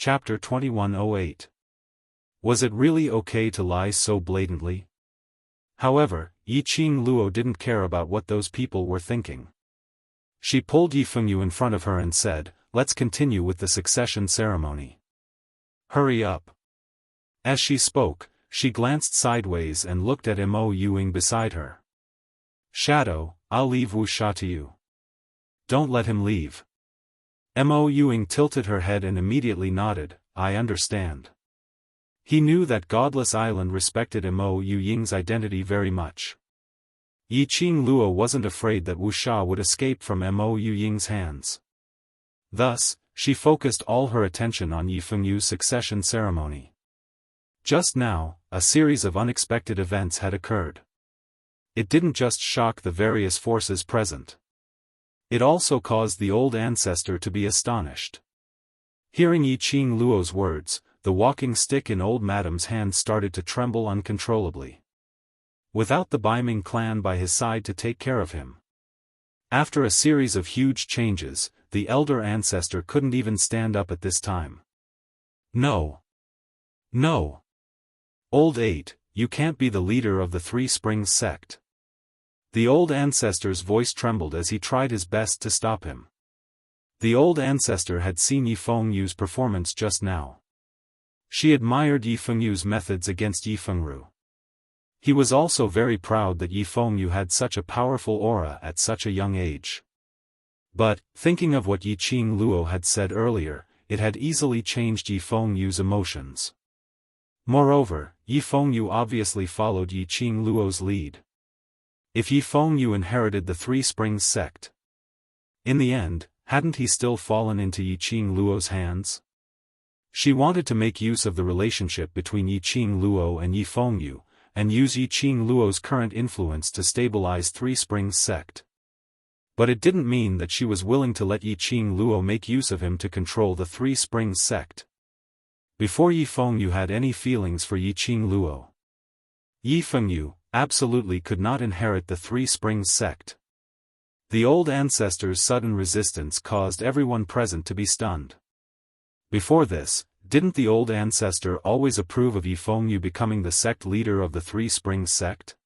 Chapter 2108. Was it really okay to lie so blatantly? However, Yiqing Luo didn't care about what those people were thinking. She pulled Yi Fengyu in front of her and said, "Let's continue with the succession ceremony. Hurry up." As she spoke, she glanced sideways and looked at Mo Yuing beside her. "Shadow, I'll leave Wuxia to you. Don't let him leave." Mo Yuing tilted her head and immediately nodded, "I understand." He knew that Godless Island respected Mo Yuing's identity very much. Yiqing Luo wasn't afraid that Wuxia would escape from Mo Yuing's hands. Thus, she focused all her attention on Yi Fengyu's succession ceremony. Just now, a series of unexpected events had occurred. It didn't just shock the various forces present. It also caused the old ancestor to be astonished. Hearing Yiqing Luo's words, the walking stick in old madam's hand started to tremble uncontrollably. Without the Baiming clan by his side to take care of him. After a series of huge changes, the elder ancestor couldn't even stand up at this time. "No. No. Old 8, you can't be the leader of the Three Springs sect." The old ancestor's voice trembled as he tried his best to stop him. The old ancestor had seen Yi Fengyu's performance just now. She admired Yi Fengyu's methods against Yi Fengru. He was also very proud that Yi Fengyu had such a powerful aura at such a young age. But, thinking of what Yiqing Luo had said earlier, it had easily changed Yi Fengyu's emotions. Moreover, Yi Fengyu obviously followed Yiqing Luo's lead. If Yi Fengyu inherited the Three Springs sect, in the end, hadn't he still fallen into Yiqing Luo's hands? She wanted to make use of the relationship between Yiqing Luo and Yi Fengyu, and use Yiqing Luo's current influence to stabilize Three Springs sect. But it didn't mean that she was willing to let Yiqing Luo make use of him to control the Three Springs sect. Before Yi Fengyu had any feelings for Yiqing Luo, Yi Fengyu absolutely could not inherit the Three Springs sect. The old ancestor's sudden resistance caused everyone present to be stunned. Before this, didn't the old ancestor always approve of Yi Fengyu becoming the sect leader of the Three Springs sect?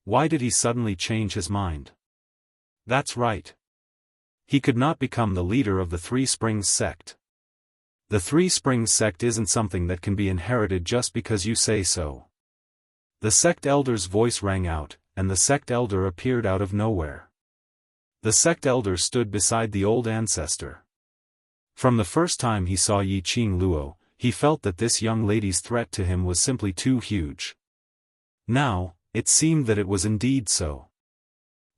Why did he suddenly change his mind? That's right. He could not become the leader of the Three Springs sect. The Three Springs sect isn't something that can be inherited just because you say so. The sect elder's voice rang out, and the sect elder appeared out of nowhere. The sect elder stood beside the old ancestor. From the first time he saw Yiqing Luo, he felt that this young lady's threat to him was simply too huge. Now, it seemed that it was indeed so.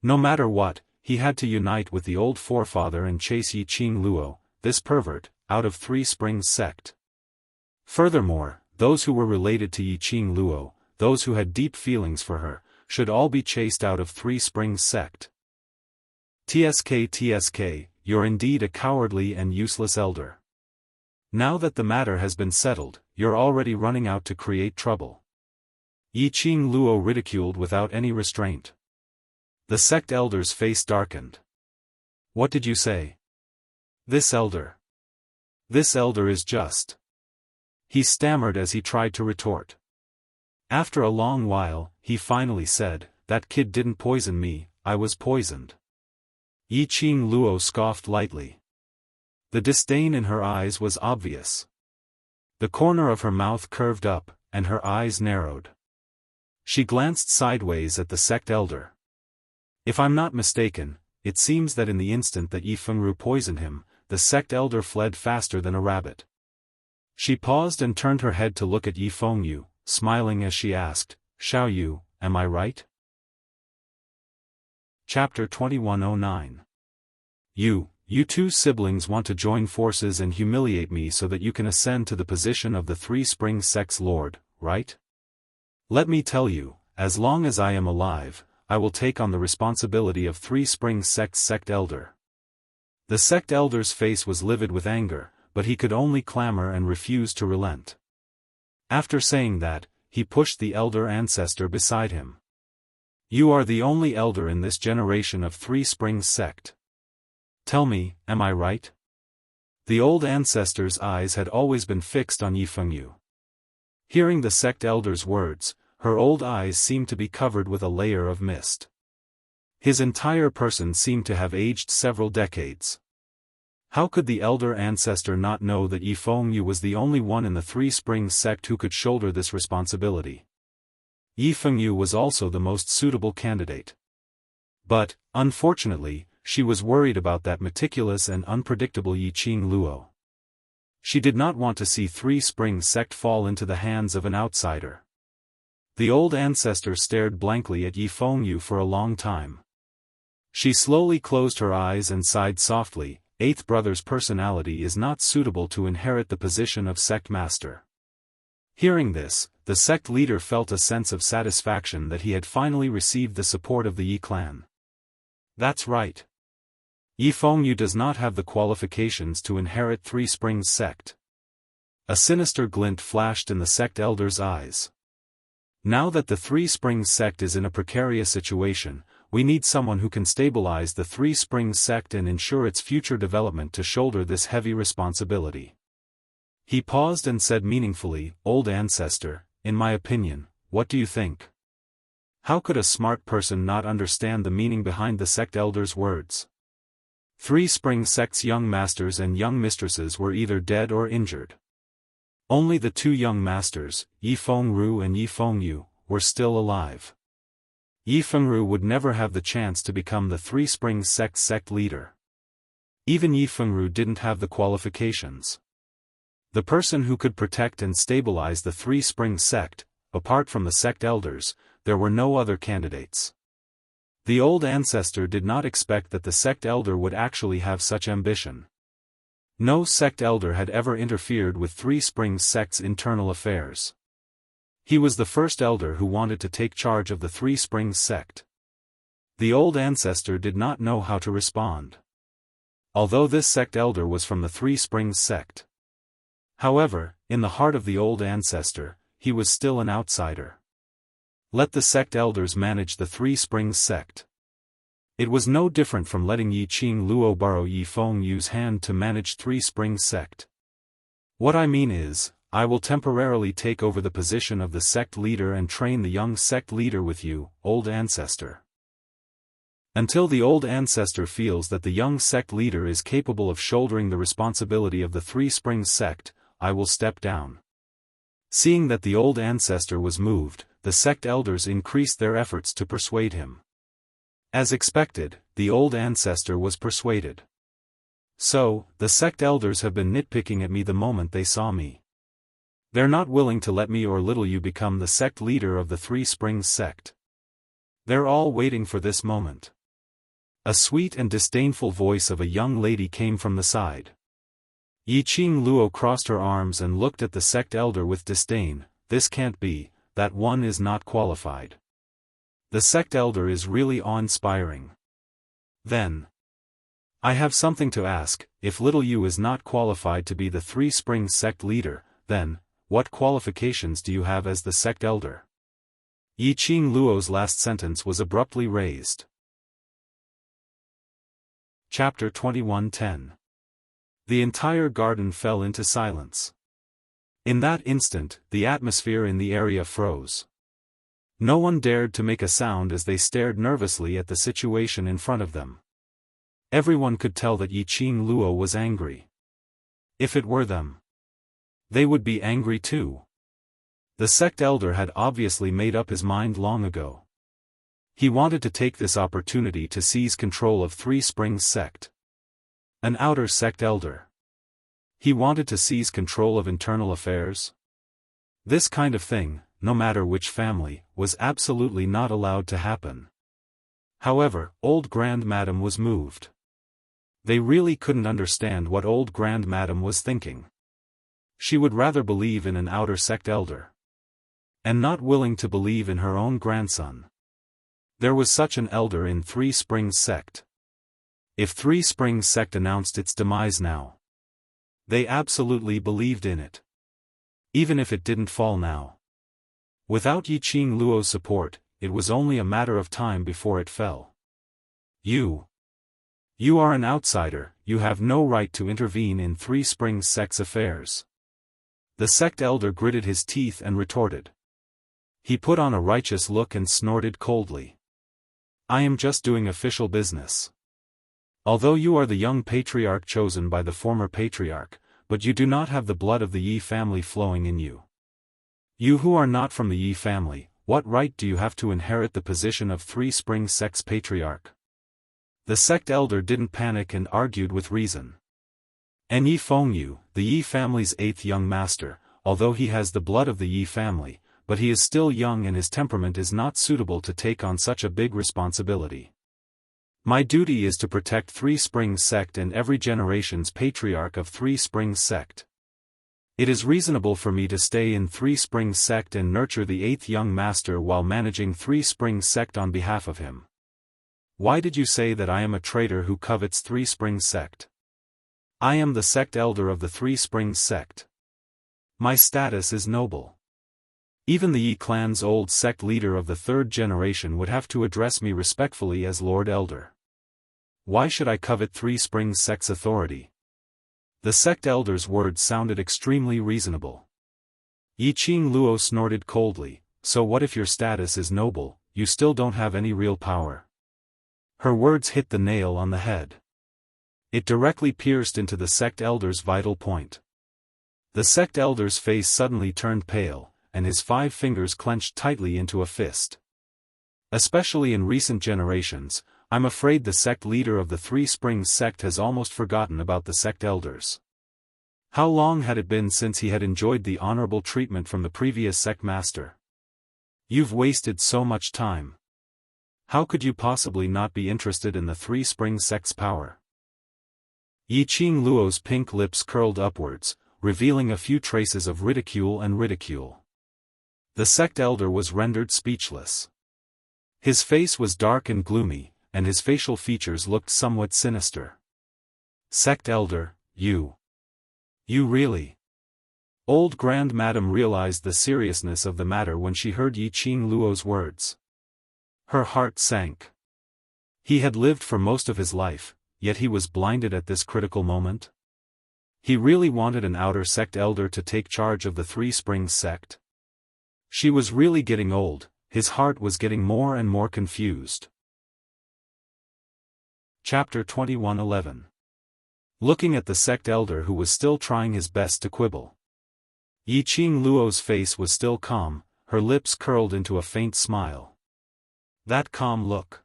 No matter what, he had to unite with the old forefather and chase Yiqing Luo, this pervert, out of Three Springs sect. Furthermore, those who were related to Yiqing Luo, those who had deep feelings for her, should all be chased out of Three Springs sect. TSK, you're indeed a cowardly and useless elder. Now that the matter has been settled, you're already running out to create trouble. Yiqing Luo ridiculed without any restraint. The sect elder's face darkened. "What did you say?" This elder is just." He stammered as he tried to retort. After a long while, he finally said, "That kid didn't poison me, I was poisoned." Yiqing Luo scoffed lightly. The disdain in her eyes was obvious. The corner of her mouth curved up, and her eyes narrowed. She glanced sideways at the sect elder. If I'm not mistaken, it seems that in the instant that Yi Fengru poisoned him, the sect elder fled faster than a rabbit. She paused and turned her head to look at Yi Fengyu, smiling as she asked, "Xiao Yu, am I right?" Chapter 2109. You two siblings want to join forces and humiliate me so that you can ascend to the position of the Three Springs sect's lord, right? Let me tell you, as long as I am alive, I will take on the responsibility of Three Springs sect's sect elder. The sect elder's face was livid with anger, but he could only clamor and refuse to relent. After saying that, he pushed the elder ancestor beside him. "You are the only elder in this generation of Three Springs sect. Tell me, am I right?" The old ancestor's eyes had always been fixed on Yi Fengyu. Hearing the sect elder's words, her old eyes seemed to be covered with a layer of mist. His entire person seemed to have aged several decades. How could the elder ancestor not know that Yi Fengyu was the only one in the Three Springs sect who could shoulder this responsibility? Yi Fengyu was also the most suitable candidate. But, unfortunately, she was worried about that meticulous and unpredictable Yi Qing Luo. She did not want to see Three Springs sect fall into the hands of an outsider. The old ancestor stared blankly at Yi Fengyu for a long time. She slowly closed her eyes and sighed softly. Eighth brother's personality is not suitable to inherit the position of sect master. Hearing this, the sect leader felt a sense of satisfaction that he had finally received the support of the Yi clan. That's right. Yi Fengyu does not have the qualifications to inherit Three Springs sect. A sinister glint flashed in the sect elder's eyes. Now that the Three Springs sect is in a precarious situation, we need someone who can stabilize the Three Springs sect and ensure its future development to shoulder this heavy responsibility. He paused and said meaningfully, "Old ancestor, in my opinion, what do you think?" How could a smart person not understand the meaning behind the sect elder's words? Three Springs sect's young masters and young mistresses were either dead or injured. Only the two young masters, Yi Fengru and Yi Fengyu, were still alive. Yi Fengru would never have the chance to become the Three Springs sect leader. Even Yi Fengru didn't have the qualifications. The person who could protect and stabilize the Three Springs sect, apart from the sect elders, there were no other candidates. The old ancestor did not expect that the sect elder would actually have such ambition. No sect elder had ever interfered with Three Springs sect's internal affairs. He was the first elder who wanted to take charge of the Three Springs sect. The old ancestor did not know how to respond. Although this sect elder was from the Three Springs sect. However, in the heart of the old ancestor, he was still an outsider. Let the sect elders manage the Three Springs sect. It was no different from letting Yi Qing Luo borrow Yi Fengyu's hand to manage Three Springs sect. What I mean is, I will temporarily take over the position of the sect leader and train the young sect leader with you, old ancestor. Until the old ancestor feels that the young sect leader is capable of shouldering the responsibility of the Three Springs sect, I will step down. Seeing that the old ancestor was moved, the sect elders increased their efforts to persuade him. As expected, the old ancestor was persuaded. So, the sect elders have been nitpicking at me the moment they saw me. They're not willing to let me or little you become the sect leader of the Three Springs sect. They're all waiting for this moment. A sweet and disdainful voice of a young lady came from the side. Yi Qing Luo crossed her arms and looked at the sect elder with disdain. This can't be, that one is not qualified. The sect elder is really awe-inspiring. Then, I have something to ask. If little you is not qualified to be the Three Springs sect leader, then, what qualifications do you have as the sect elder? Yi Qing Luo's last sentence was abruptly raised. Chapter 21:10. The entire garden fell into silence. In that instant, the atmosphere in the area froze. No one dared to make a sound as they stared nervously at the situation in front of them. Everyone could tell that Yi Qing Luo was angry. If it were them, they would be angry too. The sect elder had obviously made up his mind long ago. He wanted to take this opportunity to seize control of Three Springs sect. An outer sect elder. He wanted to seize control of internal affairs. This kind of thing, no matter which family, was absolutely not allowed to happen. However, old Grand Madam was moved. They really couldn't understand what old Grand Madam was thinking. She would rather believe in an outer sect elder. And not willing to believe in her own grandson. There was such an elder in Three Springs sect. If Three Springs sect announced its demise now, they absolutely believed in it. Even if it didn't fall now. Without Yi Qing Luo's support, it was only a matter of time before it fell. You You are an outsider, you have no right to intervene in Three Springs sect's affairs. The sect elder gritted his teeth and retorted. He put on a righteous look and snorted coldly. I am just doing official business. Although you are the young patriarch chosen by the former patriarch, but you do not have the blood of the Yi family flowing in you. You who are not from the Yi family, what right do you have to inherit the position of Three Springs sect's patriarch? The sect elder didn't panic and argued with reason. And Yi Fengyu, the Yi family's eighth young master, although he has the blood of the Yi family, but he is still young and his temperament is not suitable to take on such a big responsibility. My duty is to protect Three Springs sect and every generation's patriarch of Three Springs sect. It is reasonable for me to stay in Three Springs sect and nurture the eighth young master while managing Three Springs sect on behalf of him. Why did you say that I am a traitor who covets Three Springs sect? I am the sect elder of the Three Springs sect. My status is noble. Even the Yi clan's old sect leader of the third generation would have to address me respectfully as Lord Elder. Why should I covet Three Springs sect's authority? The sect elder's words sounded extremely reasonable. Yi Qing Luo snorted coldly, so what if your status is noble, you still don't have any real power? Her words hit the nail on the head. It directly pierced into the sect elder's vital point. The sect elder's face suddenly turned pale, and his 5 fingers clenched tightly into a fist. Especially in recent generations, I'm afraid the sect leader of the Three Springs sect has almost forgotten about the sect elders. How long had it been since he had enjoyed the honorable treatment from the previous sect master? You've wasted so much time. How could you possibly not be interested in the Three Springs sect's power? Yi Qing Luo's pink lips curled upwards, revealing a few traces of ridicule. The sect elder was rendered speechless. His face was dark and gloomy, and his facial features looked somewhat sinister. Sect elder, you really? Old Grand Madam realized the seriousness of the matter when she heard Yi Qing Luo's words. Her heart sank. He had lived for most of his life, yet he was blinded at this critical moment. He really wanted an outer sect elder to take charge of the Three Springs sect. She was really getting old, his heart was getting more and more confused. Chapter 21:11. Looking at the sect elder who was still trying his best to quibble. Yi Qing Luo's face was still calm, her lips curled into a faint smile. That calm look.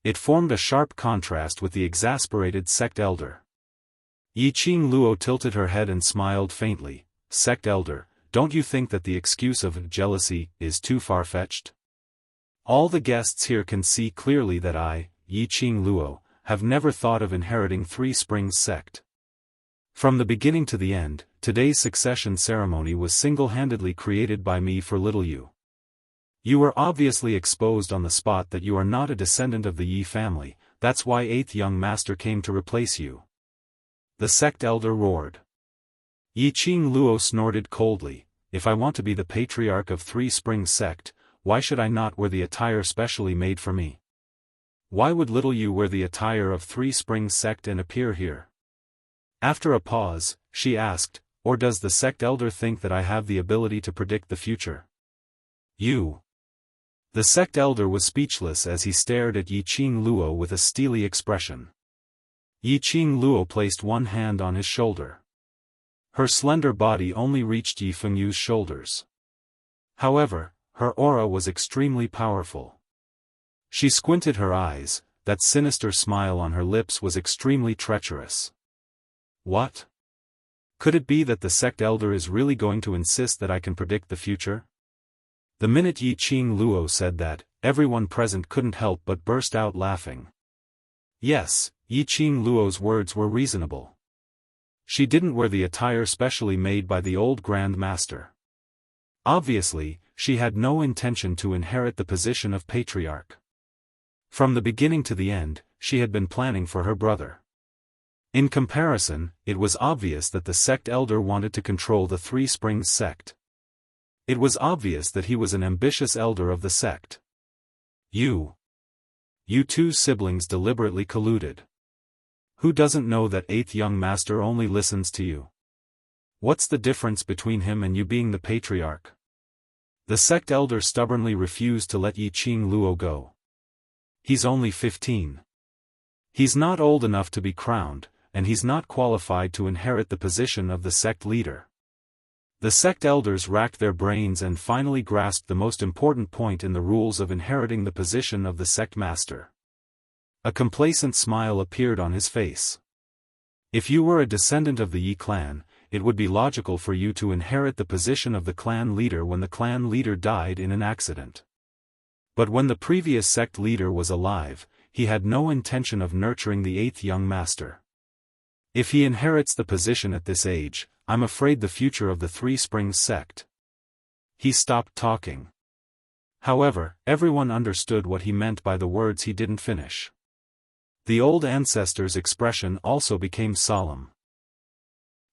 It formed a sharp contrast with the exasperated sect elder. Yi Qing Luo tilted her head and smiled faintly. Sect elder, don't you think that the excuse of jealousy is too far-fetched? All the guests here can see clearly that I, Yi Qing Luo, have never thought of inheriting Three Springs sect. From the beginning to the end, today's succession ceremony was single-handedly created by me for little you. You were obviously exposed on the spot that you are not a descendant of the Yi family, that's why eighth young master came to replace you. The sect elder roared. Yi Qing Luo snorted coldly. If I want to be the patriarch of Three Springs sect, why should I not wear the attire specially made for me? Why would little you wear the attire of Three Springs sect and appear here? After a pause, she asked, or does the sect elder think that I have the ability to predict the future? You. The sect elder was speechless as he stared at Yi Qing Luo with a steely expression. Yi Qing Luo placed one hand on his shoulder. Her slender body only reached Yi Fengyu's shoulders. However, her aura was extremely powerful. She squinted her eyes, that sinister smile on her lips was extremely treacherous. What? Could it be that the sect elder is really going to insist that I can predict the future? The minute Yi Qing Luo said that, everyone present couldn't help but burst out laughing. Yes, Yi Qing Luo's words were reasonable. She didn't wear the attire specially made by the old Grand Master. Obviously, she had no intention to inherit the position of patriarch. From the beginning to the end, she had been planning for her brother. In comparison, it was obvious that the sect elder wanted to control the Three Springs sect. It was obvious that he was an ambitious elder of the sect. You two siblings deliberately colluded. Who doesn't know that 8th young master only listens to you? What's the difference between him and you being the patriarch? The sect elder stubbornly refused to let Yi Qing Luo go. He's only 15. He's not old enough to be crowned, and he's not qualified to inherit the position of the sect leader. The sect elders racked their brains and finally grasped the most important point in the rules of inheriting the position of the sect master. A complacent smile appeared on his face. If you were a descendant of the Yi clan, it would be logical for you to inherit the position of the clan leader when the clan leader died in an accident. But when the previous sect leader was alive, he had no intention of nurturing the 8th young master. If he inherits the position at this age, I'm afraid the future of the Three Springs sect. He stopped talking. However, everyone understood what he meant by the words he didn't finish. The old ancestor's expression also became solemn.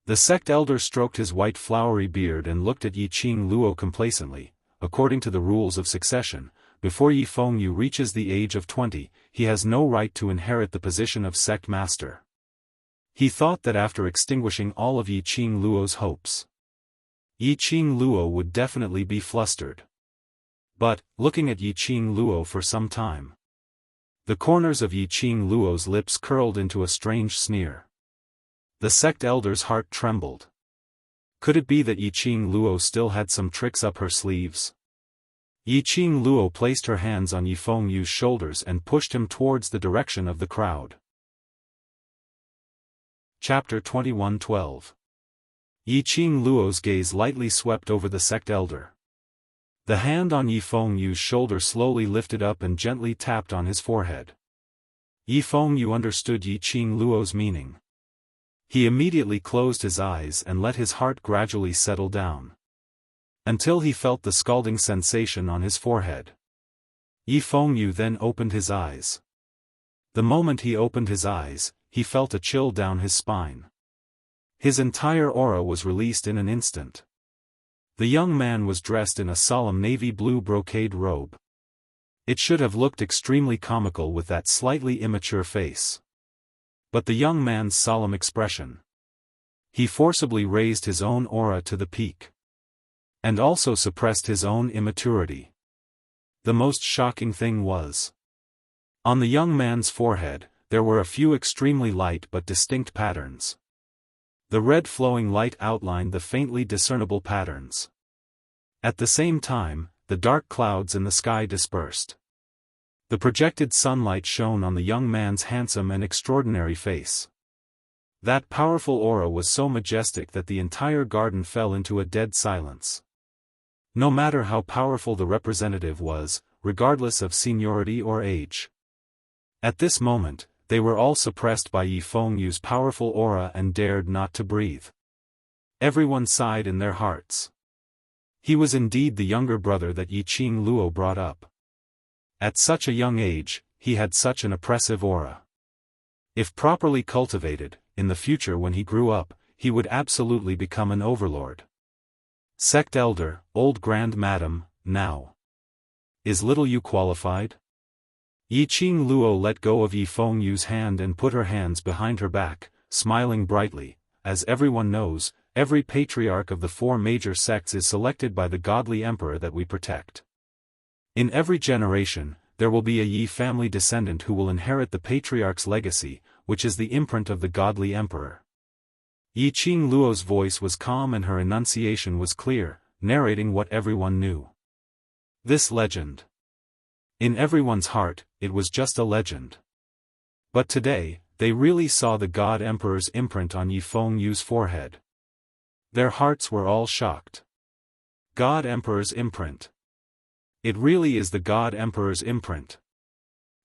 The sect elder stroked his white flowery beard and looked at Yi Qing Luo complacently. According to the rules of succession, before Yi Fengyu reaches the age of 20, he has no right to inherit the position of sect master. He thought that after extinguishing all of Yi Qing Luo's hopes, Yi Qing Luo would definitely be flustered. But, looking at Yi Qing Luo for some time, the corners of Yi Qing Luo's lips curled into a strange sneer. The sect elder's heart trembled. Could it be that Yi Qing Luo still had some tricks up her sleeves? Yi Qing Luo placed her hands on Yi Fengyu's shoulders and pushed him towards the direction of the crowd. Chapter 21:12. Yi Qing Luo's gaze lightly swept over the sect elder. The hand on Yi Fengyu's shoulder slowly lifted up and gently tapped on his forehead. Yi Fengyu understood Yi Qing Luo's meaning. He immediately closed his eyes and let his heart gradually settle down, until he felt the scalding sensation on his forehead. Yi Fengyu then opened his eyes. The moment he opened his eyes, he felt a chill down his spine. His entire aura was released in an instant. The young man was dressed in a solemn navy blue brocade robe. It should have looked extremely comical with that slightly immature face. But the young man's solemn expression. He forcibly raised his own aura to the peak. And also suppressed his own immaturity. The most shocking thing was, on the young man's forehead, there were a few extremely light but distinct patterns. The red flowing light outlined the faintly discernible patterns. At the same time, the dark clouds in the sky dispersed. The projected sunlight shone on the young man's handsome and extraordinary face. That powerful aura was so majestic that the entire garden fell into a dead silence. No matter how powerful the representative was, regardless of seniority or age. At this moment, they were all suppressed by Yi Fengyu's powerful aura and dared not to breathe. Everyone sighed in their hearts. He was indeed the younger brother that Yi Qing Luo brought up. At such a young age, he had such an oppressive aura. If properly cultivated, in the future when he grew up, he would absolutely become an overlord. Sect elder, old grand madam, now. Is little you qualified? Yi Qing Luo let go of Yi Fengyu's hand and put her hands behind her back, smiling brightly. As everyone knows, every patriarch of the 4 major sects is selected by the godly emperor that we protect. In every generation, there will be a Yi family descendant who will inherit the patriarch's legacy, which is the imprint of the godly emperor. Yi Qing Luo's voice was calm and her enunciation was clear, narrating what everyone knew. This legend. In everyone's heart, it was just a legend. But today, they really saw the God Emperor's imprint on Yi Fengyu's forehead. Their hearts were all shocked. God Emperor's imprint. It really is the God Emperor's imprint.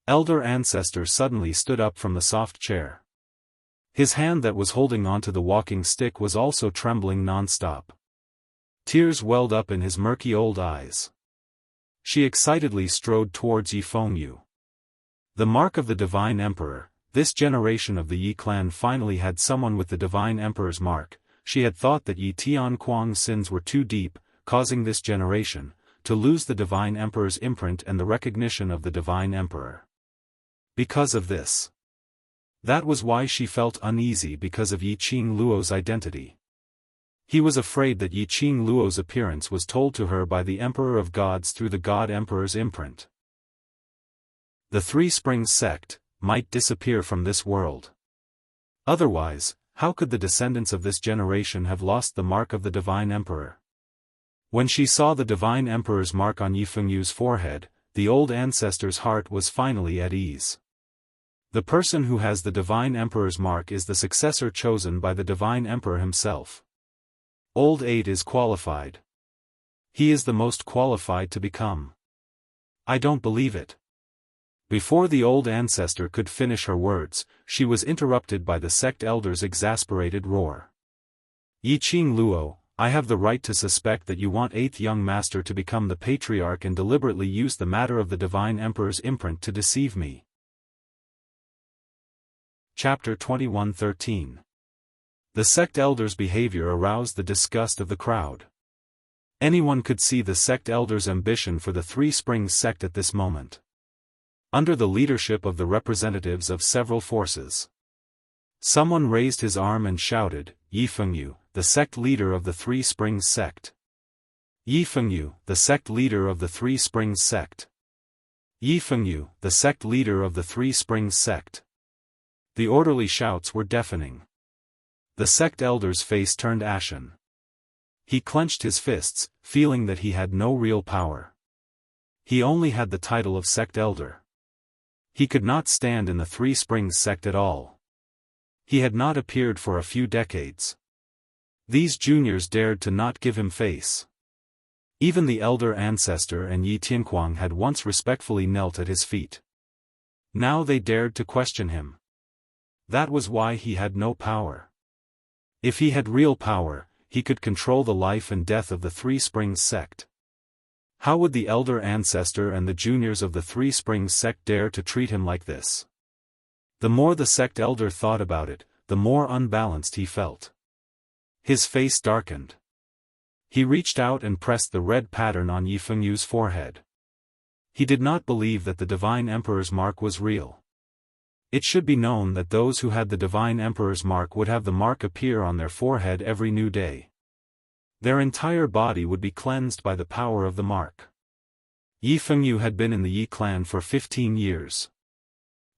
Elder Ancestor suddenly stood up from the soft chair. His hand that was holding onto the walking stick was also trembling non-stop. Tears welled up in his murky old eyes. She excitedly strode towards Yi Fengyu. The mark of the Divine Emperor. This generation of the Yi clan finally had someone with the Divine Emperor's mark. She had thought that Yi Tianquang's sins were too deep, causing this generation to lose the Divine Emperor's imprint and the recognition of the Divine Emperor. Because of this, That was why she felt uneasy because of Yiqing Luo's identity. He was afraid that Yiqing Luo's appearance was told to her by the Emperor of Gods through the God Emperor's imprint. The Three Springs sect might disappear from this world. Otherwise, how could the descendants of this generation have lost the mark of the Divine Emperor? When she saw the Divine Emperor's mark on Yifengyu's forehead, the old ancestor's heart was finally at ease. The person who has the Divine Emperor's mark is the successor chosen by the Divine Emperor himself. Old 8 is qualified. He is the most qualified to become. I don't believe it. Before the old ancestor could finish her words, she was interrupted by the sect elder's exasperated roar. Yiqing Luo, I have the right to suspect that you want 8th young master to become the patriarch and deliberately use the matter of the Divine Emperor's imprint to deceive me. Chapter 21:13. The sect elder's behavior aroused the disgust of the crowd. Anyone could see the sect elder's ambition for the Three Springs sect at this moment. Under the leadership of the representatives of several forces. Someone raised his arm and shouted, Yifengyu, the sect leader of the Three Springs sect. Yifengyu, the sect leader of the Three Springs sect. Yifengyu, the sect leader of the Three Springs sect. The orderly shouts were deafening. The sect elder's face turned ashen. He clenched his fists, feeling that he had no real power. He only had the title of sect elder. He could not stand in the Three Springs sect at all. He had not appeared for a few decades. These juniors dared to not give him face. Even the elder ancestor and Yi Tianquang had once respectfully knelt at his feet. Now they dared to question him. That was why he had no power. If he had real power, he could control the life and death of the Three Springs sect. How would the elder ancestor and the juniors of the Three Springs sect dare to treat him like this? The more the sect elder thought about it, the more unbalanced he felt. His face darkened. He reached out and pressed the red pattern on Yifengyu's forehead. He did not believe that the Divine Emperor's mark was real. It should be known that those who had the Divine Emperor's mark would have the mark appear on their forehead every new day. Their entire body would be cleansed by the power of the mark. Yifengyu had been in the Yi clan for 15 years.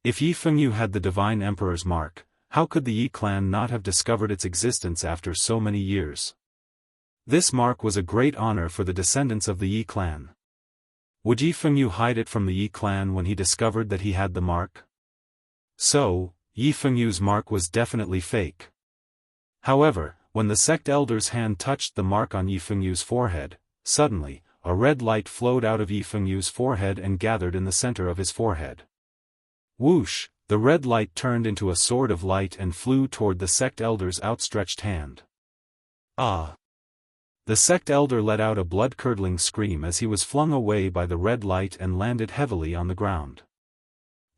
If Yifengyu had the Divine Emperor's mark, how could the Yi clan not have discovered its existence after so many years? This mark was a great honor for the descendants of the Yi clan. Would Yifengyu hide it from the Yi clan when he discovered that he had the mark? So, Yifengyu's mark was definitely fake. However, when the sect elder's hand touched the mark on Yifengyu's forehead, suddenly, a red light flowed out of Yifengyu's forehead and gathered in the center of his forehead. Whoosh, the red light turned into a sword of light and flew toward the sect elder's outstretched hand. Ah! The sect elder let out a blood-curdling scream as he was flung away by the red light and landed heavily on the ground.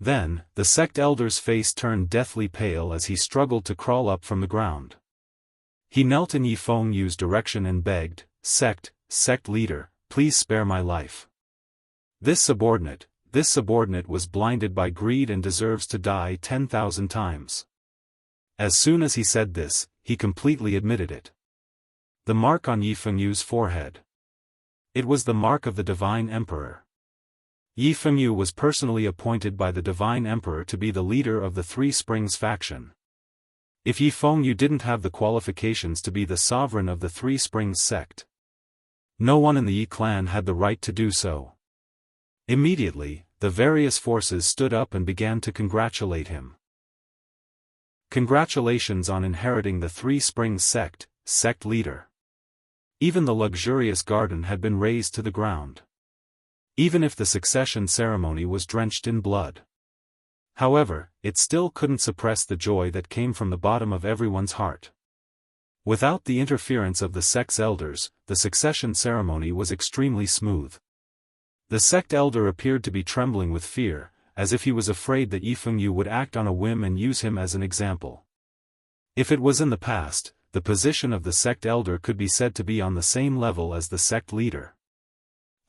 Then, the sect elder's face turned deathly pale as he struggled to crawl up from the ground. He knelt in Yifengyu's direction and begged, Sect leader, please spare my life. This subordinate was blinded by greed and deserves to die 10,000 times. As soon as he said this, he completely admitted it. The mark on Yifengyu's forehead. It was the mark of the Divine Emperor. Yifengyu was personally appointed by the Divine Emperor to be the leader of the Three Springs faction. If Yifengyu didn't have the qualifications to be the sovereign of the Three Springs sect, no one in the Yi clan had the right to do so. Immediately, the various forces stood up and began to congratulate him. Congratulations on inheriting the Three Springs sect leader. Even the luxurious garden had been razed to the ground. Even if the succession ceremony was drenched in blood. However, it still couldn't suppress the joy that came from the bottom of everyone's heart. Without the interference of the sect's elders, the succession ceremony was extremely smooth. The sect elder appeared to be trembling with fear, as if he was afraid that Yifengyu would act on a whim and use him as an example. If it was in the past, the position of the sect elder could be said to be on the same level as the sect leader.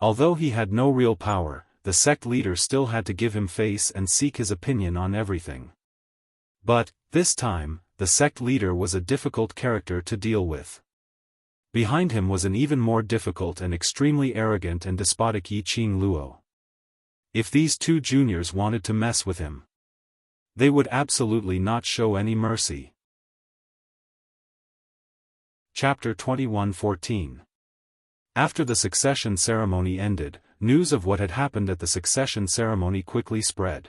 Although he had no real power, the sect leader still had to give him face and seek his opinion on everything. But, this time, the sect leader was a difficult character to deal with. Behind him was an even more difficult and extremely arrogant and despotic Yiqing Luo. If these two juniors wanted to mess with him, they would absolutely not show any mercy. Chapter 21:14. After the succession ceremony ended, news of what had happened at the succession ceremony quickly spread.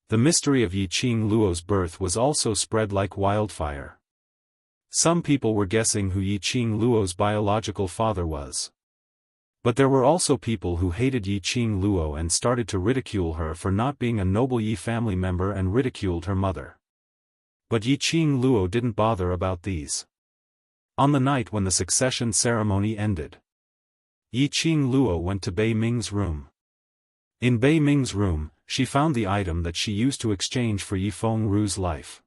The mystery of Yiqing Luo's birth was also spread like wildfire. Some people were guessing who Yiqing Luo's biological father was. But there were also people who hated Yiqing Luo and started to ridicule her for not being a noble Yi family member and ridiculed her mother. But Yiqing Luo didn't bother about these. On the night when the succession ceremony ended, Yiqing Luo went to Bei Ming's room. In Bei Ming's room, she found the item that she used to exchange for Yi Fengru's life.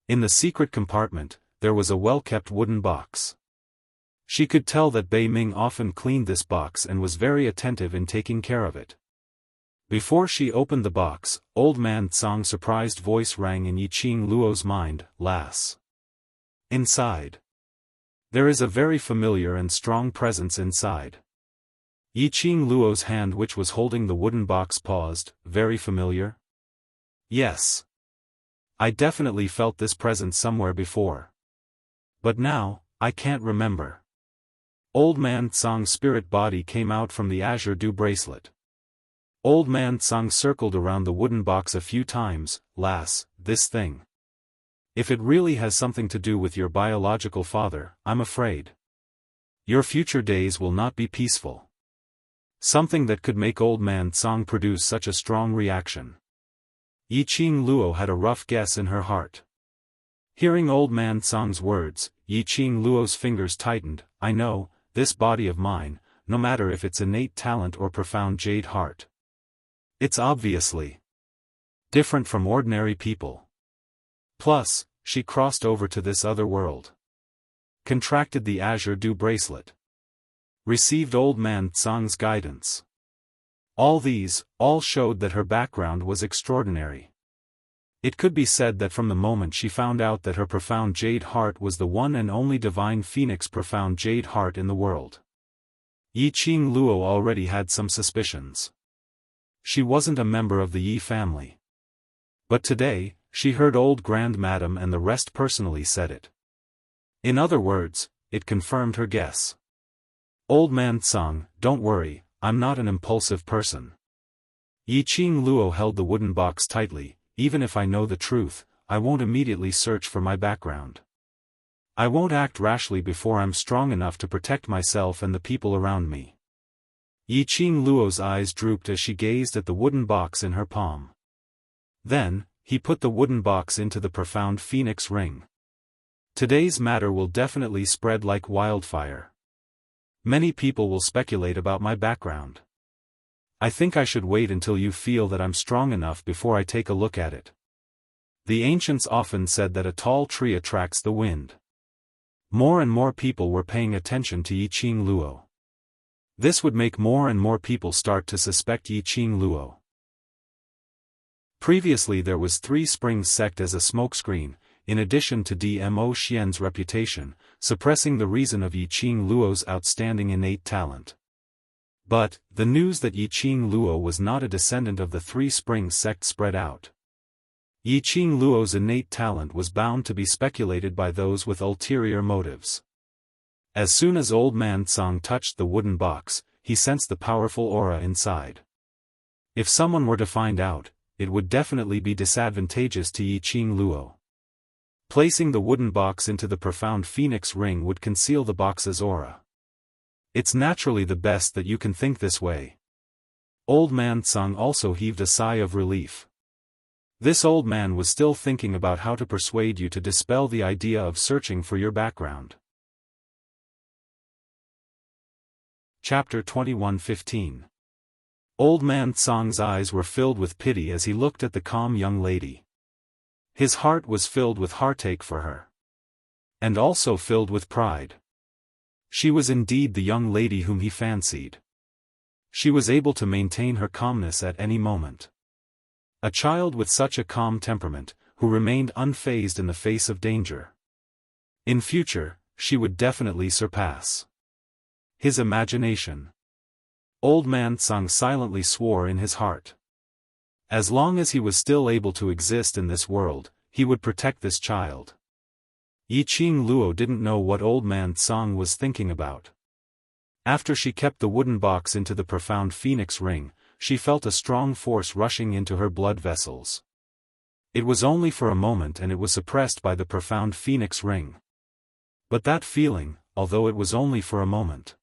In the secret compartment, there was a well-kept wooden box. She could tell that Bei Ming often cleaned this box and was very attentive in taking care of it. Before she opened the box, Old Man Tsang's surprised voice rang in Yiqing Luo's mind, "Lass. Inside. There is a very familiar and strong presence inside." Yiqing Luo's hand which was holding the wooden box paused. "Very familiar?" "Yes. I definitely felt this presence somewhere before. But now, I can't remember." Old Man Tsang's spirit body came out from the azure dew bracelet. Old Man Tsang circled around the wooden box a few times. "Lass, this thing. If it really has something to do with your biological father, I'm afraid your future days will not be peaceful." Something that could make Old Man Tsang produce such a strong reaction. Yiqing Luo had a rough guess in her heart. Hearing Old Man Tsang's words, Yiqing Luo's fingers tightened. "I know, this body of mine, no matter if it's innate talent or profound jade heart. It's obviously different from ordinary people. Plus, she crossed over to this other world. Contracted the azure dew bracelet. Received Old Man Tsang's guidance. All showed that her background was extraordinary. It could be said that from the moment she found out that her profound jade heart was the one and only divine phoenix profound jade heart in the world. Yiqing Luo already had some suspicions. She wasn't a member of the Yi family. But today, she heard Old Grand Madam and the rest personally said it. In other words, it confirmed her guess. "Old Man Tsang, don't worry, I'm not an impulsive person." Yiqing Luo held the wooden box tightly. "Even if I know the truth, I won't immediately search for my background. I won't act rashly before I'm strong enough to protect myself and the people around me." Yiqing Luo's eyes drooped as she gazed at the wooden box in her palm. Then, he put the wooden box into the profound phoenix ring. "Today's matter will definitely spread like wildfire. Many people will speculate about my background. I think I should wait until you feel that I'm strong enough before I take a look at it." The ancients often said that a tall tree attracts the wind. More and more people were paying attention to Yiqing Luo. This would make more and more people start to suspect Yiqing Luo. Previously there was Three Springs sect as a smokescreen, in addition to Dmo Xian's reputation, suppressing the reason of Yiqing Luo's outstanding innate talent. But, the news that Yiqing Luo was not a descendant of the Three Springs sect spread out. Yiqing Luo's innate talent was bound to be speculated by those with ulterior motives. As soon as Old Man Tsang touched the wooden box, he sensed the powerful aura inside. If someone were to find out, it would definitely be disadvantageous to Yiqing Luo. Placing the wooden box into the profound phoenix ring would conceal the box's aura. It's naturally the best that you can think this way. Old Man Tsang also heaved a sigh of relief. This old man was still thinking about how to persuade you to dispel the idea of searching for your background. Chapter 21:15. Old Man Tsang's eyes were filled with pity as he looked at the calm young lady. His heart was filled with heartache for her. And also filled with pride. She was indeed the young lady whom he fancied. She was able to maintain her calmness at any moment. A child with such a calm temperament, who remained unfazed in the face of danger. In future, she would definitely surpass his imagination. Old man Tsang silently swore in his heart. As long as he was still able to exist in this world, he would protect this child. Yiqing Luo didn't know what old man Tsang was thinking about. After she kept the wooden box into the profound phoenix ring, she felt a strong force rushing into her blood vessels. It was only for a moment and it was suppressed by the profound phoenix ring. But that feeling, although it was only for a moment.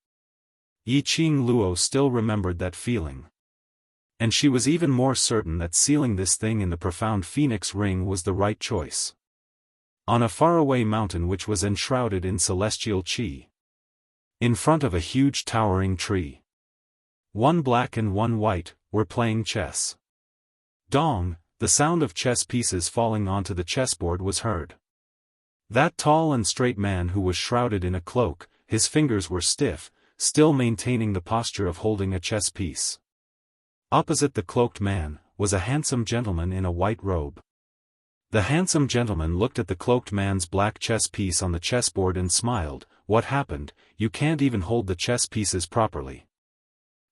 Yiqing Luo still remembered that feeling. And she was even more certain that sealing this thing in the profound phoenix ring was the right choice. On a faraway mountain which was enshrouded in celestial qi. In front of a huge towering tree. One black and one white, were playing chess. Dong, the sound of chess pieces falling onto the chessboard was heard. That tall and straight man who was shrouded in a cloak, his fingers were stiff, still maintaining the posture of holding a chess piece. Opposite the cloaked man, was a handsome gentleman in a white robe. The handsome gentleman looked at the cloaked man's black chess piece on the chessboard and smiled. "What happened? You can't even hold the chess pieces properly."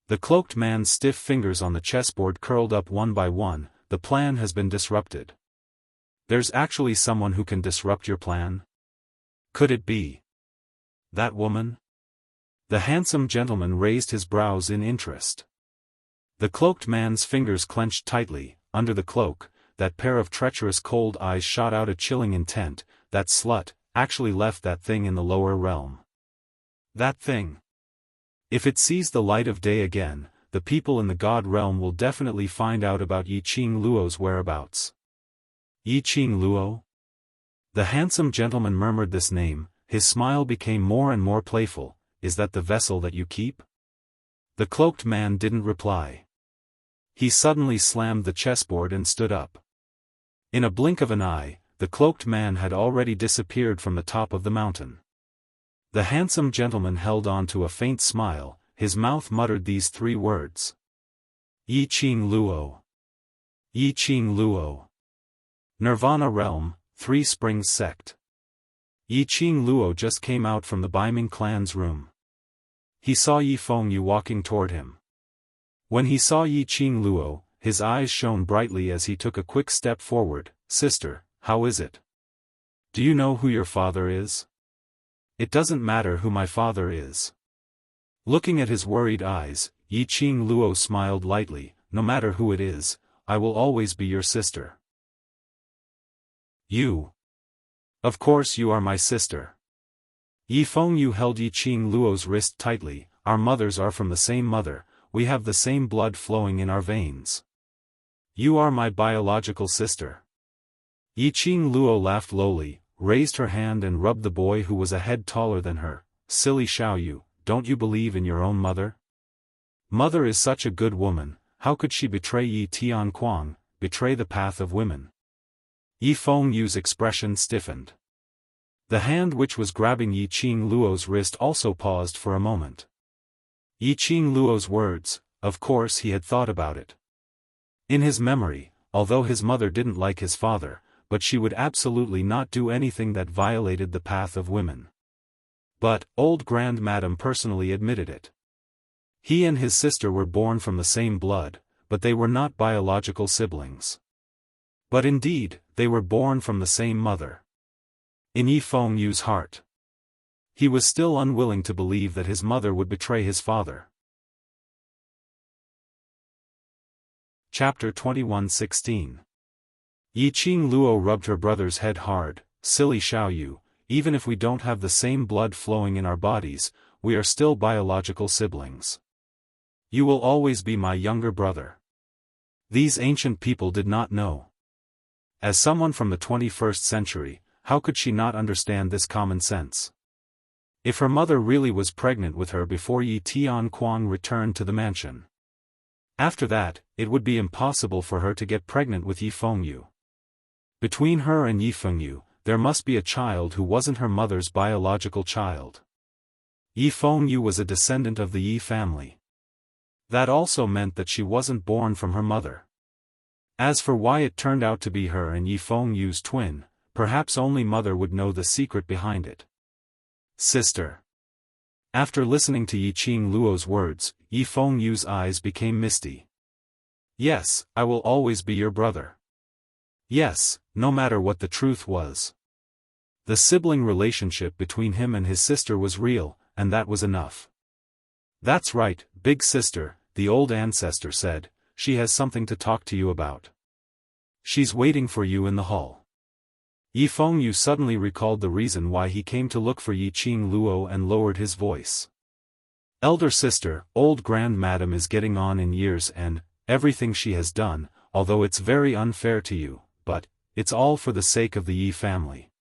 The cloaked man's stiff fingers on the chessboard curled up one by one. "The plan has been disrupted." "There's actually someone who can disrupt your plan? Could it be that woman?" The handsome gentleman raised his brows in interest. The cloaked man's fingers clenched tightly. Under the cloak, that pair of treacherous cold eyes shot out a chilling intent. "That slut actually left that thing in the lower realm. That thing. If it sees the light of day again, the people in the god realm will definitely find out about Yiqing Luo's whereabouts." Yiqing Luo? The handsome gentleman murmured this name. His smile became more and more playful. "Is that the vessel that you keep?" The cloaked man didn't reply. He suddenly slammed the chessboard and stood up. In a blink of an eye, the cloaked man had already disappeared from the top of the mountain. The handsome gentleman held on to a faint smile. His mouth muttered these three words. Yiqing Luo. Yiqing Luo. Nirvana Realm, Three Springs Sect. Yiqing Luo just came out from the Baiming clan's room. He saw Yi Fengyu walking toward him. When he saw Yiqing Luo, his eyes shone brightly as he took a quick step forward. "Sister, how is it? Do you know who your father is?" "It doesn't matter who my father is." Looking at his worried eyes, Yiqing Luo smiled lightly. "No matter who it is, I will always be your sister." "You? Of course you are my sister." Yi Fengyu held Yiqing Luo's wrist tightly. "Our mothers are from the same mother, we have the same blood flowing in our veins. You are my biological sister." Yiqing Luo laughed lowly, raised her hand and rubbed the boy who was a head taller than her. "Silly Xiaoyu, don't you believe in your own mother? Mother is such a good woman, how could she betray Yi Tianquang, betray the path of women?" Yi Fengyu's expression stiffened. The hand which was grabbing Yiqing Luo's wrist also paused for a moment. Yiqing Luo's words, of course he had thought about it. In his memory, although his mother didn't like his father, but she would absolutely not do anything that violated the path of women. But, old Grand Madam personally admitted it. He and his sister were born from the same blood, but they were not biological siblings. But indeed, they were born from the same mother. In Yi Fengyu's heart, he was still unwilling to believe that his mother would betray his father. Chapter 21:16. Yiqing Luo rubbed her brother's head hard. "Silly Xiaoyu, even if we don't have the same blood flowing in our bodies, we are still biological siblings. You will always be my younger brother." These ancient people did not know. As someone from the 21st century, how could she not understand this common sense? If her mother really was pregnant with her before Yi Tianquang returned to the mansion, after that, it would be impossible for her to get pregnant with Yi Fengyu. Between her and Yi Fengyu, there must be a child who wasn't her mother's biological child. Yi Fengyu was a descendant of the Yi family. That also meant that she wasn't born from her mother. As for why it turned out to be her and Yi Fengyu's twin, perhaps only mother would know the secret behind it. Sister. After listening to Yiqing Luo's words, Yi Fengyu's eyes became misty. Yes, I will always be your brother. Yes, no matter what the truth was. The sibling relationship between him and his sister was real, and that was enough. That's right, big sister, the old ancestor said, she has something to talk to you about. She's waiting for you in the hall. Yi Fengyu suddenly recalled the reason why he came to look for Yiqing Luo and lowered his voice. Elder sister, old grand madam is getting on in years and, everything she has done, although it's very unfair to you, but, it's all for the sake of the Yi family.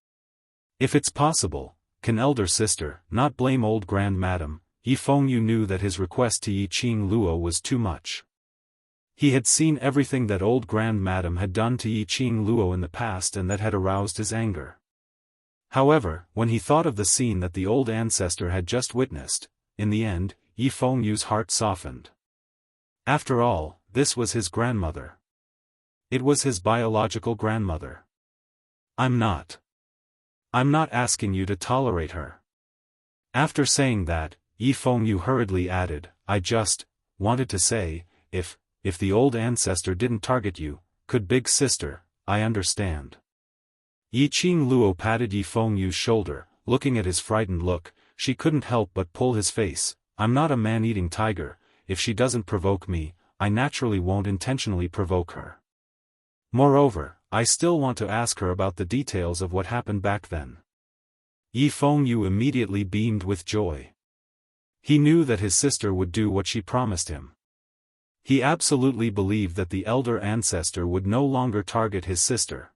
If it's possible, can elder sister not blame old grand madam? Yi Fengyu knew that his request to Yiqing Luo was too much. He had seen everything that old grand madam had done to Yiqing Luo in the past and that had aroused his anger. However, when he thought of the scene that the old ancestor had just witnessed, in the end, Yi Fengyu's heart softened. After all, this was his grandmother. It was his biological grandmother. I'm not asking you to tolerate her. After saying that, Yi Fengyu hurriedly added, I just wanted to say, if the old ancestor didn't target you, could big sister, I understand. Yiqing Luo patted Yi Fengyu's shoulder, looking at his frightened look, she couldn't help but pull his face. I'm not a man-eating tiger, if she doesn't provoke me, I naturally won't intentionally provoke her. Moreover, I still want to ask her about the details of what happened back then. Yi Fengyu immediately beamed with joy. He knew that his sister would do what she promised him. He absolutely believed that the elder ancestor would no longer target his sister.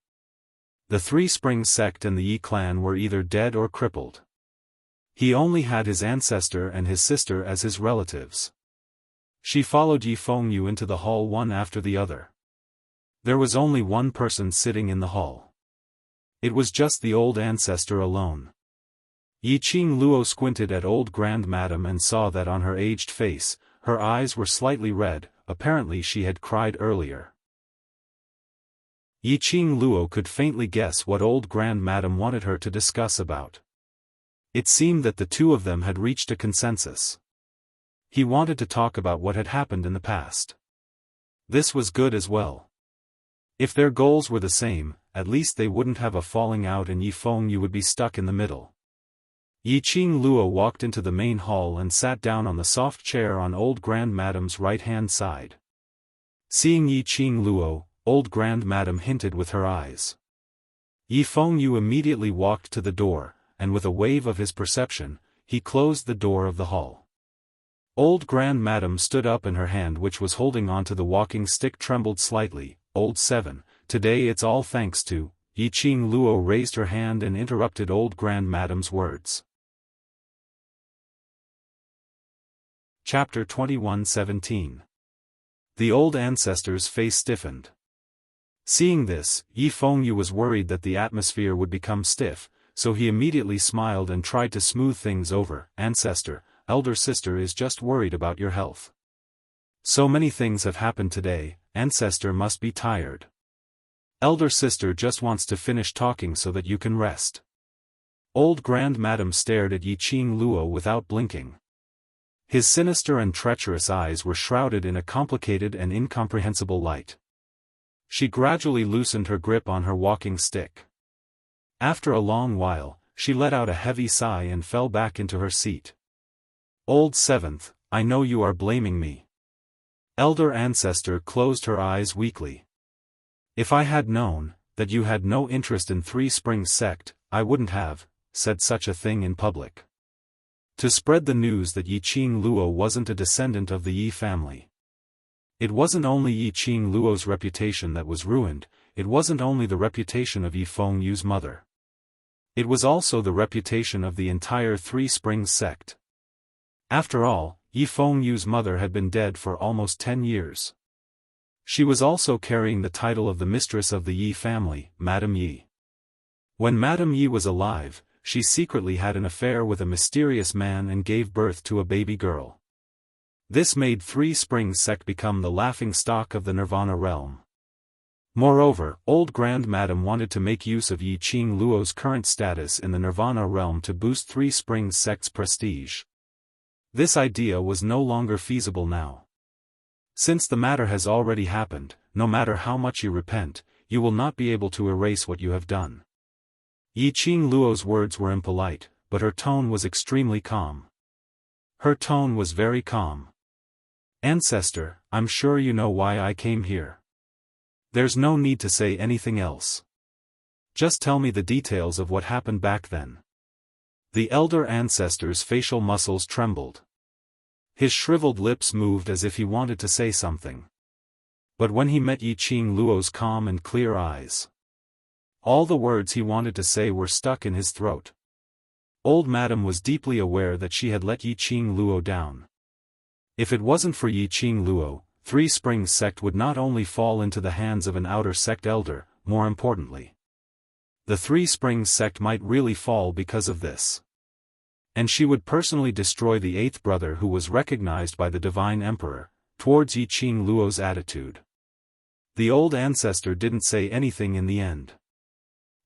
The Three Springs sect and the Yi clan were either dead or crippled. He only had his ancestor and his sister as his relatives. She followed Yi Fengyu into the hall one after the other. There was only one person sitting in the hall. It was just the old ancestor alone. Yiqing Luo squinted at old grand madam and saw that on her aged face, her eyes were slightly red, apparently she had cried earlier. Yiqing Luo could faintly guess what old grand madam wanted her to discuss about. It seemed that the two of them had reached a consensus. He wanted to talk about what had happened in the past. This was good as well. If their goals were the same, at least they wouldn't have a falling out and Yi Fengyu would be stuck in the middle. Yiqing Luo walked into the main hall and sat down on the soft chair on old grand madam's right-hand side. Seeing Yiqing Luo, old grand madam hinted with her eyes. Yi Fengyu immediately walked to the door, and with a wave of his perception, he closed the door of the hall. Old grand madam stood up and her hand which was holding onto the walking stick trembled slightly. Old 7, today it's all thanks to, Yiqing Luo raised her hand and interrupted old grand madam's words. Chapter 21:17. The old ancestor's face stiffened. Seeing this, Yi Fengyu was worried that the atmosphere would become stiff, so he immediately smiled and tried to smooth things over. Ancestor, elder sister is just worried about your health. So many things have happened today, ancestor must be tired. Elder sister just wants to finish talking so that you can rest. Old grand madam stared at Yiqing Luo without blinking. His sinister and treacherous eyes were shrouded in a complicated and incomprehensible light. She gradually loosened her grip on her walking stick. After a long while, she let out a heavy sigh and fell back into her seat. Old 7th, I know you are blaming me. Elder ancestor closed her eyes weakly. If I had known that you had no interest in Three Springs sect, I wouldn't have said such a thing in public. To spread the news that Yiqing Luo wasn't a descendant of the Yi family. It wasn't only Yiqing Luo's reputation that was ruined, it wasn't only the reputation of Yi Fengyu's mother. It was also the reputation of the entire Three Springs sect. After all, Yi Fengyu's mother had been dead for almost 10 years. She was also carrying the title of the mistress of the Yi family, Madame Yi. When Madame Yi was alive, she secretly had an affair with a mysterious man and gave birth to a baby girl. This made Three Springs sect become the laughing stock of the Nirvana realm. Moreover, old Grand Madam wanted to make use of Yi Qing Luo's current status in the Nirvana realm to boost Three Springs sect's prestige. This idea was no longer feasible now. Since the matter has already happened, no matter how much you repent, you will not be able to erase what you have done. Yi Qing Luo's words were impolite, but her tone was extremely calm. Her tone was very calm. Ancestor, I'm sure you know why I came here. There's no need to say anything else. Just tell me the details of what happened back then. The elder ancestor's facial muscles trembled. His shriveled lips moved as if he wanted to say something. But when he met Yi Qing Luo's calm and clear eyes, all the words he wanted to say were stuck in his throat. Old Madam was deeply aware that she had let Yi Qing Luo down. If it wasn't for Yi Qing Luo, Three Springs sect would not only fall into the hands of an outer sect elder, more importantly, the Three Springs sect might really fall because of this. And she would personally destroy the eighth brother who was recognized by the Divine Emperor. Towards Yi Qing Luo's attitude, the old ancestor didn't say anything in the end.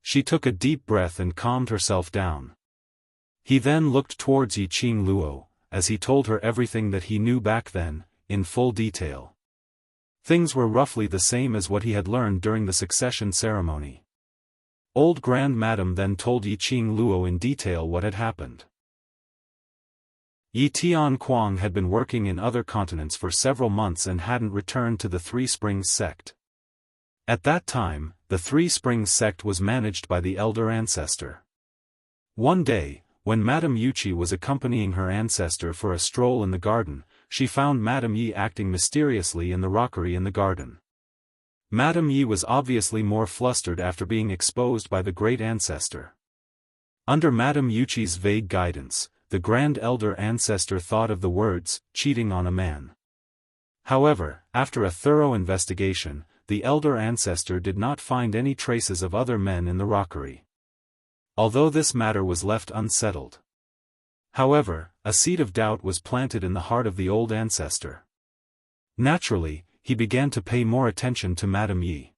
She took a deep breath and calmed herself down. He then looked towards Yi Qing Luo, as he told her everything that he knew back then, in full detail. Things were roughly the same as what he had learned during the succession ceremony. Old Grand Madam then told Yi Qing Luo in detail what had happened. Yi Tianquang had been working in other continents for several months and hadn't returned to the Three Springs sect. At that time, the Three Springs sect was managed by the elder ancestor. One day, when Madame Yuqi was accompanying her ancestor for a stroll in the garden, she found Madame Yi acting mysteriously in the rockery in the garden. Madame Yi was obviously more flustered after being exposed by the great ancestor. Under Madame Yuqi's vague guidance, the grand elder ancestor thought of the words, cheating on a man. However, after a thorough investigation, the elder ancestor did not find any traces of other men in the rockery. Although this matter was left unsettled. However, a seed of doubt was planted in the heart of the old ancestor. Naturally, he began to pay more attention to Madame Yi.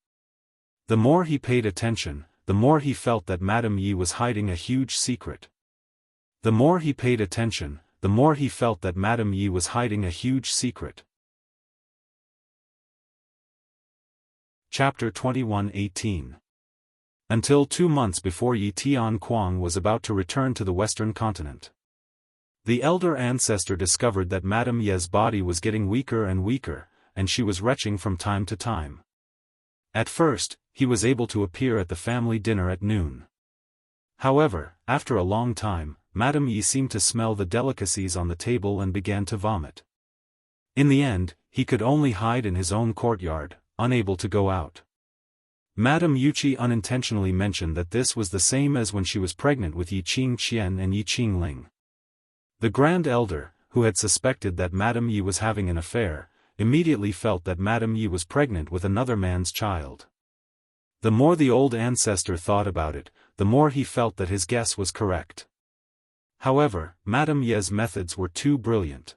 The more he paid attention, the more he felt that Madame Yi was hiding a huge secret. The more he paid attention, the more he felt that Madame Yi was hiding a huge secret. Chapter 21:18. Until 2 months before Yi Tianquang was about to return to the western continent, the elder ancestor discovered that Madame Ye's body was getting weaker and weaker, and she was retching from time to time. At first, he was able to appear at the family dinner at noon. However, after a long time, Madame Yi seemed to smell the delicacies on the table and began to vomit. In the end, he could only hide in his own courtyard, unable to go out. Madame Yuqi unintentionally mentioned that this was the same as when she was pregnant with Yi Qing Qian and Yi Qing Ling. The Grand Elder, who had suspected that Madame Yi was having an affair, immediately felt that Madame Yi was pregnant with another man's child. The more the old ancestor thought about it, the more he felt that his guess was correct. However, Madame Ye's methods were too brilliant.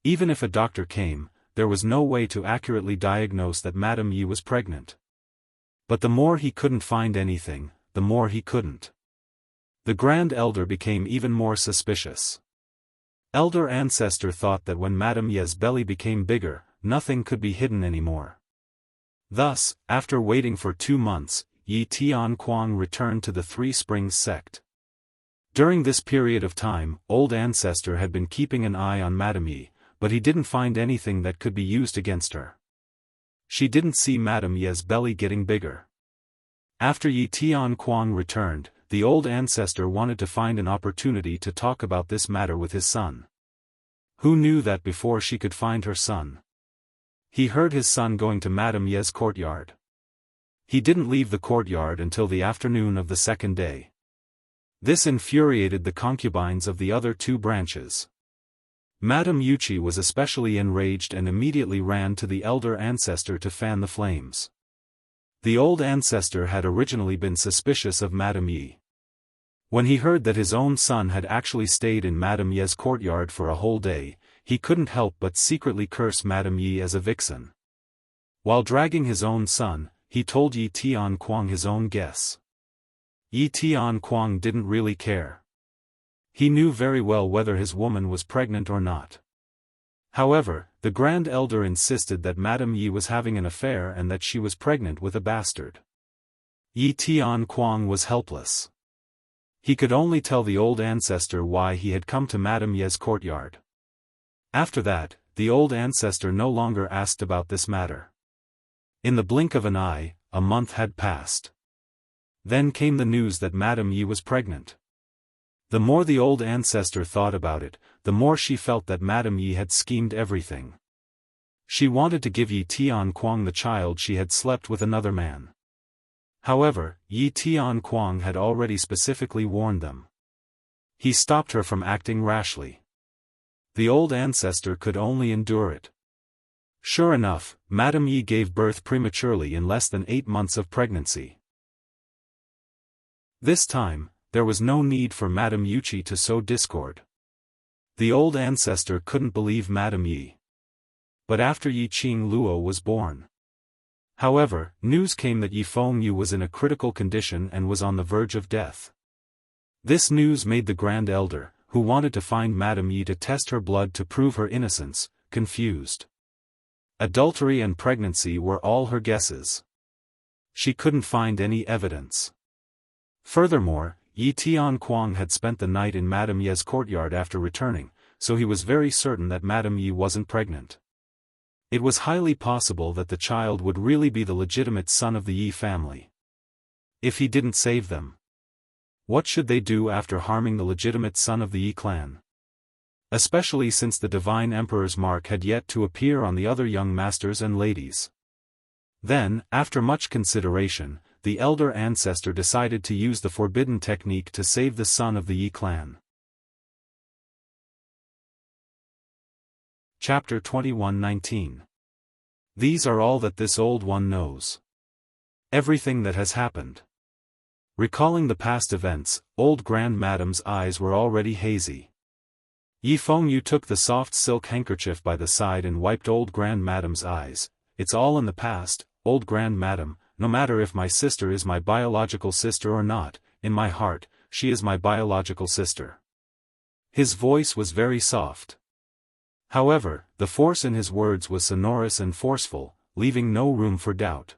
Even if a doctor came, there was no way to accurately diagnose that Madame Yi was pregnant. But the more he couldn't find anything, the more he couldn't. The Grand Elder became even more suspicious. Elder Ancestor thought that when Madame Ye's belly became bigger, nothing could be hidden anymore. Thus, after waiting for 2 months, Yi Tianquang returned to the Three Springs sect. During this period of time, Old Ancestor had been keeping an eye on Madame Yi, but he didn't find anything that could be used against her. She didn't see Madame Ye's belly getting bigger. After Yi Tianquang returned, the Old Ancestor wanted to find an opportunity to talk about this matter with his son. Who knew that before she could find her son? He heard his son going to Madame Ye's courtyard. He didn't leave the courtyard until the afternoon of the second day. This infuriated the concubines of the other 2 branches. Madame Yuqi was especially enraged and immediately ran to the Elder Ancestor to fan the flames. The Old Ancestor had originally been suspicious of Madame Yi. When he heard that his own son had actually stayed in Madame Ye's courtyard for a whole day, he couldn't help but secretly curse Madame Yi as a vixen. While dragging his own son, he told Yi Tianquang his own guess. Yi Tianquang didn't really care. He knew very well whether his woman was pregnant or not. However, the Grand Elder insisted that Madame Yi was having an affair and that she was pregnant with a bastard. Yi Tianquang was helpless. He could only tell the old ancestor why he had come to Madame Ye's courtyard. After that, the old ancestor no longer asked about this matter. In the blink of an eye, a month had passed. Then came the news that Madame Yi was pregnant. The more the old ancestor thought about it, the more she felt that Madame Yi had schemed everything. She wanted to give Yi Tianquang the child she had slept with another man. However, Yi Tianquang had already specifically warned them. He stopped her from acting rashly. The old ancestor could only endure it. Sure enough, Madame Yi gave birth prematurely in less than 8 months of pregnancy. This time, there was no need for Madame Yuchi to sow discord. The old ancestor couldn't believe Madame Yi. But after Yi Qing Luo was born. However, news came that Yi Fengyu was in a critical condition and was on the verge of death. This news made the Grand Elder, who wanted to find Madame Yi to test her blood to prove her innocence, confused. Adultery and pregnancy were all her guesses. She couldn't find any evidence. Furthermore, Yi Tianquang had spent the night in Madame Ye's courtyard after returning, so he was very certain that Madame Yi wasn't pregnant. It was highly possible that the child would really be the legitimate son of the Yi family. If he didn't save them, what should they do after harming the legitimate son of the Yi clan? Especially since the Divine Emperor's mark had yet to appear on the other young masters and ladies. Then, after much consideration, the elder ancestor decided to use the forbidden technique to save the son of the Yi clan. Chapter 21:19. These are all that this old one knows. Everything that has happened. Recalling the past events, old Grand Madame's eyes were already hazy. Yi Fengyu took the soft silk handkerchief by the side and wiped old Grand Madame's eyes. It's all in the past, old Grand Madame. No matter if my sister is my biological sister or not, in my heart, she is my biological sister. His voice was very soft. However, the force in his words was sonorous and forceful, leaving no room for doubt.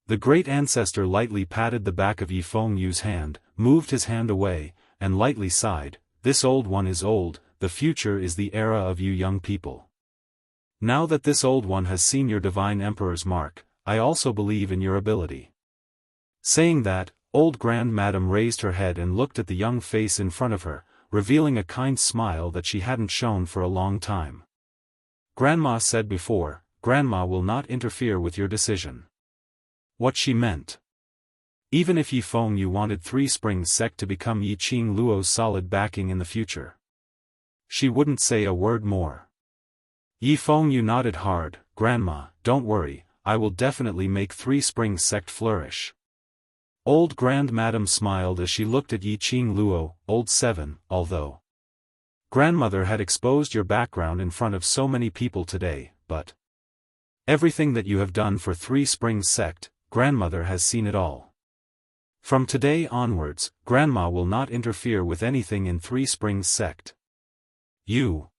The great ancestor lightly patted the back of Yi Fengyu's hand, moved his hand away, and lightly sighed. This old one is old, the future is the era of you young people. Now that this old one has seen your divine emperor's mark, I also believe in your ability. Saying that, old Grand Madame raised her head and looked at the young face in front of her, revealing a kind smile that she hadn't shown for a long time. Grandma said before, Grandma will not interfere with your decision. What she meant. Even if Yi Fengyu wanted Three Springs sect to become Yi Qing Luo's solid backing in the future, she wouldn't say a word more. Yi Fengyu nodded hard. Grandma, don't worry. I will definitely make Three Springs sect flourish. Old Grand Madame smiled as she looked at Yi Qing Luo, old 7, although grandmother had exposed your background in front of so many people today, but everything that you have done for Three Springs sect, grandmother has seen it all. From today onwards, grandma will not interfere with anything in Three Springs sect. You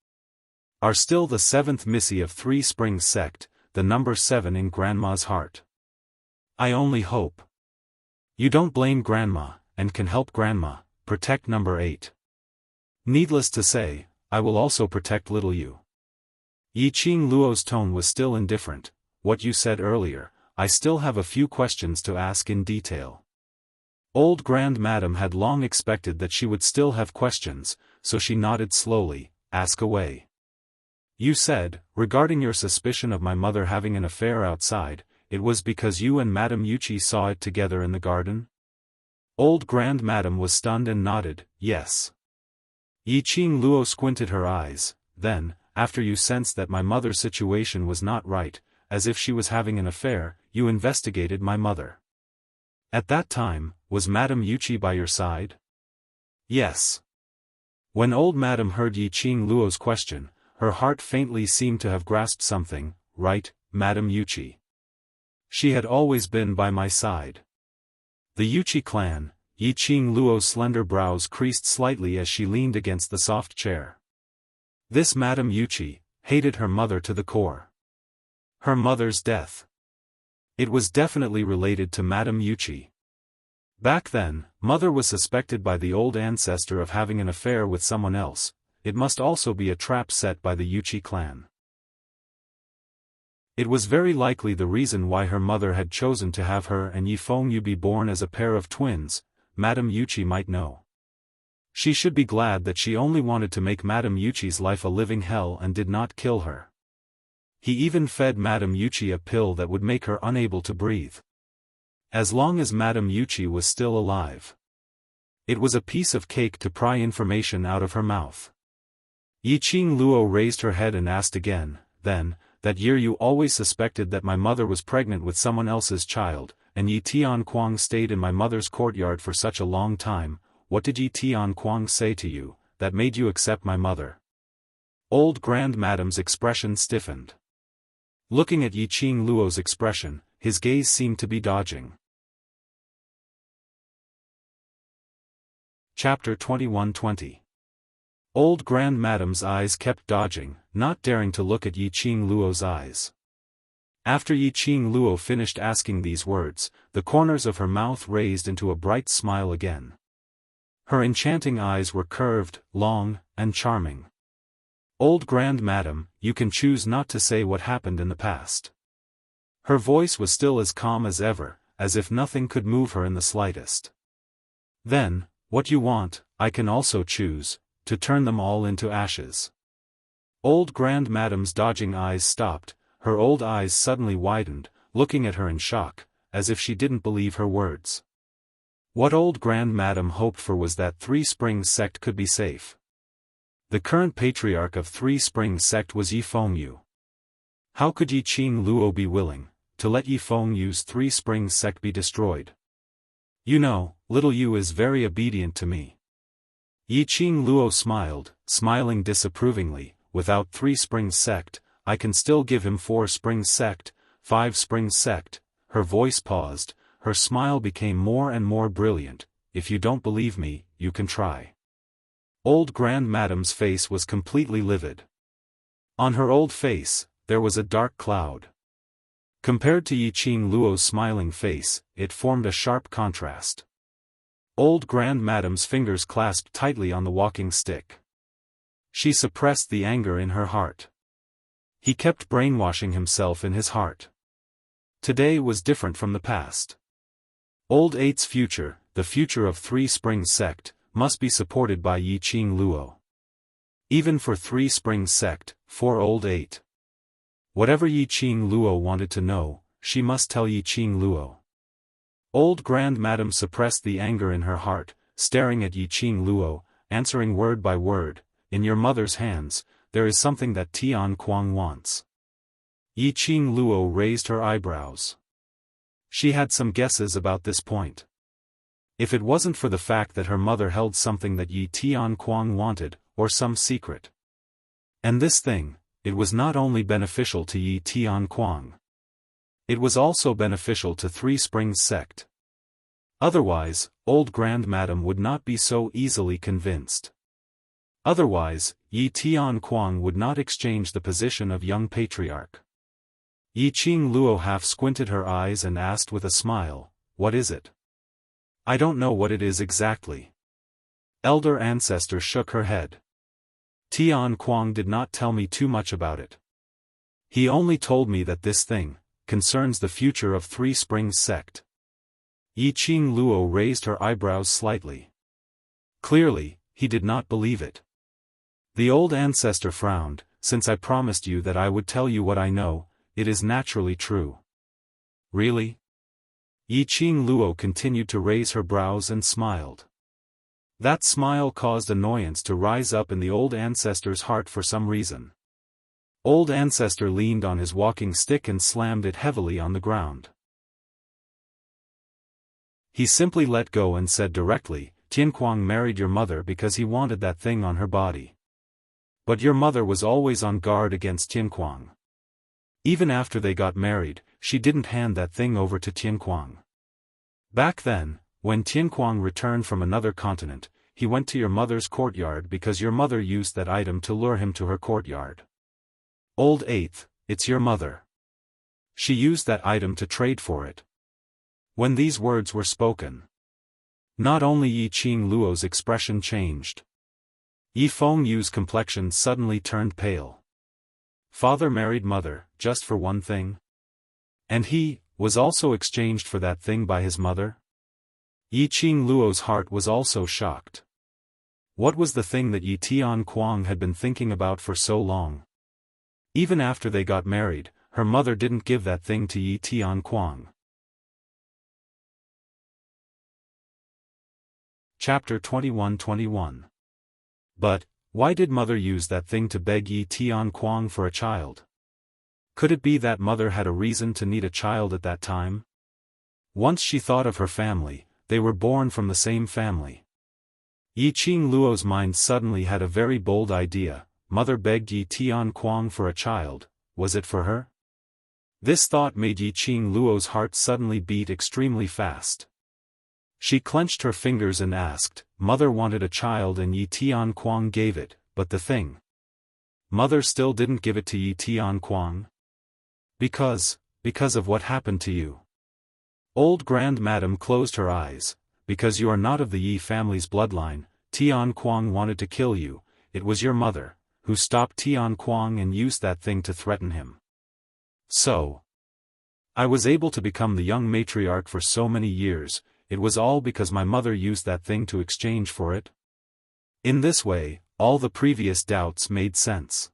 are still the 7th Missy of Three Springs sect, the number 7 in Grandma's heart. I only hope you don't blame Grandma, and can help Grandma protect number 8. Needless to say, I will also protect little you. Yi Qing Luo's tone was still indifferent. What you said earlier, I still have a few questions to ask in detail. Old Grand Madame had long expected that she would still have questions, so she nodded slowly. Ask away. You said, regarding your suspicion of my mother having an affair outside, it was because you and Madame Yuchi saw it together in the garden? Old Grand Madame was stunned and nodded, yes. Yi Qing Luo squinted her eyes. Then, after you sensed that my mother's situation was not right, as if she was having an affair, you investigated my mother. At that time, was Madame Yuchi by your side? Yes. When old Madame heard Yi Qing Luo's question, her heart faintly seemed to have grasped something. Right, Madame Yuchi. She had always been by my side. The Yuchi clan, Yiqing Luo's slender brows creased slightly as she leaned against the soft chair. This Madame Yuchi hated her mother to the core. Her mother's death. It was definitely related to Madame Yuchi. Back then, mother was suspected by the old ancestor of having an affair with someone else. It must also be a trap set by the Yuchi clan. It was very likely the reason why her mother had chosen to have her and Yifeng be born as a pair of twins. Madame Yuchi might know. She should be glad that she only wanted to make Madame Yuchi's life a living hell and did not kill her. He even fed Madame Yuchi a pill that would make her unable to breathe. As long as Madame Yuchi was still alive. It was a piece of cake to pry information out of her mouth. Yiqing Luo raised her head and asked again, then, that year you always suspected that my mother was pregnant with someone else's child, and Yi Tianquang stayed in my mother's courtyard for such a long time. What did Yi Tianquang say to you, that made you accept my mother? Old Grand Madame's expression stiffened. Looking at Yiqing Luo's expression, his gaze seemed to be dodging. Chapter 21:20. Old Grand Madame's eyes kept dodging, not daring to look at Yiqing Luo's eyes. After Yiqing Luo finished asking these words, the corners of her mouth raised into a bright smile again. Her enchanting eyes were curved, long, and charming. Old Grand Madame, you can choose not to say what happened in the past. Her voice was still as calm as ever, as if nothing could move her in the slightest. Then, what you want, I can also choose, to turn them all into ashes. Old Grand Madame's dodging eyes stopped. Her old eyes suddenly widened, looking at her in shock, as if she didn't believe her words. What Old Grand Madame hoped for was that Three Springs sect could be safe. The current patriarch of Three Springs sect was Yifeng. How could Yiqing Luo be willing to let Yifeng's Three Springs sect be destroyed? You know, little Yu is very obedient to me. Yiqing Luo smiled, smiling disapprovingly. Without Three Springs sect, I can still give him 4 Springs sect, 5 Springs sect. Her voice paused, her smile became more and more brilliant. If you don't believe me, you can try. Old Grand Madame's face was completely livid. On her old face, there was a dark cloud. Compared to Yiqing Luo's smiling face, it formed a sharp contrast. Old Grand Madame's fingers clasped tightly on the walking stick. She suppressed the anger in her heart. He kept brainwashing himself in his heart. Today was different from the past. Old Eight's future, the future of Three Springs sect, must be supported by Yiqing Luo. Even for Three Springs sect, for Old Eight. Whatever Yiqing Luo wanted to know, she must tell Yiqing Luo. Old Grand Madame suppressed the anger in her heart, staring at Yiqing Luo, answering word by word, in your mother's hands, there is something that Tianquang wants. Yiqing Luo raised her eyebrows. She had some guesses about this point. If it wasn't for the fact that her mother held something that Yi Tianquang wanted, or some secret. And this thing, it was not only beneficial to Yi Tianquang. It was also beneficial to Three Springs sect. Otherwise, Old Grand Madame would not be so easily convinced. Otherwise, Yi Tianquang would not exchange the position of young patriarch. Yiqing Luo half squinted her eyes and asked with a smile, what is it? I don't know what it is exactly. Elder Ancestor shook her head. Tianquang did not tell me too much about it. He only told me that this thing concerns the future of Three Springs sect. Yiqing Luo raised her eyebrows slightly. Clearly, he did not believe it. The old ancestor frowned. Since I promised you that I would tell you what I know, it is naturally true. Really? Yiqing Luo continued to raise her brows and smiled. That smile caused annoyance to rise up in the old ancestor's heart for some reason. Old ancestor leaned on his walking stick and slammed it heavily on the ground. He simply let go and said directly, Tianquang married your mother because he wanted that thing on her body. But your mother was always on guard against Tianquang. Even after they got married, she didn't hand that thing over to Tianquang. Back then, when Tianquang returned from another continent, he went to your mother's courtyard because your mother used that item to lure him to her courtyard. Old 8th, it's your mother. She used that item to trade for it. When these words were spoken, not only Yi Qing Luo's expression changed. Yi Fengyu's complexion suddenly turned pale. Father married mother, just for one thing? And he was also exchanged for that thing by his mother? Yi Qing Luo's heart was also shocked. What was the thing that Yi Tianquang had been thinking about for so long? Even after they got married, her mother didn't give that thing to Yi Tianquang. Chapter 21-21. But, why did mother use that thing to beg Yi Tianquang for a child? Could it be that mother had a reason to need a child at that time? Once she thought of her family, they were born from the same family. Yi Qing Luo's mind suddenly had a very bold idea. Mother begged Yi Tianquang for a child, was it for her? This thought made Yi Qing Luo's heart suddenly beat extremely fast. She clenched her fingers and asked, Mother wanted a child and Yi Tianquang gave it, but the thing. Mother still didn't give it to Yi Tianquang? Because of what happened to you. Old Grand Madam closed her eyes. Because you are not of the Yi family's bloodline, Tianquang wanted to kill you. It was your mother who stopped Tianquang and used that thing to threaten him. So, I was able to become the young matriarch for so many years. It was all because my mother used that thing to exchange for it? In this way, all the previous doubts made sense.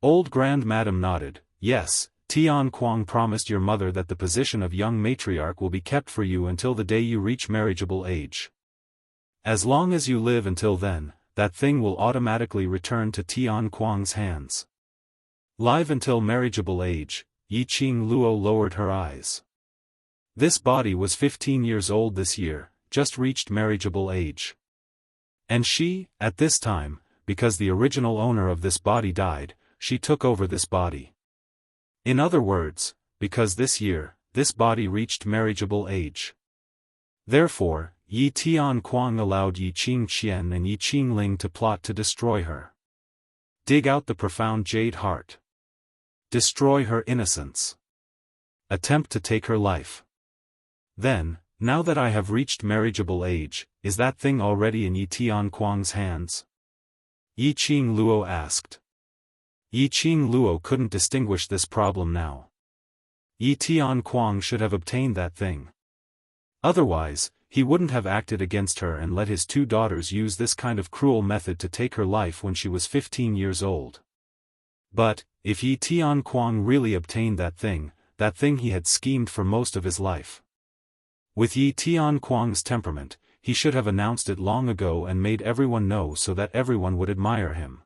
Old Grand Madam nodded. Yes, Tianquang promised your mother that the position of young matriarch will be kept for you until the day you reach marriageable age. As long as you live until then, that thing will automatically return to Tianquang's hands. Live until marriageable age, Yi Qing Luo lowered her eyes. This body was 15 years old this year, just reached marriageable age. And she, at this time, because the original owner of this body died, she took over this body. In other words, because this year, this body reached marriageable age. Therefore, Yi Tianquang allowed Yi Qingqian and Yi Qingling to plot to destroy her. Dig out the profound jade heart. Destroy her innocence. Attempt to take her life. Then, now that I have reached marriageable age, is that thing already in Yi Tianquang's hands? Yi Qing Luo asked. Yi Qing Luo couldn't distinguish this problem now. Yi Tianquang should have obtained that thing. Otherwise, he wouldn't have acted against her and let his two daughters use this kind of cruel method to take her life when she was 15 years old. But, if Yi Tianquang really obtained that thing he had schemed for most of his life. With Yi Tianquang's temperament, he should have announced it long ago and made everyone know so that everyone would admire him.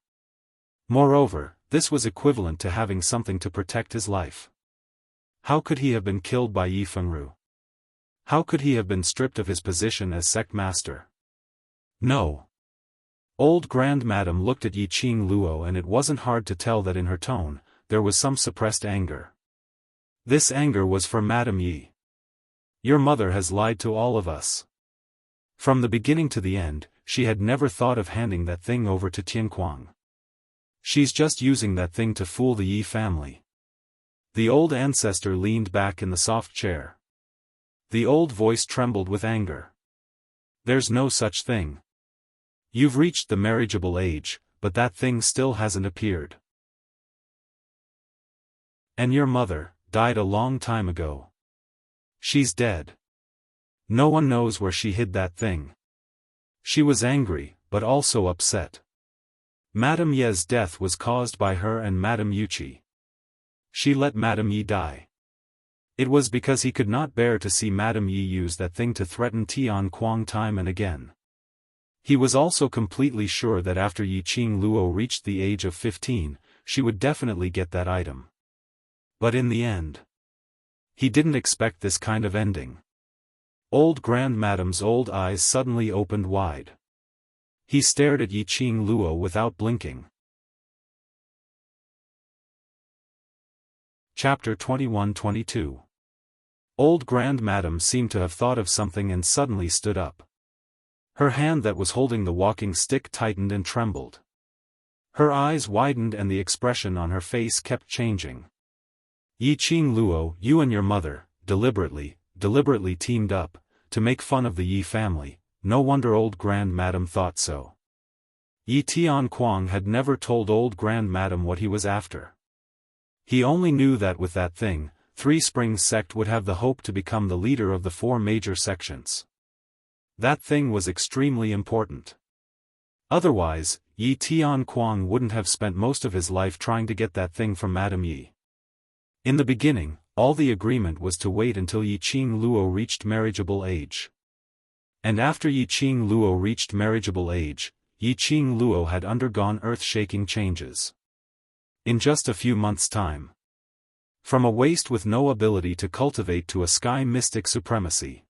Moreover, this was equivalent to having something to protect his life. How could he have been killed by Yi Fenru? How could he have been stripped of his position as sect master? No. Old Grand Madam looked at Yi Qing Luo and it wasn't hard to tell that in her tone, there was some suppressed anger. This anger was for Madam Yi. Your mother has lied to all of us. From the beginning to the end, she had never thought of handing that thing over to Tianquang. She's just using that thing to fool the Yi family. The old ancestor leaned back in the soft chair. The old voice trembled with anger. There's no such thing. You've reached the marriageable age, but that thing still hasn't appeared. And your mother died a long time ago. She's dead. No one knows where she hid that thing. She was angry, but also upset. Madame Ye's death was caused by her and Madame Yuqi. She let Madame Yi die. It was because he could not bear to see Madame Yi use that thing to threaten Tianquang time and again. He was also completely sure that after Yi Qing Luo reached the age of 15, she would definitely get that item. But in the end, he didn't expect this kind of ending. Old Grand Madam's old eyes suddenly opened wide. He stared at Yi Qing Luo without blinking. Chapter 21-22. Old Grand Madam seemed to have thought of something and suddenly stood up. Her hand that was holding the walking stick tightened and trembled. Her eyes widened and the expression on her face kept changing. Yi Qing Luo, you and your mother, deliberately teamed up, to make fun of the Yi family. No wonder Old Grand Madam thought so. Yi Tianquang had never told Old Grand Madam what he was after. He only knew that with that thing, Three Springs sect would have the hope to become the leader of the four major sections. That thing was extremely important. Otherwise, Yi Tianquang wouldn't have spent most of his life trying to get that thing from Madame Yi. In the beginning, all the agreement was to wait until Yi Qing Luo reached marriageable age. And after Yi Qing Luo reached marriageable age, Yi Qing Luo had undergone earth-shaking changes. In just a few months' time. From a waste with no ability to cultivate to a sky mystic supremacy.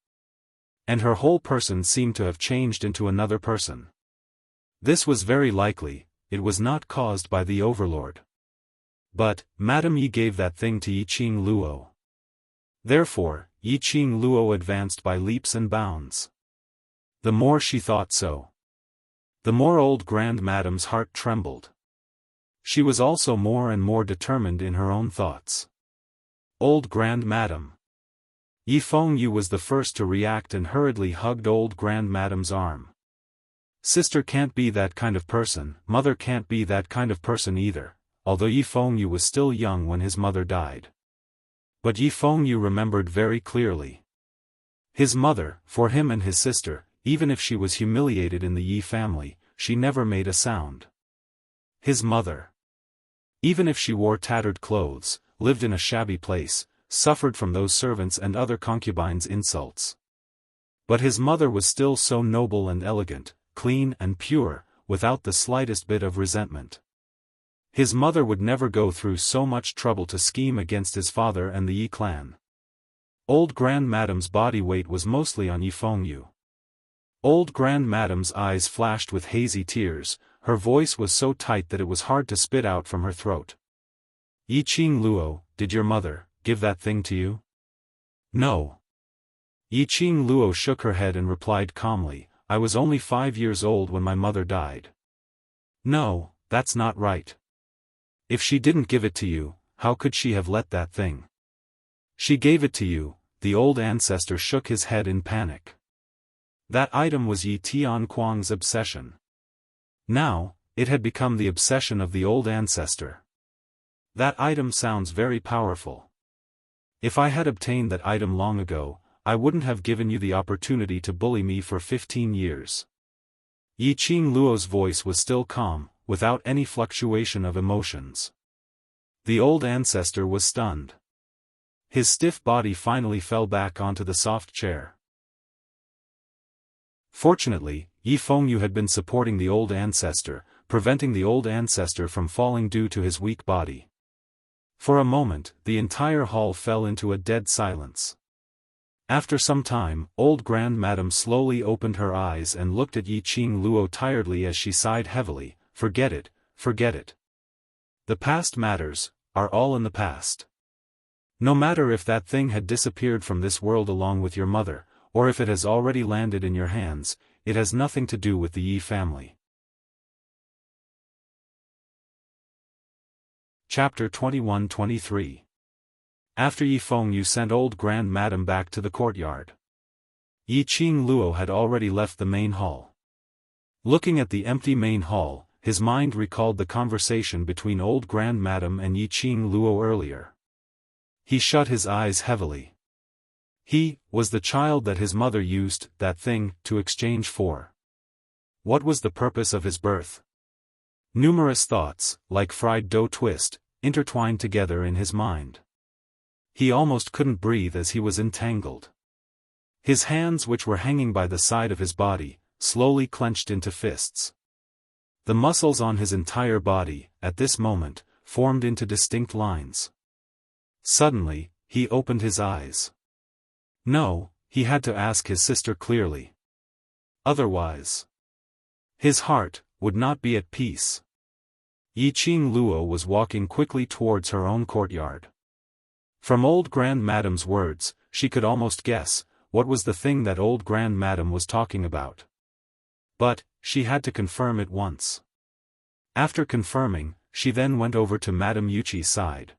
And her whole person seemed to have changed into another person. This was very likely, it was not caused by the Overlord. But, Madame Yi gave that thing to Yi Qing Luo. Therefore, Yi Qing Luo advanced by leaps and bounds. The more she thought so, the more Old Grand Madam's heart trembled. She was also more and more determined in her own thoughts. Old Grand Madam. Yi Fengyu was the first to react and hurriedly hugged Old Grand Madam's arm. Sister can't be that kind of person, mother can't be that kind of person either, although Yi Fengyu was still young when his mother died. But Yi Fengyu remembered very clearly. His mother, for him and his sister, even if she was humiliated in the Yi family, she never made a sound. His mother. Even if she wore tattered clothes, lived in a shabby place, suffered from those servants' and other concubines' insults. But his mother was still so noble and elegant, clean and pure, without the slightest bit of resentment. His mother would never go through so much trouble to scheme against his father and the Yi clan. Old Grand Madam's body weight was mostly on Yi Fengyu. Old Grand Madam's eyes flashed with hazy tears, her voice was so tight that it was hard to spit out from her throat. Yi Qing Luo, did your mother give that thing to you? No. Yi Qing Luo shook her head and replied calmly, I was only 5 years old when my mother died. No, that's not right. If she didn't give it to you, how could she have let that thing? She gave it to you. The old ancestor shook his head in panic. That item was Yi Tianquang's obsession. Now, it had become the obsession of the old ancestor. That item sounds very powerful. If I had obtained that item long ago, I wouldn't have given you the opportunity to bully me for 15 years. Yi Qing Luo's voice was still calm, without any fluctuation of emotions. The old ancestor was stunned. His stiff body finally fell back onto the soft chair. Fortunately, Yi Fengyu had been supporting the old ancestor, preventing the old ancestor from falling due to his weak body. For a moment, the entire hall fell into a dead silence. After some time, Old Grand Madam slowly opened her eyes and looked at Yi Qing Luo tiredly as she sighed heavily, forget it, forget it. The past matters, are all in the past. No matter if that thing had disappeared from this world along with your mother, or if it has already landed in your hands, it has nothing to do with the Yi family. Chapter 21-23. After Yi Fengyu sent Old Grand Madam back to the courtyard, Yi Qing Luo had already left the main hall. Looking at the empty main hall, his mind recalled the conversation between Old Grand Madam and Yi Qing Luo earlier. He shut his eyes heavily. He was the child that his mother used that thing to exchange for. What was the purpose of his birth? Numerous thoughts, like fried dough twist, intertwined together in his mind. He almost couldn't breathe as he was entangled. His hands, which were hanging by the side of his body, slowly clenched into fists. The muscles on his entire body, at this moment, formed into distinct lines. Suddenly, he opened his eyes. No, he had to ask his sister clearly. Otherwise, his heart would not be at peace. Yi Qing Luo was walking quickly towards her own courtyard. From old Grand Madam's words, she could almost guess what was the thing that old Grand Madam was talking about. But she had to confirm it once. After confirming, she then went over to Madame Yuchi's side.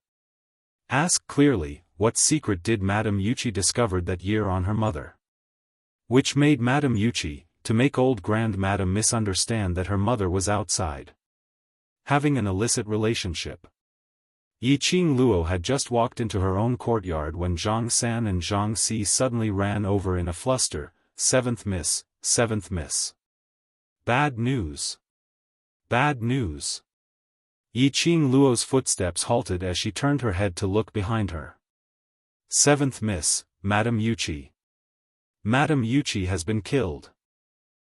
Ask clearly, what secret did Madame Yuchi discover that year on her mother? Which made Madame Yuchi, to make old Grand Madam misunderstand that her mother was outside, having an illicit relationship. Yiqing Luo had just walked into her own courtyard when Zhang San and Zhang Si suddenly ran over in a fluster. Seventh miss, seventh miss. Bad news. Bad news. Yiqing Luo's footsteps halted as she turned her head to look behind her. Seventh miss, Madame Yuchi. Madame Yuchi has been killed.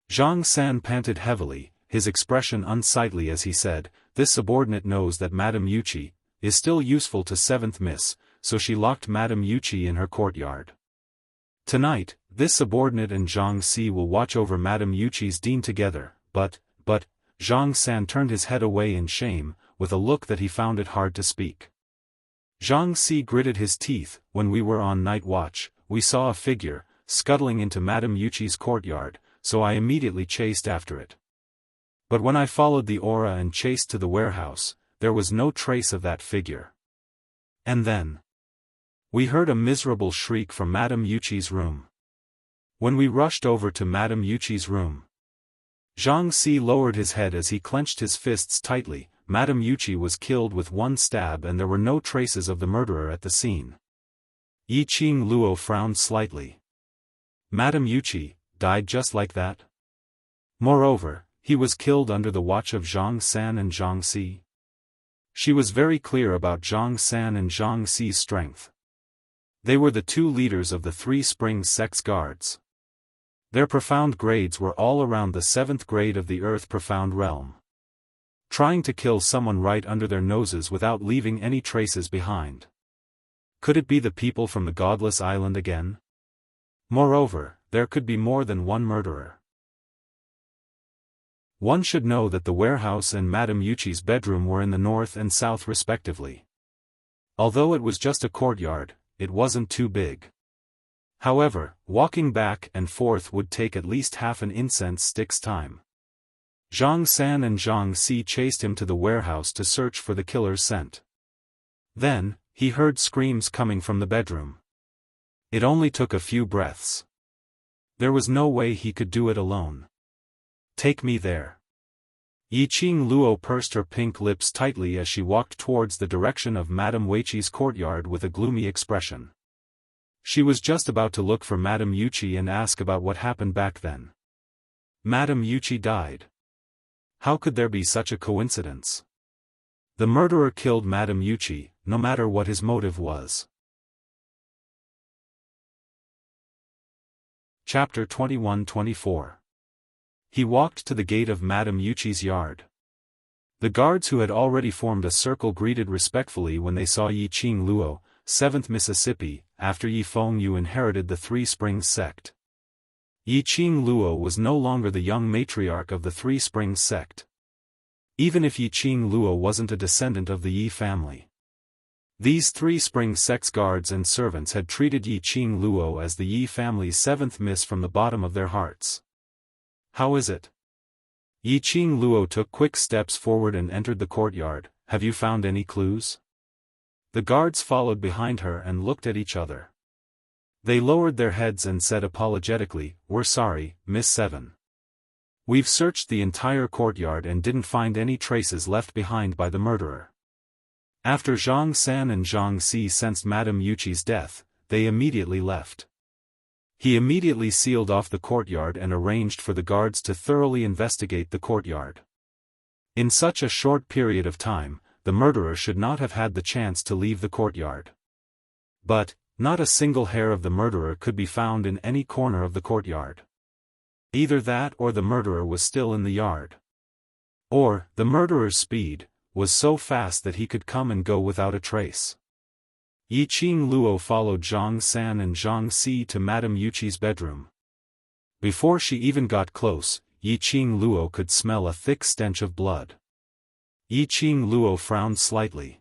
Zhang San panted heavily, his expression unsightly as he said, "This subordinate knows that Madame Yuchi is still useful to seventh miss, so she locked Madame Yuchi in her courtyard. Tonight, this subordinate and Zhang Si will watch over Madame Yuchi's dean together, but, Zhang San turned his head away in shame, with a look that he found it hard to speak. Zhang Si gritted his teeth. When we were on night watch, we saw a figure, scuttling into Madame Yuchi's courtyard, so I immediately chased after it. But when I followed the aura and chased to the warehouse, there was no trace of that figure. And then we heard a miserable shriek from Madame Yuchi's room. When we rushed over to Madame Yuchi's room, Zhang Si lowered his head as he clenched his fists tightly. Madame Yuchi was killed with one stab and there were no traces of the murderer at the scene. Yiqing Luo frowned slightly. Madame Yuchi died just like that? Moreover, he was killed under the watch of Zhang San and Zhang Si. She was very clear about Zhang San and Zhang Si's strength. They were the two leaders of the Three Springs Sect's guards. Their profound grades were all around the 7th grade of the Earth Profound Realm. Trying to kill someone right under their noses without leaving any traces behind. Could it be the people from the Godless Island again? Moreover, there could be more than one murderer. One should know that the warehouse and Madame Yuchi's bedroom were in the north and south respectively. Although it was just a courtyard, it wasn't too big. However, walking back and forth would take at least half an incense stick's time. Zhang San and Zhang Si chased him to the warehouse to search for the killer's scent. Then, he heard screams coming from the bedroom. It only took a few breaths. There was no way he could do it alone. Take me there. Yiqing Luo pursed her pink lips tightly as she walked towards the direction of Madame Yuchi's courtyard with a gloomy expression. She was just about to look for Madame Yuchi and ask about what happened back then. Madame Yuchi died. How could there be such a coincidence? The murderer killed Madame Yuchi, no matter what his motive was. Chapter 21-24. He walked to the gate of Madame Yuchi's yard. The guards who had already formed a circle greeted respectfully when they saw Yiqing Luo, 7th Mississippi, after Yi Fengyu inherited the Three Springs sect. Yiqing Luo was no longer the young matriarch of the Three Springs sect. Even if Yiqing Luo wasn't a descendant of the Yi family. These Three Springs sect's guards and servants had treated Yiqing Luo as the Yi family's 7th miss from the bottom of their hearts. How is it? Yiqing Luo took quick steps forward and entered the courtyard. Have you found any clues? The guards followed behind her and looked at each other. They lowered their heads and said apologetically, "We're sorry, Miss 7. We've searched the entire courtyard and didn't find any traces left behind by the murderer." After Zhang San and Zhang Si sensed Madame Yuchi's death, they immediately left. He immediately sealed off the courtyard and arranged for the guards to thoroughly investigate the courtyard. In such a short period of time, the murderer should not have had the chance to leave the courtyard. But, not a single hair of the murderer could be found in any corner of the courtyard. Either that or the murderer was still in the yard. Or, the murderer's speed was so fast that he could come and go without a trace. Yiqing Luo followed Zhang San and Zhang Si to Madame Yuchi's bedroom. Before she even got close, Yiqing Luo could smell a thick stench of blood. Yiqing Luo frowned slightly.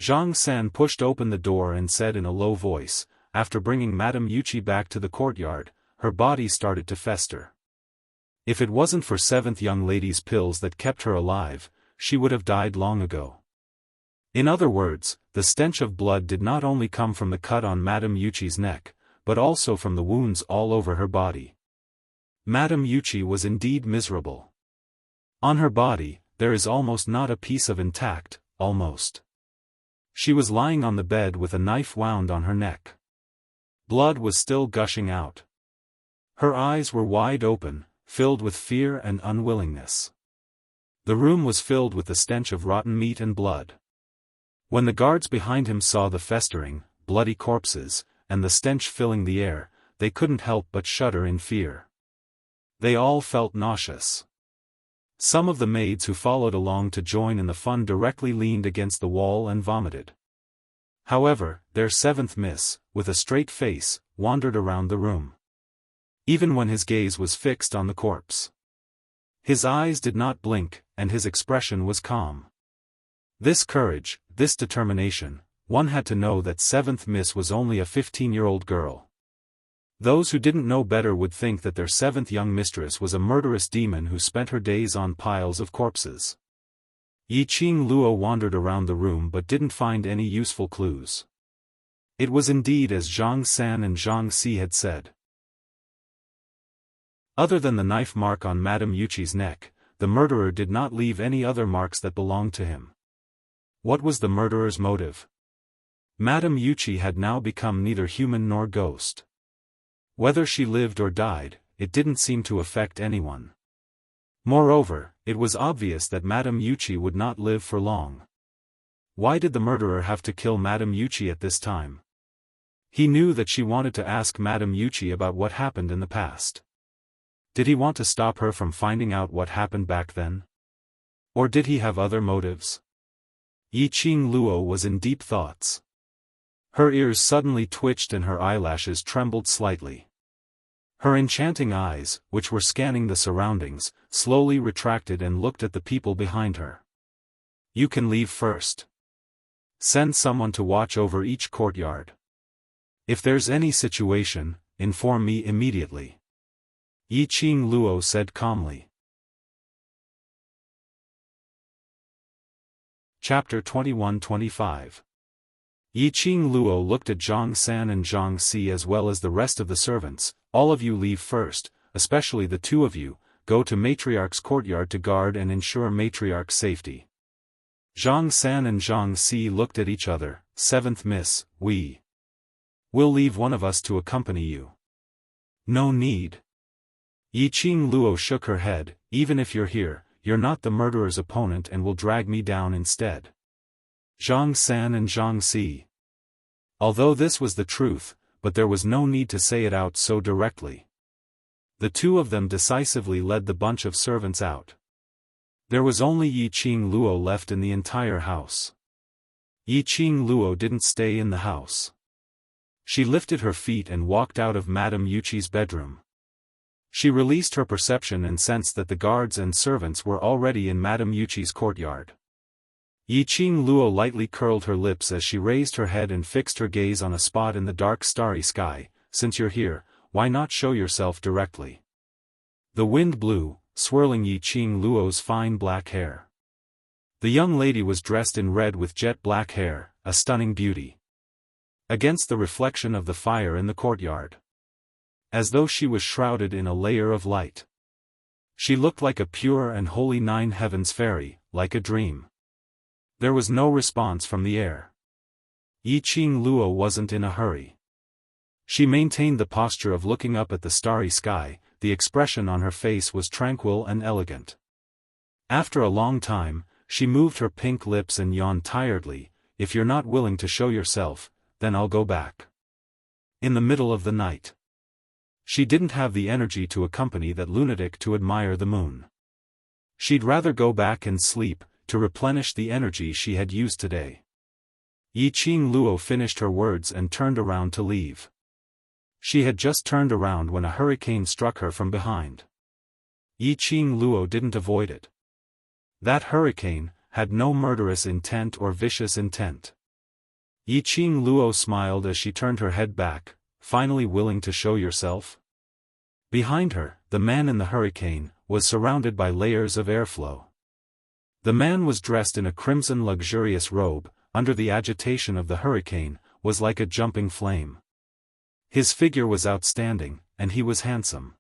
Zhang San pushed open the door and said in a low voice, after bringing Madame Yuchi back to the courtyard, her body started to fester. If it wasn't for seventh young lady's pills that kept her alive, she would have died long ago. In other words, the stench of blood did not only come from the cut on Madame Yuchi's neck, but also from the wounds all over her body. Madame Yuchi was indeed miserable. On her body, there is almost not a piece of intact, almost. She was lying on the bed with a knife wound on her neck. Blood was still gushing out. Her eyes were wide open, filled with fear and unwillingness. The room was filled with the stench of rotten meat and blood. When the guards behind him saw the festering, bloody corpses, and the stench filling the air, they couldn't help but shudder in fear. They all felt nauseous. Some of the maids who followed along to join in the fun directly leaned against the wall and vomited. However, their seventh miss, with a straight face, wandered around the room. Even when his gaze was fixed on the corpse, his eyes did not blink, and his expression was calm. This courage, this determination, one had to know that seventh miss was only a 15-year-old girl. Those who didn't know better would think that their seventh young mistress was a murderous demon who spent her days on piles of corpses. Yiqing Luo wandered around the room but didn't find any useful clues. It was indeed as Zhang San and Zhang Si had said. Other than the knife mark on Madame Yuchi's neck, the murderer did not leave any other marks that belonged to him. What was the murderer's motive? Madame Yuchi had now become neither human nor ghost. Whether she lived or died, it didn't seem to affect anyone. Moreover, it was obvious that Madame Yuchi would not live for long. Why did the murderer have to kill Madame Yuchi at this time? He knew that she wanted to ask Madame Yuchi about what happened in the past. Did he want to stop her from finding out what happened back then? Or did he have other motives? Yiqing Luo was in deep thoughts. Her ears suddenly twitched and her eyelashes trembled slightly. Her enchanting eyes, which were scanning the surroundings, slowly retracted and looked at the people behind her. You can leave first. Send someone to watch over each courtyard. If there's any situation, inform me immediately. Yiqing Luo said calmly. Chapter 21-25. Yiqing Luo looked at Zhang San and Zhang Si as well as the rest of the servants. All of you leave first, especially the two of you, go to Matriarch's courtyard to guard and ensure Matriarch's safety. Zhang San and Zhang Si looked at each other. Seventh miss, we'll leave one of us to accompany you. No need. Yiqing Luo shook her head. Even if you're here, you're not the murderer's opponent and will drag me down instead. Zhang San and Zhang Si. Although this was the truth, but there was no need to say it out so directly. The two of them decisively led the bunch of servants out. There was only Yiqing Luo left in the entire house. Yiqing Luo didn't stay in the house. She lifted her feet and walked out of Madame Yuchi's bedroom. She released her perception and sensed that the guards and servants were already in Madame Yuchi's courtyard. Yiqing Luo lightly curled her lips as she raised her head and fixed her gaze on a spot in the dark starry sky. Since you're here, why not show yourself directly? The wind blew, swirling Yiqing Luo's fine black hair. The young lady was dressed in red with jet black hair, a stunning beauty. Against the reflection of the fire in the courtyard, as though she was shrouded in a layer of light, she looked like a pure and holy nine heavens fairy, like a dream. There was no response from the air. Yiqing Luo wasn't in a hurry. She maintained the posture of looking up at the starry sky. The expression on her face was tranquil and elegant. After a long time, she moved her pink lips and yawned tiredly. If you're not willing to show yourself, then I'll go back. In the middle of the night. She didn't have the energy to accompany that lunatic to admire the moon. She'd rather go back and sleep, to replenish the energy she had used today. Yiqing Luo finished her words and turned around to leave. She had just turned around when a hurricane struck her from behind. Yiqing Luo didn't avoid it. That hurricane had no murderous intent or vicious intent. Yiqing Luo smiled as she turned her head back, finally willing to show yourself? Behind her, the man in the hurricane was surrounded by layers of airflow. The man was dressed in a crimson luxurious robe, under the agitation of the hurricane, was like a jumping flame. His figure was outstanding, and he was handsome.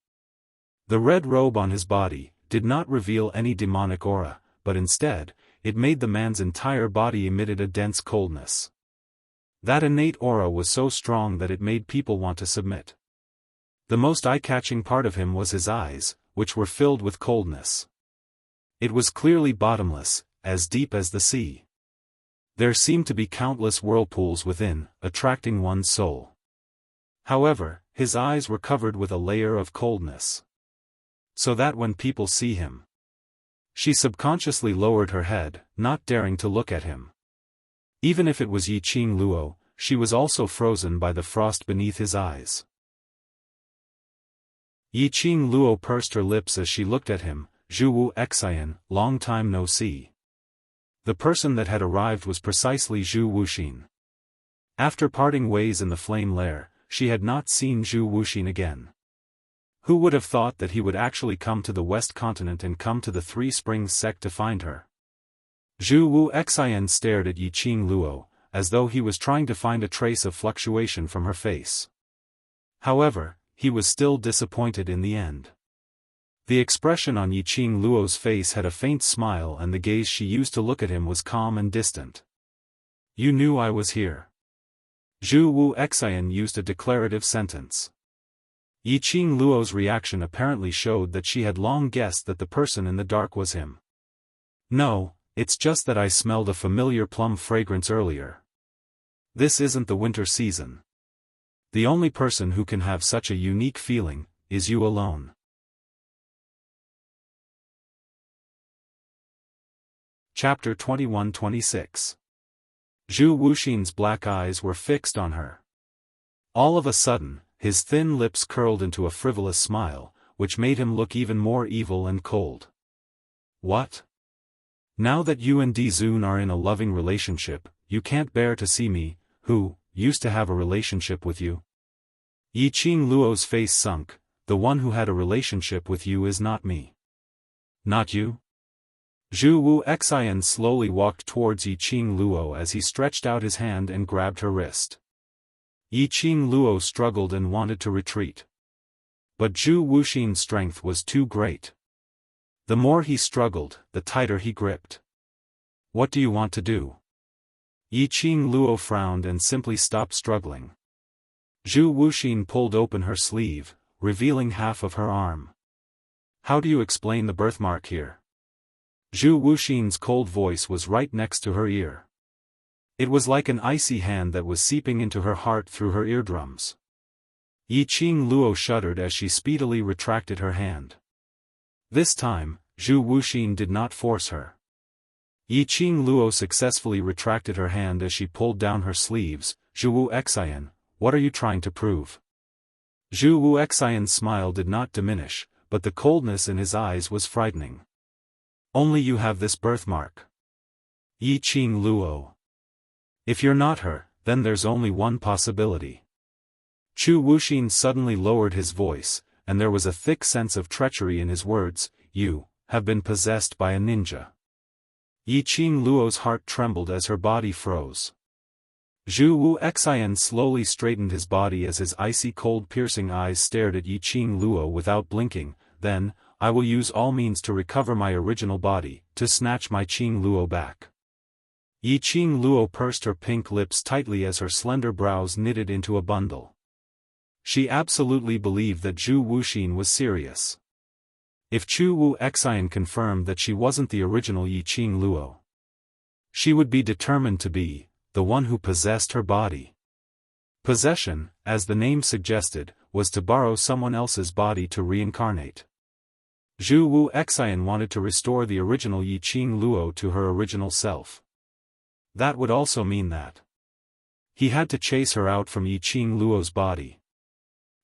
The red robe on his body did not reveal any demonic aura, but instead, it made the man's entire body emitted a dense coldness. That innate aura was so strong that it made people want to submit. The most eye-catching part of him was his eyes, which were filled with coldness. It was clearly bottomless, as deep as the sea. There seemed to be countless whirlpools within, attracting one's soul. However, his eyes were covered with a layer of coldness. So that when people see him, she subconsciously lowered her head, not daring to look at him. Even if it was Yiqing Luo, she was also frozen by the frost beneath his eyes. Yiqing Luo pursed her lips as she looked at him. Zhu Wuxian, long time no see. The person that had arrived was precisely Zhu Wuxin. After parting ways in the flame lair, she had not seen Zhu Wuxin again. Who would have thought that he would actually come to the West Continent and come to the Three Springs sect to find her? Zhu Wuxian stared at Yiqing Luo, as though he was trying to find a trace of fluctuation from her face. However, he was still disappointed in the end. The expression on Yiqing Luo's face had a faint smile and the gaze she used to look at him was calm and distant. You knew I was here. Zhu Wuxian used a declarative sentence. Yiqing Luo's reaction apparently showed that she had long guessed that the person in the dark was him. No, it's just that I smelled a familiar plum fragrance earlier. This isn't the winter season. The only person who can have such a unique feeling is you alone. Chapter 21-26. Zhu Wuxin's black eyes were fixed on her. All of a sudden, his thin lips curled into a frivolous smile, which made him look even more evil and cold. What? Now that you and Dizun are in a loving relationship, you can't bear to see me, who used to have a relationship with you? Yiqing Luo's face sunk. The one who had a relationship with you is not me. Not you? Zhu Wuxian slowly walked towards Yiqing Luo as he stretched out his hand and grabbed her wrist. Yiqing Luo struggled and wanted to retreat. But Zhu Wuxin's strength was too great. The more he struggled, the tighter he gripped. What do you want to do? Yiqing Luo frowned and simply stopped struggling. Zhu Wuxin pulled open her sleeve, revealing half of her arm. How do you explain the birthmark here? Zhu Wuxin's cold voice was right next to her ear. It was like an icy hand that was seeping into her heart through her eardrums. Yiqing Luo shuddered as she speedily retracted her hand. This time, Zhu Wuxin did not force her. Yiqing Luo successfully retracted her hand as she pulled down her sleeves. Zhu Wuxian, what are you trying to prove? Zhu Wuxian's smile did not diminish, but the coldness in his eyes was frightening. Only you have this birthmark. Yiqing Luo. If you're not her, then there's only one possibility. Zhu Wuxin suddenly lowered his voice, and there was a thick sense of treachery in his words. You have been possessed by a ninja. Yiqing Luo's heart trembled as her body froze. Zhu Wuxian slowly straightened his body as his icy cold piercing eyes stared at Yiqing Luo without blinking. Then, I will use all means to recover my original body, to snatch my Qing Luo back. Yiqing Luo pursed her pink lips tightly as her slender brows knitted into a bundle. She absolutely believed that Zhu Wuxin was serious. If Zhu Wuxian confirmed that she wasn't the original Yiqing Luo, she would be determined to be the one who possessed her body. Possession, as the name suggested, was to borrow someone else's body to reincarnate. Zhu Wuxian wanted to restore the original Yiqing Luo to her original self. That would also mean that he had to chase her out from Yiqing Luo's body.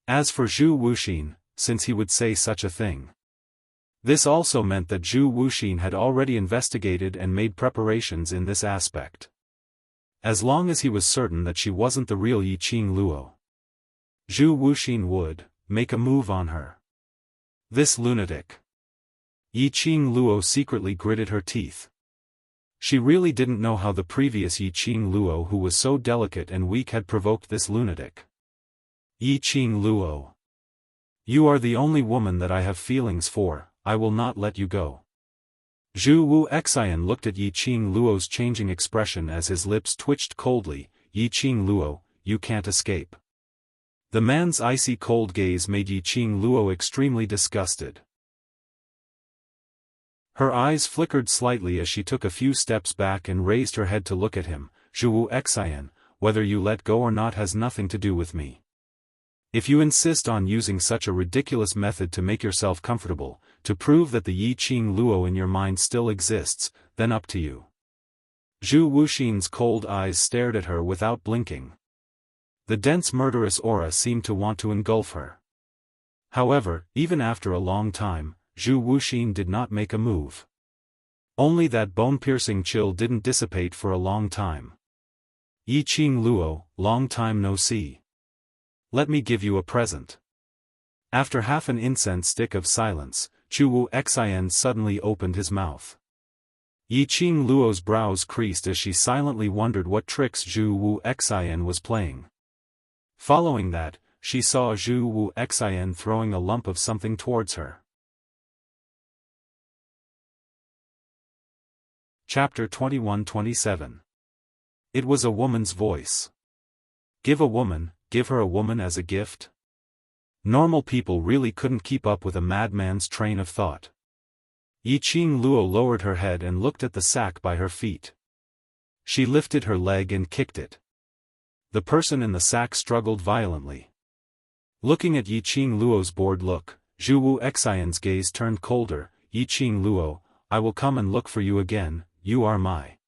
As for Zhu Wuxin, since he would say such a thing, this also meant that Zhu Wuxin had already investigated and made preparations in this aspect. As long as he was certain that she wasn't the real Yiqing Luo, Zhu Wuxin would make a move on her. This lunatic. Yiqing Luo secretly gritted her teeth. She really didn't know how the previous Yiqing Luo, who was so delicate and weak, had provoked this lunatic. Yiqing Luo. You are the only woman that I have feelings for, I will not let you go. Zhu Wuxian looked at Yiqing Luo's changing expression as his lips twitched coldly. Yiqing Luo, you can't escape. The man's icy cold gaze made Yiqing Luo extremely disgusted. Her eyes flickered slightly as she took a few steps back and raised her head to look at him. Zhu Wuxian, whether you let go or not has nothing to do with me. If you insist on using such a ridiculous method to make yourself comfortable, to prove that the Yiqing Luo in your mind still exists, then up to you. Zhu Wuxin's cold eyes stared at her without blinking. The dense murderous aura seemed to want to engulf her. However, even after a long time, Zhu Wuxin did not make a move. Only that bone-piercing chill didn't dissipate for a long time. Yiqing Luo, long time no see. Let me give you a present. After half an incense stick of silence, Zhu Wuxian suddenly opened his mouth. Yiqing Luo's brows creased as she silently wondered what tricks Zhu Wuxian was playing. Following that, she saw Zhu Wuxian throwing a lump of something towards her. Chapter 21-27. It was a woman's voice. Give her a woman as a gift? Normal people really couldn't keep up with a madman's train of thought. Yiqing Luo lowered her head and looked at the sack by her feet. She lifted her leg and kicked it. The person in the sack struggled violently. Looking at Yiqing Luo's bored look, Zhu Wuxian's gaze turned colder. Yiqing Luo, I will come and look for you again, you are my.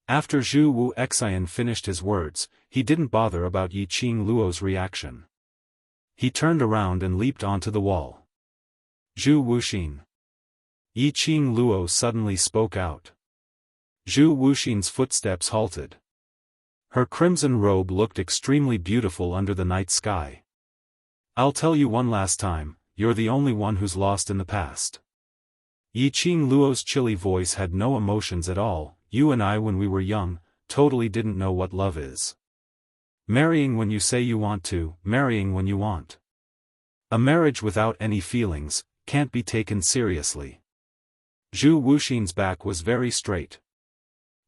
After Zhu Wuxian finished his words, he didn't bother about Yiqing Luo's reaction. He turned around and leaped onto the wall. Zhu Wuxin. Yiqing Luo suddenly spoke out. Zhu Wuxin's footsteps halted. Her crimson robe looked extremely beautiful under the night sky. I'll tell you one last time, you're the only one who's lost in the past. Yiqing Luo's chilly voice had no emotions at all. You and I when we were young, totally didn't know what love is. Marrying when you say you want to, marrying when you want. A marriage without any feelings, can't be taken seriously. Zhu Wuxin's back was very straight.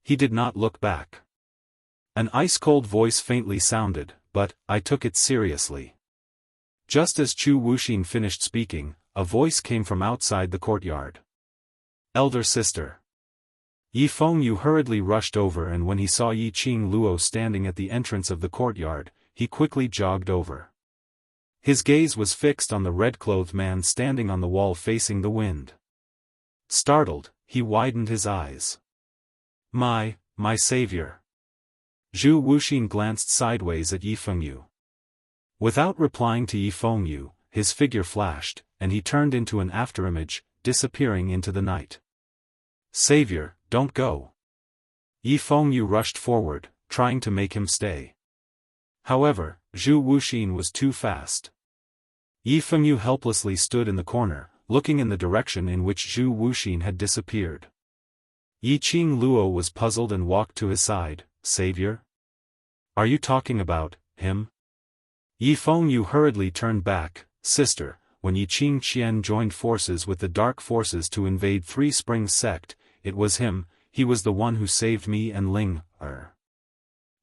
He did not look back. An ice-cold voice faintly sounded, but, I took it seriously. Just as Zhu Wuxin finished speaking, a voice came from outside the courtyard. Elder sister. Yi Fengyu hurriedly rushed over, and when he saw Yiqing Luo standing at the entrance of the courtyard, he quickly jogged over. His gaze was fixed on the red-clothed man standing on the wall facing the wind. Startled, he widened his eyes. My savior. Zhu Wuxin glanced sideways at Yi Fengyu. Without replying to Yi Fengyu, his figure flashed, and he turned into an afterimage, disappearing into the night. Savior, don't go. Yi Fengyu rushed forward, trying to make him stay. However, Zhu Wuxin was too fast. Yi Fengyu helplessly stood in the corner, looking in the direction in which Zhu Wuxin had disappeared. Yiqing Luo was puzzled and walked to his side. Savior? Are you talking about him? Yi Fengyu hurriedly turned back. Sister, when Yiqing Qian joined forces with the dark forces to invade Three Springs sect, it was him, he was the one who saved me and Ling.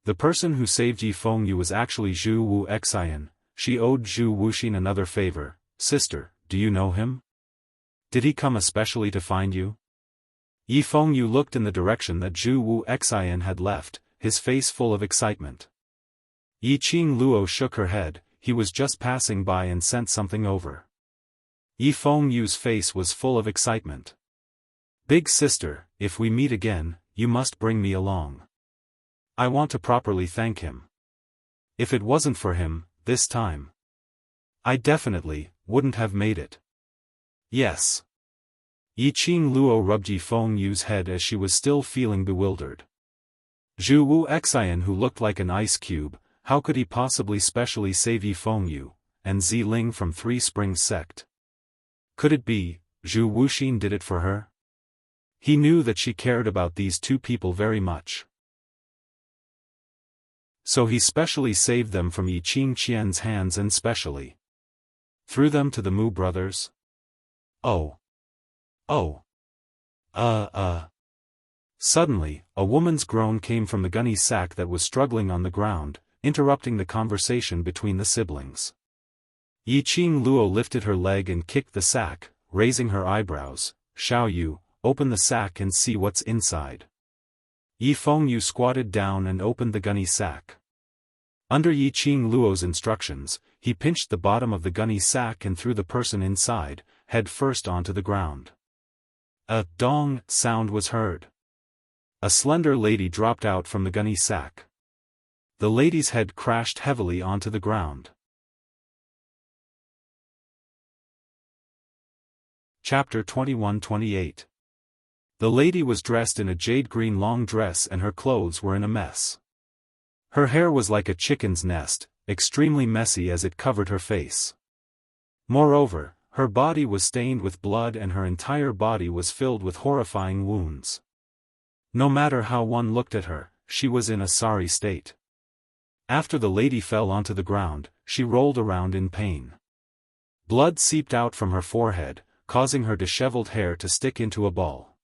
The person who saved Yi Fengyu was actually Zhu Wuxian. She owed Zhu Wuxin another favor. Sister, do you know him? Did he come especially to find you? Yi Fengyu looked in the direction that Zhu Wuxian had left, his face full of excitement. Yiqing Luo shook her head. He was just passing by and sent something over. Yi Fengyu's face was full of excitement. Big sister, if we meet again, you must bring me along. I want to properly thank him. If it wasn't for him, this time, I definitely wouldn't have made it. Yes. Yiqing Luo rubbed Yi Fengyu's head as she was still feeling bewildered. Zhu Wu Xian, who looked like an ice cube, how could he possibly specially save Yi Fengyu, and Zi Ling from Three Springs sect? Could it be, Zhu Wuxin did it for her? He knew that she cared about these two people very much. So he specially saved them from Yi Qingqian's hands and specially threw them to the Mu brothers? Oh. Oh. Suddenly, a woman's groan came from the gunny sack that was struggling on the ground, interrupting the conversation between the siblings. Yi Qing Luo lifted her leg and kicked the sack, raising her eyebrows. Xiao Yu, open the sack and see what's inside. Yi Fengyu squatted down and opened the gunny sack. Under Yi Qing Luo's instructions, he pinched the bottom of the gunny sack and threw the person inside, head first onto the ground. A dong sound was heard. A slender lady dropped out from the gunny sack. The lady's head crashed heavily onto the ground. Chapter 21-28. The lady was dressed in a jade-green long dress and her clothes were in a mess. Her hair was like a chicken's nest, extremely messy as it covered her face. Moreover, her body was stained with blood and her entire body was filled with horrifying wounds. No matter how one looked at her, she was in a sorry state. After the lady fell onto the ground, she rolled around in pain. Blood seeped out from her forehead, causing her disheveled hair to stick into a ball.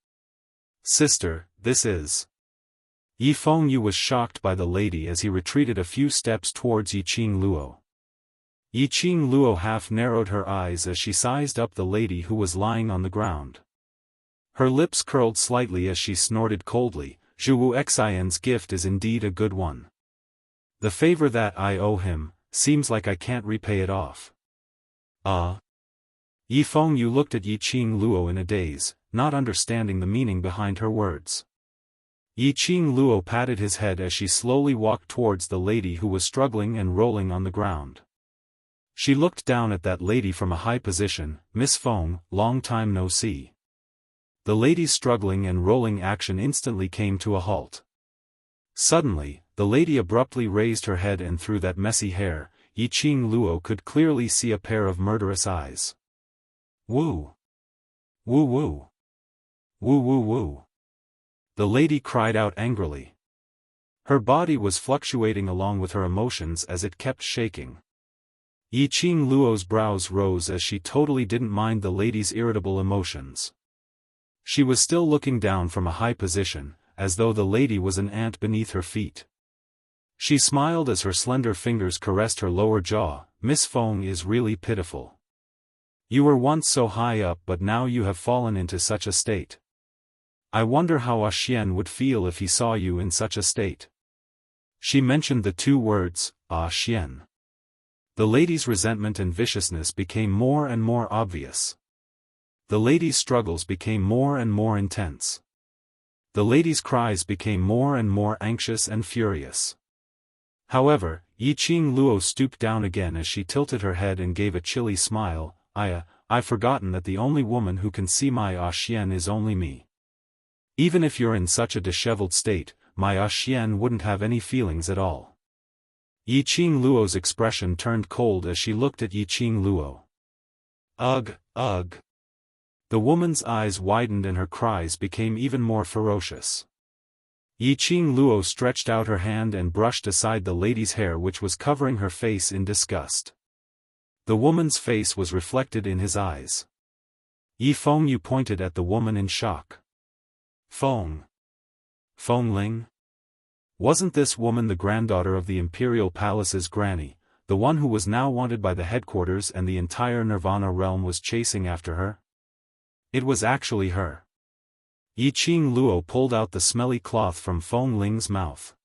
Sister, this is... Yi Fengyu was shocked by the lady as he retreated a few steps towards Yi Qing Luo. Yi Qing Luo half narrowed her eyes as she sized up the lady who was lying on the ground. Her lips curled slightly as she snorted coldly. Zhu Wu Xian's gift is indeed a good one. The favor that I owe him, seems like I can't repay it off. Yi Fengyu looked at Yi Qing Luo in a daze, not understanding the meaning behind her words. Yi Qing Luo patted his head as she slowly walked towards the lady who was struggling and rolling on the ground. She looked down at that lady from a high position. Miss Feng, long time no see. The lady's struggling and rolling action instantly came to a halt. Suddenly, the lady abruptly raised her head and through that messy hair, Yi Qing Luo could clearly see a pair of murderous eyes. Woo! Woo woo! Woo woo woo! The lady cried out angrily. Her body was fluctuating along with her emotions as it kept shaking. Yi Qing Luo's brows rose as she totally didn't mind the lady's irritable emotions. She was still looking down from a high position, as though the lady was an ant beneath her feet. She smiled as her slender fingers caressed her lower jaw. Miss Feng is really pitiful. You were once so high up but now you have fallen into such a state. I wonder how Xian would feel if he saw you in such a state. She mentioned the two words, Xian. The lady's resentment and viciousness became more and more obvious. The lady's struggles became more and more intense. The lady's cries became more and more anxious and furious. However, Yi Qing Luo stooped down again as she tilted her head and gave a chilly smile. I've forgotten that the only woman who can see my Xian is only me. Even if you're in such a disheveled state, my Xian wouldn't have any feelings at all. Yi Qing Luo's expression turned cold as she looked at Yi Qing Luo. Ugh. The woman's eyes widened and her cries became even more ferocious. Yi Qing Luo stretched out her hand and brushed aside the lady's hair which was covering her face in disgust. The woman's face was reflected in his eyes. Yi Fengyu pointed at the woman in shock. Feng Ling? Wasn't this woman the granddaughter of the Imperial Palace's granny, the one who was now wanted by the headquarters and the entire Nirvana realm was chasing after her? It was actually her. Yi Qing Luo pulled out the smelly cloth from Feng Ling's mouth.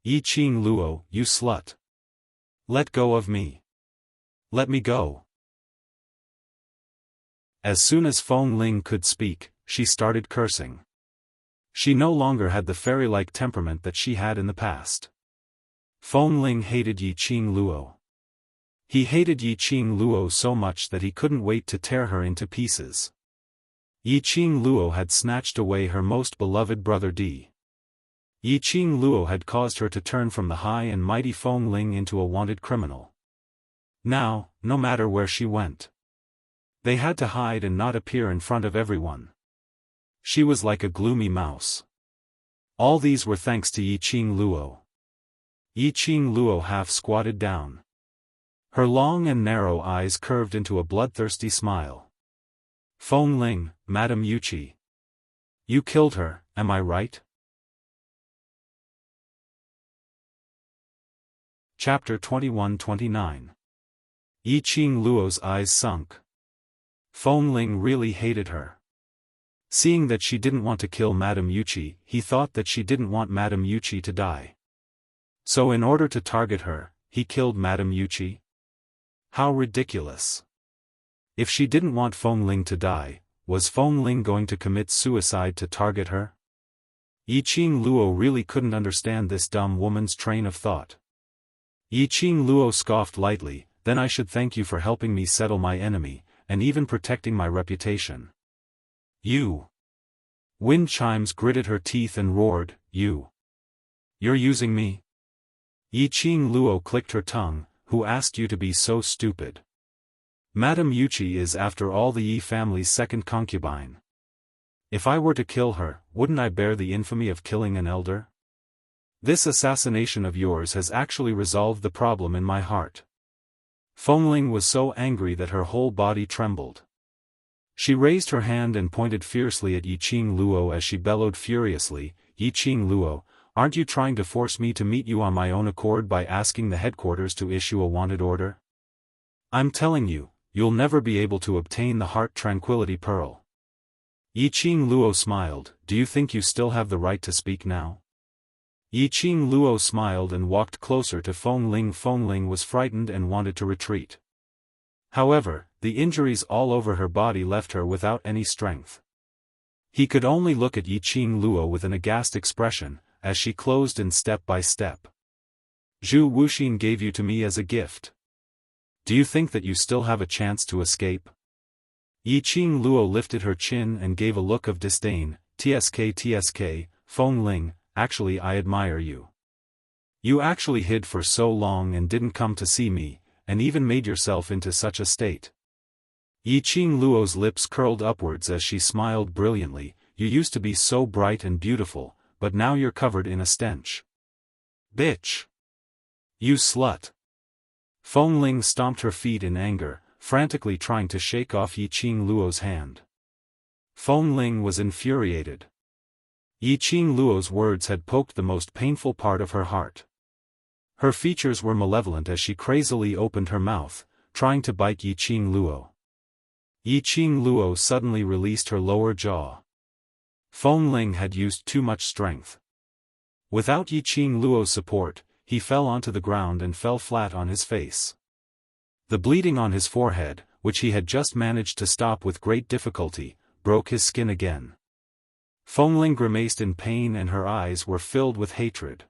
Yi Qing Luo, you slut! Let go of me! Let me go! As soon as Feng Ling could speak, she started cursing. She no longer had the fairy-like temperament that she had in the past. Feng Ling hated Yi Qing Luo. He hated Yi Qing Luo so much that he couldn't wait to tear her into pieces. Yi Qing Luo had snatched away her most beloved brother Di. Yi Qing Luo had caused her to turn from the high and mighty Feng Ling into a wanted criminal. Now, no matter where she went, they had to hide and not appear in front of everyone. She was like a gloomy mouse. All these were thanks to Yi Qing Luo. Yi Qing Luo half squatted down. Her long and narrow eyes curved into a bloodthirsty smile. Feng Ling, Madame Yuqi. You killed her, am I right? Chapter 21-29. Yi Qing Luo's eyes sunk. Feng Ling really hated her. Seeing that she didn't want to kill Madame Yuqi, he thought that she didn't want Madame Yuqi to die. So in order to target her, he killed Madame Yuqi? How ridiculous. If she didn't want Feng Ling to die, was Feng Ling going to commit suicide to target her? Yi Qing Luo really couldn't understand this dumb woman's train of thought. Yi Qing Luo scoffed lightly, then I should thank you for helping me settle my enemy, and even protecting my reputation. You. Wind Chimes gritted her teeth and roared, you. You're using me? Yi Qing Luo clicked her tongue, who asked you to be so stupid? Madame Yuqi is after all the Yi family's second concubine. If I were to kill her, wouldn't I bear the infamy of killing an elder? This assassination of yours has actually resolved the problem in my heart. Feng Ling was so angry that her whole body trembled. She raised her hand and pointed fiercely at Yi Qing Luo as she bellowed furiously, Yi Qing Luo, aren't you trying to force me to meet you on my own accord by asking the headquarters to issue a wanted order? I'm telling you, you'll never be able to obtain the Heart Tranquility Pearl. Yi Qing Luo smiled, do you think you still have the right to speak now? Yi Qing Luo smiled and walked closer to Feng Ling. Feng Ling was frightened and wanted to retreat. However, the injuries all over her body left her without any strength. He could only look at Yi Qing Luo with an aghast expression, as she closed in step by step. Zhu Wuxin gave you to me as a gift. Do you think that you still have a chance to escape? Yi Qing Luo lifted her chin and gave a look of disdain, TSK, Feng Ling, actually I admire you. You actually hid for so long and didn't come to see me, and even made yourself into such a state. Yi Qing Luo's lips curled upwards as she smiled brilliantly, you used to be so bright and beautiful, but now you're covered in a stench. Bitch! You slut! Feng Ling stomped her feet in anger, frantically trying to shake off Yi Qing Luo's hand. Feng Ling was infuriated. Yi Qing Luo's words had poked the most painful part of her heart. Her features were malevolent as she crazily opened her mouth, trying to bite Yi Qing Luo. Yi Qing Luo suddenly released her lower jaw. Feng Ling had used too much strength. Without Yi Qing Luo's support, he fell onto the ground and fell flat on his face. The bleeding on his forehead, which he had just managed to stop with great difficulty, broke his skin again. Feng Ling grimaced in pain and her eyes were filled with hatred.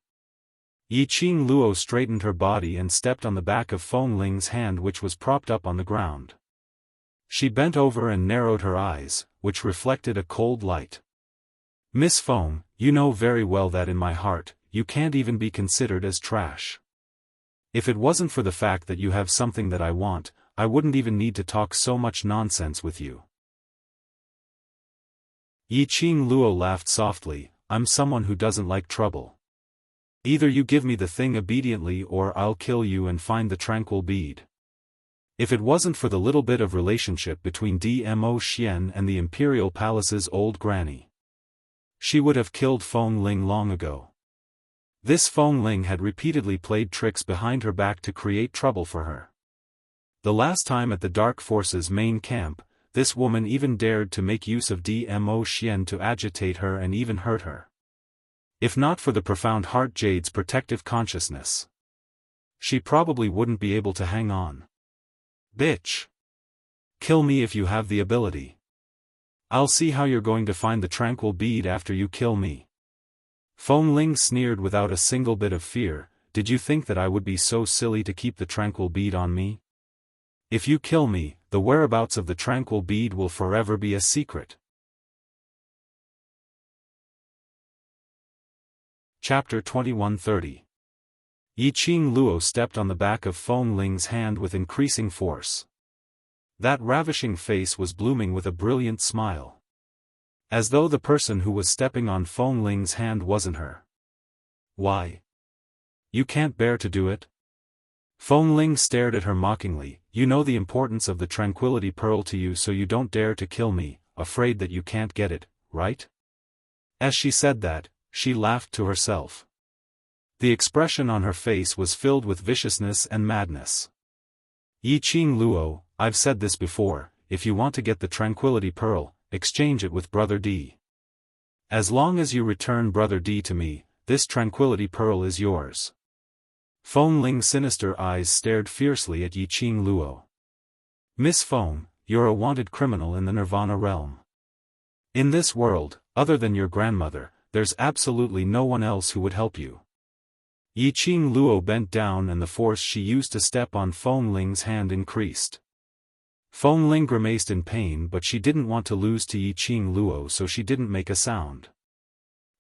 Yi Qing Luo straightened her body and stepped on the back of Feng Ling's hand which was propped up on the ground. She bent over and narrowed her eyes, which reflected a cold light. Miss Feng, you know very well that in my heart, you can't even be considered as trash. If it wasn't for the fact that you have something that I want, I wouldn't even need to talk so much nonsense with you. Yi Qing Luo laughed softly, I'm someone who doesn't like trouble. Either you give me the thing obediently or I'll kill you and find the tranquil bead. If it wasn't for the little bit of relationship between Dmo Xian and the Imperial Palace's old granny, she would have killed Feng Ling long ago. This Feng Ling had repeatedly played tricks behind her back to create trouble for her. The last time at the Dark Forces main camp, this woman even dared to make use of Dmo Xian to agitate her and even hurt her. If not for the profound Heart Jade's protective consciousness, she probably wouldn't be able to hang on. Bitch! Kill me if you have the ability. I'll see how you're going to find the tranquil bead after you kill me. Feng Ling sneered without a single bit of fear, did you think that I would be so silly to keep the tranquil bead on me? If you kill me, the whereabouts of the tranquil bead will forever be a secret. Chapter 2130. Yiqing Luo stepped on the back of Feng Ling's hand with increasing force. That ravishing face was blooming with a brilliant smile. As though the person who was stepping on Feng Ling's hand wasn't her. Why? You can't bear to do it? Feng Ling stared at her mockingly. You know the importance of the Tranquility Pearl to you, so you don't dare to kill me, afraid that you can't get it, right? As she said that, she laughed to herself. The expression on her face was filled with viciousness and madness. Yiqing Luo, I've said this before, if you want to get the Tranquility Pearl, exchange it with Brother D. As long as you return Brother D to me, this Tranquility Pearl is yours. Feng Ling's sinister eyes stared fiercely at Yiqing Luo. Miss Feng, you're a wanted criminal in the Nirvana realm. In this world, other than your grandmother, there's absolutely no one else who would help you. Yiqing Luo bent down and the force she used to step on Feng Ling's hand increased. Feng Ling grimaced in pain, but she didn't want to lose to Yiqing Luo, so she didn't make a sound.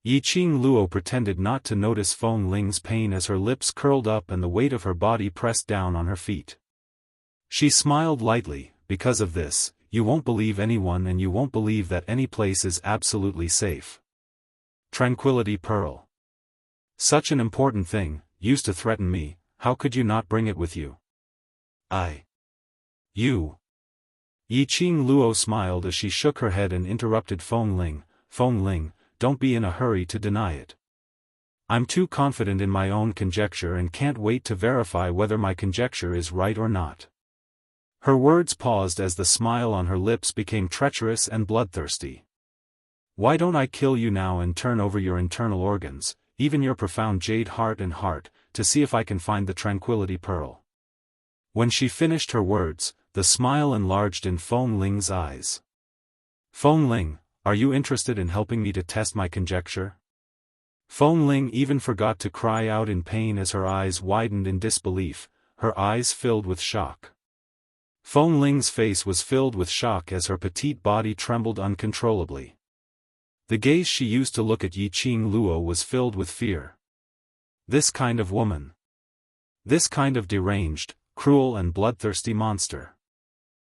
Yiqing Luo pretended not to notice Feng Ling's pain as her lips curled up and the weight of her body pressed down on her feet. She smiled lightly. Because of this, you won't believe anyone and you won't believe that any place is absolutely safe. Tranquility Pearl. Such an important thing, used to threaten me, how could you not bring it with you? You. Yiqing Luo smiled as she shook her head and interrupted Feng Ling. Feng Ling, don't be in a hurry to deny it. I'm too confident in my own conjecture and can't wait to verify whether my conjecture is right or not. Her words paused as the smile on her lips became treacherous and bloodthirsty. Why don't I kill you now and turn over your internal organs, even your profound jade heart and heart, to see if I can find the Tranquility Pearl? When she finished her words, the smile enlarged in Feng Ling's eyes. Feng Ling, are you interested in helping me to test my conjecture? Feng Ling even forgot to cry out in pain as her eyes widened in disbelief, her eyes filled with shock. Feng Ling's face was filled with shock as her petite body trembled uncontrollably. The gaze she used to look at Yiqing Luo was filled with fear. This kind of woman. This kind of deranged, cruel and bloodthirsty monster.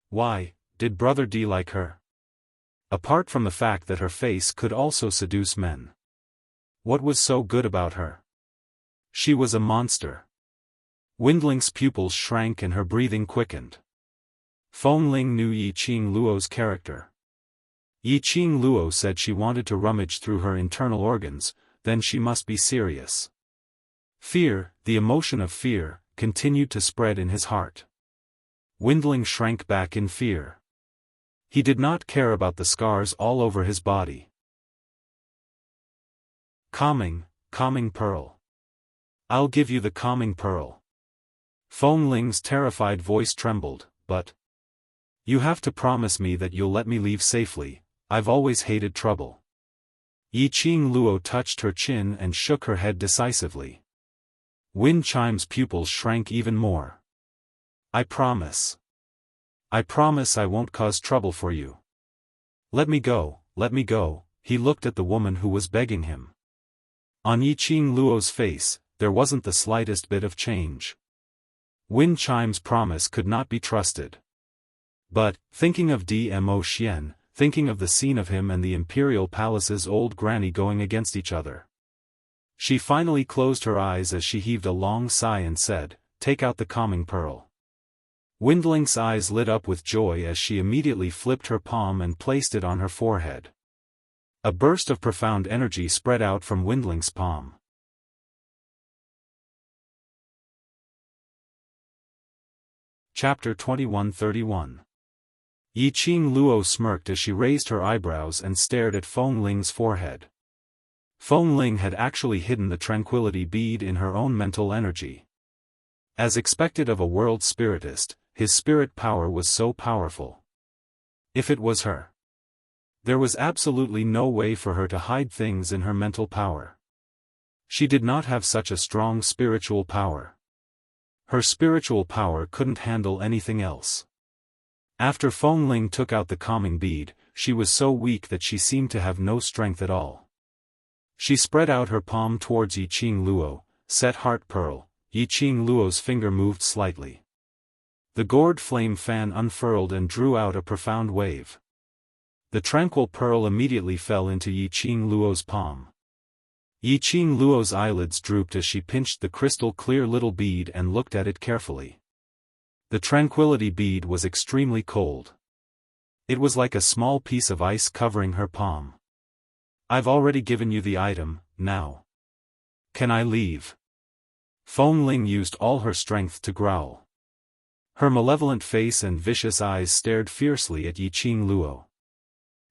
Why, did Brother D like her? Apart from the fact that her face could also seduce men. What was so good about her? She was a monster. Windling's pupils shrank and her breathing quickened. Feng Ling knew Yiqing Luo's character. Yiqing Luo said she wanted to rummage through her internal organs, then she must be serious. Fear, the emotion of fear, continued to spread in his heart. Windling shrank back in fear. He did not care about the scars all over his body. Calming pearl. I'll give you the calming pearl. Feng Ling's terrified voice trembled, but you have to promise me that you'll let me leave safely. I've always hated trouble. Yiqing Luo touched her chin and shook her head decisively. Wind Chime's pupils shrank even more. I promise. I promise I won't cause trouble for you. Let me go, he looked at the woman who was begging him. On Yiqing Luo's face, there wasn't the slightest bit of change. Wind Chime's promise could not be trusted. But, thinking of Dmo Xian, thinking of the scene of him and the Imperial Palace's old granny going against each other. She finally closed her eyes as she heaved a long sigh and said, "Take out the calming pearl." Windling's eyes lit up with joy as she immediately flipped her palm and placed it on her forehead. A burst of profound energy spread out from Windling's palm. Chapter 2131. Yiqing Luo smirked as she raised her eyebrows and stared at Feng Ling's forehead. Feng Ling had actually hidden the tranquility bead in her own mental energy. As expected of a world spiritist, his spirit power was so powerful. If it was her, there was absolutely no way for her to hide things in her mental power. She did not have such a strong spiritual power. Her spiritual power couldn't handle anything else. After Feng Ling took out the calming bead, she was so weak that she seemed to have no strength at all. She spread out her palm towards Yiqing Luo, set heart pearl. Yiqing Luo's finger moved slightly. The gourd flame fan unfurled and drew out a profound wave. The tranquil pearl immediately fell into Yiqing Luo's palm. Yiqing Luo's eyelids drooped as she pinched the crystal clear little bead and looked at it carefully. The tranquility bead was extremely cold. It was like a small piece of ice covering her palm. I've already given you the item, now. Can I leave? Feng Ling used all her strength to growl. Her malevolent face and vicious eyes stared fiercely at Yiqing Luo.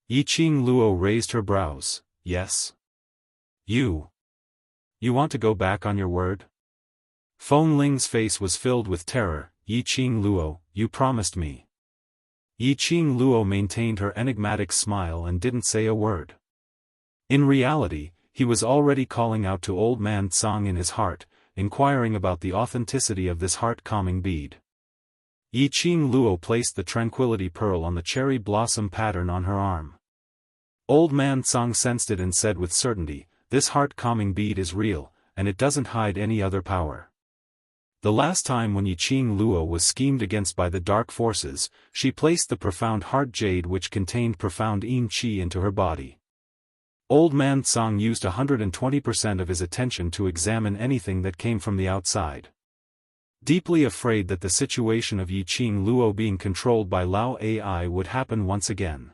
Yiqing Luo raised her brows. Yes? You want to go back on your word? Feng Ling's face was filled with terror. Yiqing Luo, you promised me. Yiqing Luo maintained her enigmatic smile and didn't say a word. In reality, he was already calling out to Old Man Tsang in his heart, inquiring about the authenticity of this heart-calming bead. Yiqing Luo placed the tranquility pearl on the cherry blossom pattern on her arm. Old Man Tsang sensed it and said with certainty, this heart-calming bead is real, and it doesn't hide any other power. The last time when Yiqing Luo was schemed against by the dark forces, she placed the profound heart jade which contained profound yin qi into her body. Old Man Tsang used 120% of his attention to examine anything that came from the outside. Deeply afraid that the situation of Yiqing Luo being controlled by Lao AI would happen once again.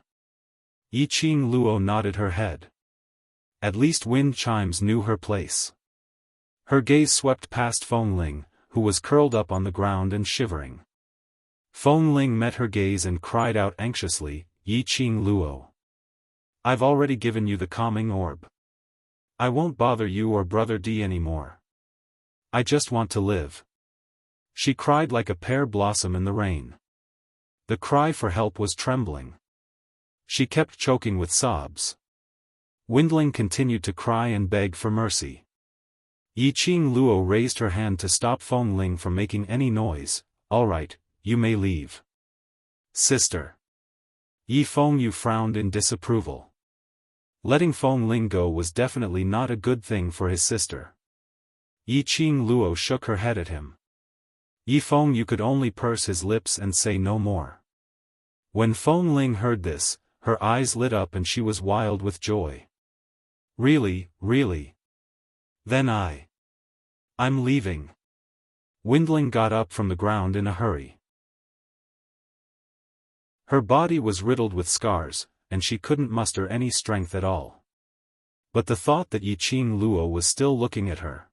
Yiqing Luo nodded her head. At least wind chimes knew her place. Her gaze swept past Feng Ling, who was curled up on the ground and shivering. Feng Ling met her gaze and cried out anxiously, Yiqing Luo. I've already given you the calming orb. I won't bother you or Brother D anymore. I just want to live. She cried like a pear blossom in the rain. The cry for help was trembling. She kept choking with sobs. Windling continued to cry and beg for mercy. Yiqing Luo raised her hand to stop Feng Ling from making any noise. All right, you may leave. Sister. Yi Feng Yu frowned in disapproval. Letting Feng Ling go was definitely not a good thing for his sister. Yiqing Luo shook her head at him. Yi Feng Yu could only purse his lips and say no more. When Feng Ling heard this, her eyes lit up and she was wild with joy. Really, really? Then I'm leaving. Windling got up from the ground in a hurry. Her body was riddled with scars, and she couldn't muster any strength at all. But the thought that Yiqing Luo was still looking at her.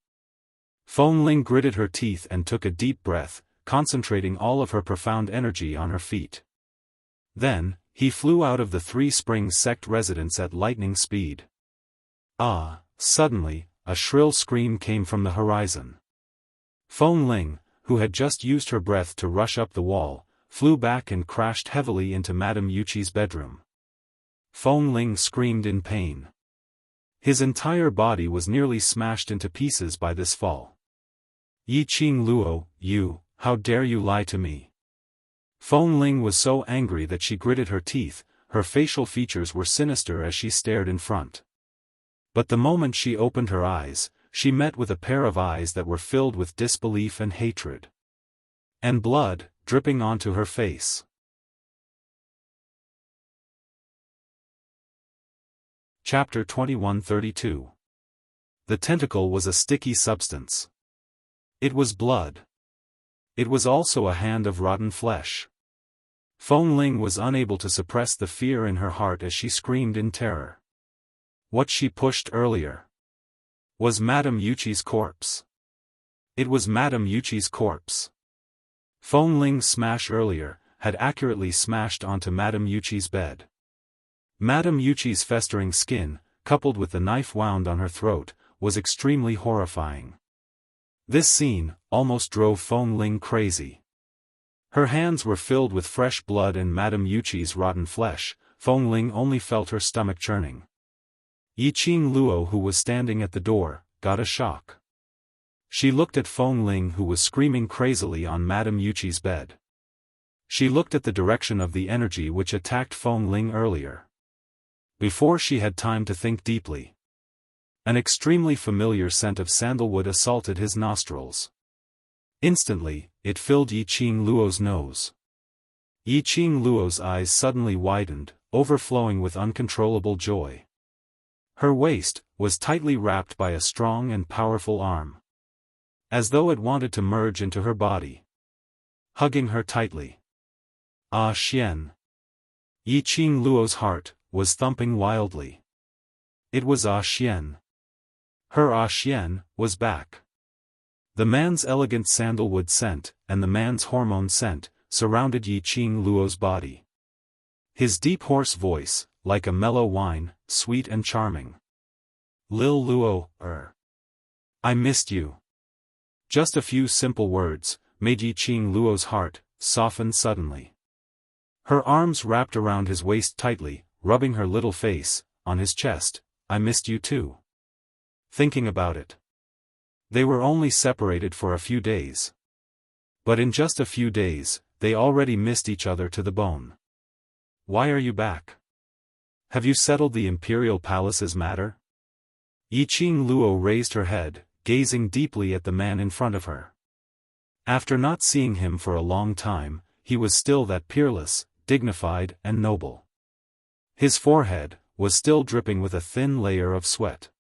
Feng Ling gritted her teeth and took a deep breath, concentrating all of her profound energy on her feet. Then, he flew out of the Three Springs sect residence at lightning speed. Suddenly, a shrill scream came from the horizon. Feng Ling, who had just used her breath to rush up the wall, flew back and crashed heavily into Madame Yuchi's bedroom. Feng Ling screamed in pain. His entire body was nearly smashed into pieces by this fall. Yiqing Luo, how dare you lie to me? Feng Ling was so angry that she gritted her teeth, her facial features were sinister as she stared in front. But the moment she opened her eyes, she met with a pair of eyes that were filled with disbelief and hatred. And blood, dripping onto her face. Chapter 2132. The tentacle was a sticky substance. It was blood. It was also a hand of rotten flesh. Feng Ling was unable to suppress the fear in her heart as she screamed in terror. What she pushed earlier was Madame Yuchi's corpse. It was Madame Yuchi's corpse. Feng Ling's smash earlier had accurately smashed onto Madame Yuchi's bed. Madame Yuchi's festering skin, coupled with the knife wound on her throat, was extremely horrifying. This scene almost drove Feng Ling crazy. Her hands were filled with fresh blood and Madame Yuchi's rotten flesh. Feng Ling only felt her stomach churning. Yiqing Luo, who was standing at the door, got a shock. She looked at Feng Ling, who was screaming crazily on Madame Yuchi's bed. She looked at the direction of the energy which attacked Feng Ling earlier. Before she had time to think deeply, An extremely familiar scent of sandalwood assaulted his nostrils. Instantly, it filled Yiqing Luo's nose. Yiqing Luo's eyes suddenly widened, overflowing with uncontrollable joy. Her waist was tightly wrapped by a strong and powerful arm, as though it wanted to merge into her body, hugging her tightly. Ah Xian! Yiqing Luo's heart was thumping wildly. It was Ah Xian. Her Ah Xian was back. The man's elegant sandalwood scent, and the man's hormone scent, surrounded Yiqing Luo's body. His deep hoarse voice, like a mellow wine, sweet and charming. Lil Luo, I missed you. Just a few simple words, made Yiqing Luo's heart soften suddenly. Her arms wrapped around his waist tightly, rubbing her little face, on his chest. I missed you too. Thinking about it. They were only separated for a few days. But in just a few days, they already missed each other to the bone. Why are you back? Have you settled the imperial palace's matter? Yiqing Luo raised her head, gazing deeply at the man in front of her. After not seeing him for a long time, he was still that peerless, dignified and noble. His forehead was still dripping with a thin layer of sweat.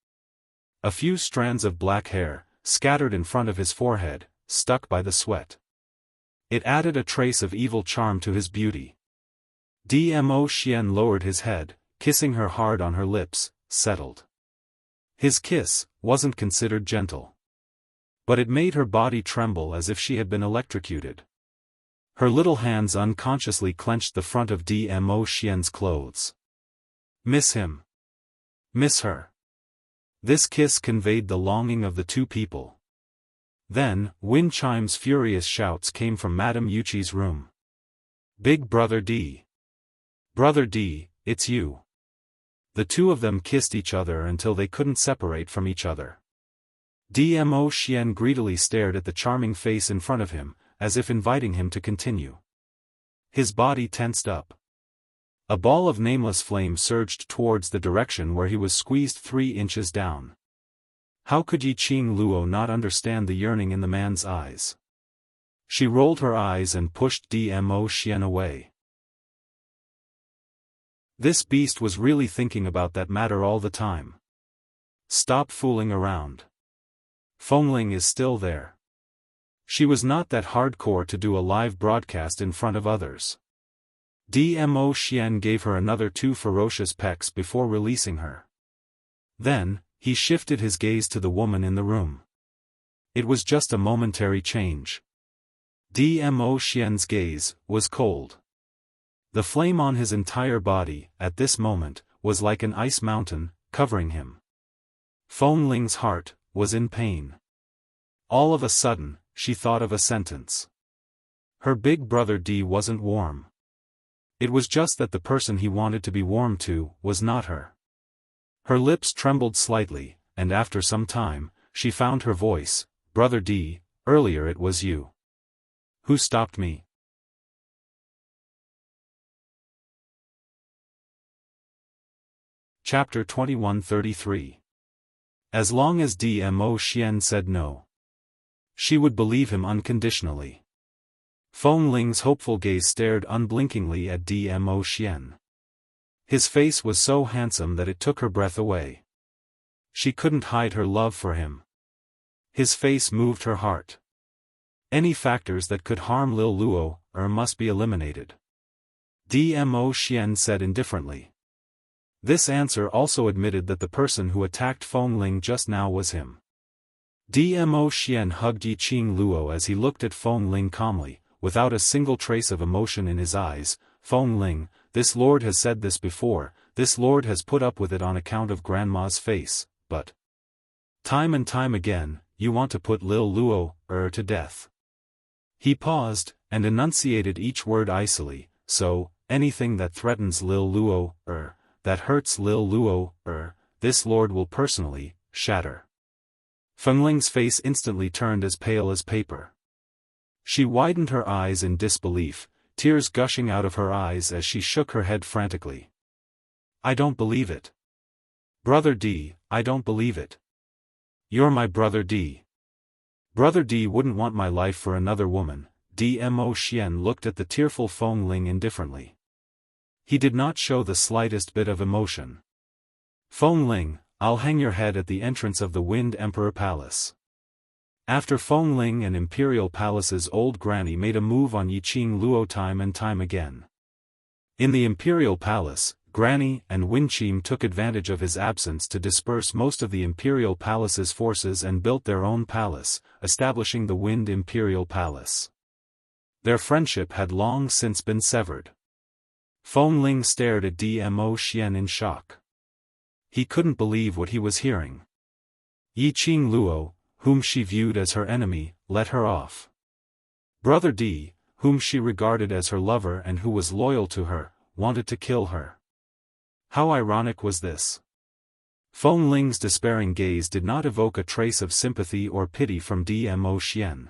A few strands of black hair, scattered in front of his forehead, stuck by the sweat. It added a trace of evil charm to his beauty. Dmo Xian lowered his head, kissing her hard on her lips, settled. His kiss wasn't considered gentle, but it made her body tremble as if she had been electrocuted. Her little hands unconsciously clenched the front of Dmo Xian's clothes. Miss him. Miss her. This kiss conveyed the longing of the two people. Then, wind chimes' furious shouts came from Madame Yuchi's room. Big Brother D. Brother D, it's you. The two of them kissed each other until they couldn't separate from each other. Dmo Xian greedily stared at the charming face in front of him, as if inviting him to continue. His body tensed up. A ball of nameless flame surged towards the direction where he was squeezed 3 inches down. How could Yiqing Luo not understand the yearning in the man's eyes? She rolled her eyes and pushed Dmo Xian away. This beast was really thinking about that matter all the time. Stop fooling around. Fengling is still there. She was not that hardcore to do a live broadcast in front of others. Dmo Xian gave her another 2 ferocious pecks before releasing her. Then, he shifted his gaze to the woman in the room. It was just a momentary change. Dmo Xian's gaze was cold. The flame on his entire body, at this moment, was like an ice mountain, covering him. Fengling's heart was in pain. All of a sudden, she thought of a sentence. Her big brother D wasn't warm. It was just that the person he wanted to be warm to was not her. Her lips trembled slightly, and after some time, she found her voice. Brother D, earlier it was you. Who stopped me? Chapter 2133. As long as Dmo Xian said no, she would believe him unconditionally. Fengling's hopeful gaze stared unblinkingly at Dmo Xian. His face was so handsome that it took her breath away. She couldn't hide her love for him. His face moved her heart. Any factors that could harm Lil Luo must be eliminated. Dmo Xian said indifferently. This answer also admitted that the person who attacked Fengling just now was him. Dmo Xian hugged Yiqing Luo as he looked at Fengling calmly, without a single trace of emotion in his eyes. Fengling, this lord has said this before, this lord has put up with it on account of grandma's face, but time and time again, you want to put Lil Luo to death. He paused, and enunciated each word icily. So, anything that threatens Lil Luo that hurts Lil Luo this lord will personally shatter. Fengling's face instantly turned as pale as paper. She widened her eyes in disbelief, tears gushing out of her eyes as she shook her head frantically. I don't believe it. Brother D, I don't believe it. You're my brother D. Brother D wouldn't want my life for another woman. Dmo Xian looked at the tearful Feng Ling indifferently. He did not show the slightest bit of emotion. Feng Ling, I'll hang your head at the entrance of the Wind Emperor Palace. After Feng Ling and Imperial Palace's old granny made a move on Yiqing Luo time and time again. In the Imperial Palace, Granny and Winqim took advantage of his absence to disperse most of the Imperial Palace's forces and built their own palace, establishing the Wind Imperial Palace. Their friendship had long since been severed. Feng Ling stared at Dmo Xian in shock. He couldn't believe what he was hearing. Yiqing Luo, whom she viewed as her enemy, let her off. Brother D, whom she regarded as her lover and who was loyal to her, wanted to kill her. How ironic was this? Feng Ling's despairing gaze did not evoke a trace of sympathy or pity from Dmo Xian.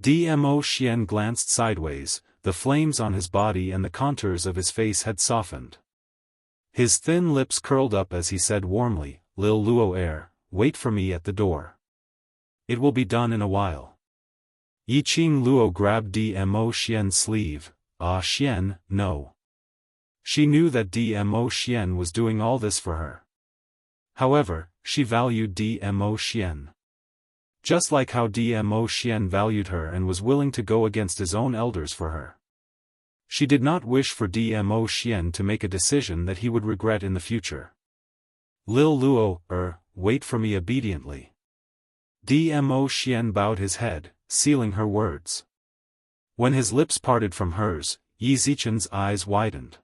Dmo Xian glanced sideways, the flames on his body and the contours of his face had softened. His thin lips curled up as he said warmly, Lil Luo Air, wait for me at the door. It will be done in a while. Yiqing Luo grabbed Dmo Xian's sleeve. Ah Xian, no. She knew that Dmo Xian was doing all this for her. However, she valued Dmo Xian. Just like how Dmo Xian valued her and was willing to go against his own elders for her. She did not wish for Dmo Xian to make a decision that he would regret in the future. Lil Luo, wait for me obediently. Dmo Xian bowed his head, sealing her words. When his lips parted from hers, Yi Zichen's eyes widened.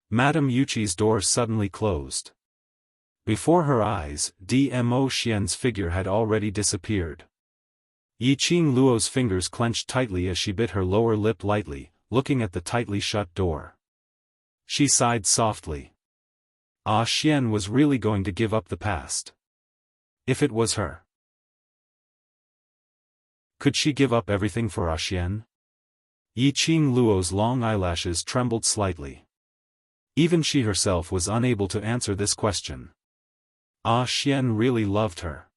Madame Yuqi's door suddenly closed. Before her eyes, Dmo Xian's figure had already disappeared. Yiqing Luo's fingers clenched tightly as she bit her lower lip lightly, looking at the tightly shut door. She sighed softly. Ah Xian was really going to give up the past. If it was her. Could she give up everything for Ah Xian? Yiqing Luo's long eyelashes trembled slightly. Even she herself was unable to answer this question. Ah Xian really loved her.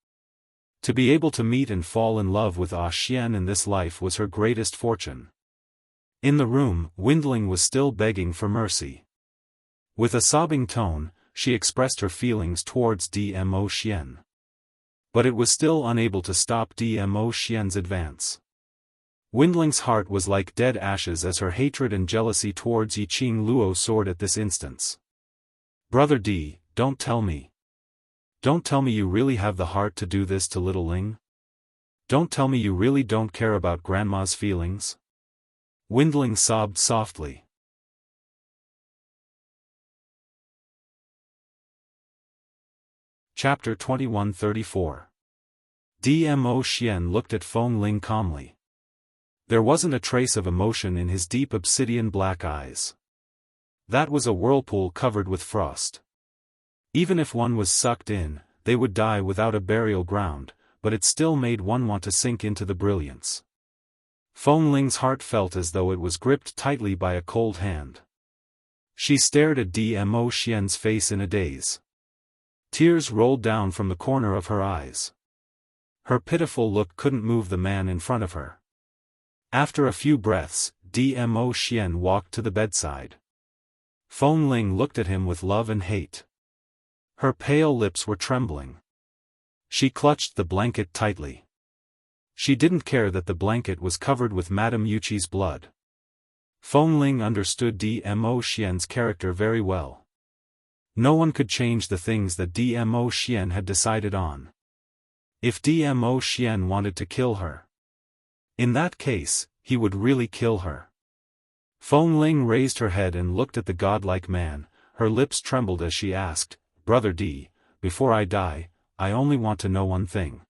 To be able to meet and fall in love with Ah Xian in this life was her greatest fortune. In the room, Windling was still begging for mercy. With a sobbing tone, she expressed her feelings towards Dmo Xian. But it was still unable to stop Dmo Xian's advance. Windling's heart was like dead ashes as her hatred and jealousy towards Yiqing Luo soared at this instance. Brother D, don't tell me. Don't tell me you really have the heart to do this to little Ling? Don't tell me you really don't care about Grandma's feelings? Windling sobbed softly. Chapter 2134. Dmo Xian looked at Feng Ling calmly. There wasn't a trace of emotion in his deep obsidian black eyes. That was a whirlpool covered with frost. Even if one was sucked in, they would die without a burial ground, but it still made one want to sink into the brilliance. Feng Ling's heart felt as though it was gripped tightly by a cold hand. She stared at Dmo Xian's face in a daze. Tears rolled down from the corner of her eyes. Her pitiful look couldn't move the man in front of her. After a few breaths, Dmo Xian walked to the bedside. Feng Ling looked at him with love and hate. Her pale lips were trembling. She clutched the blanket tightly. She didn't care that the blanket was covered with Madame Yuqi's blood. Feng Ling understood Dmo Xian's character very well. No one could change the things that Dmo Xian had decided on. If Dmo Xian wanted to kill her, in that case, he would really kill her. Feng Ling raised her head and looked at the godlike man. Her lips trembled as she asked, Brother D, before I die, I only want to know one thing.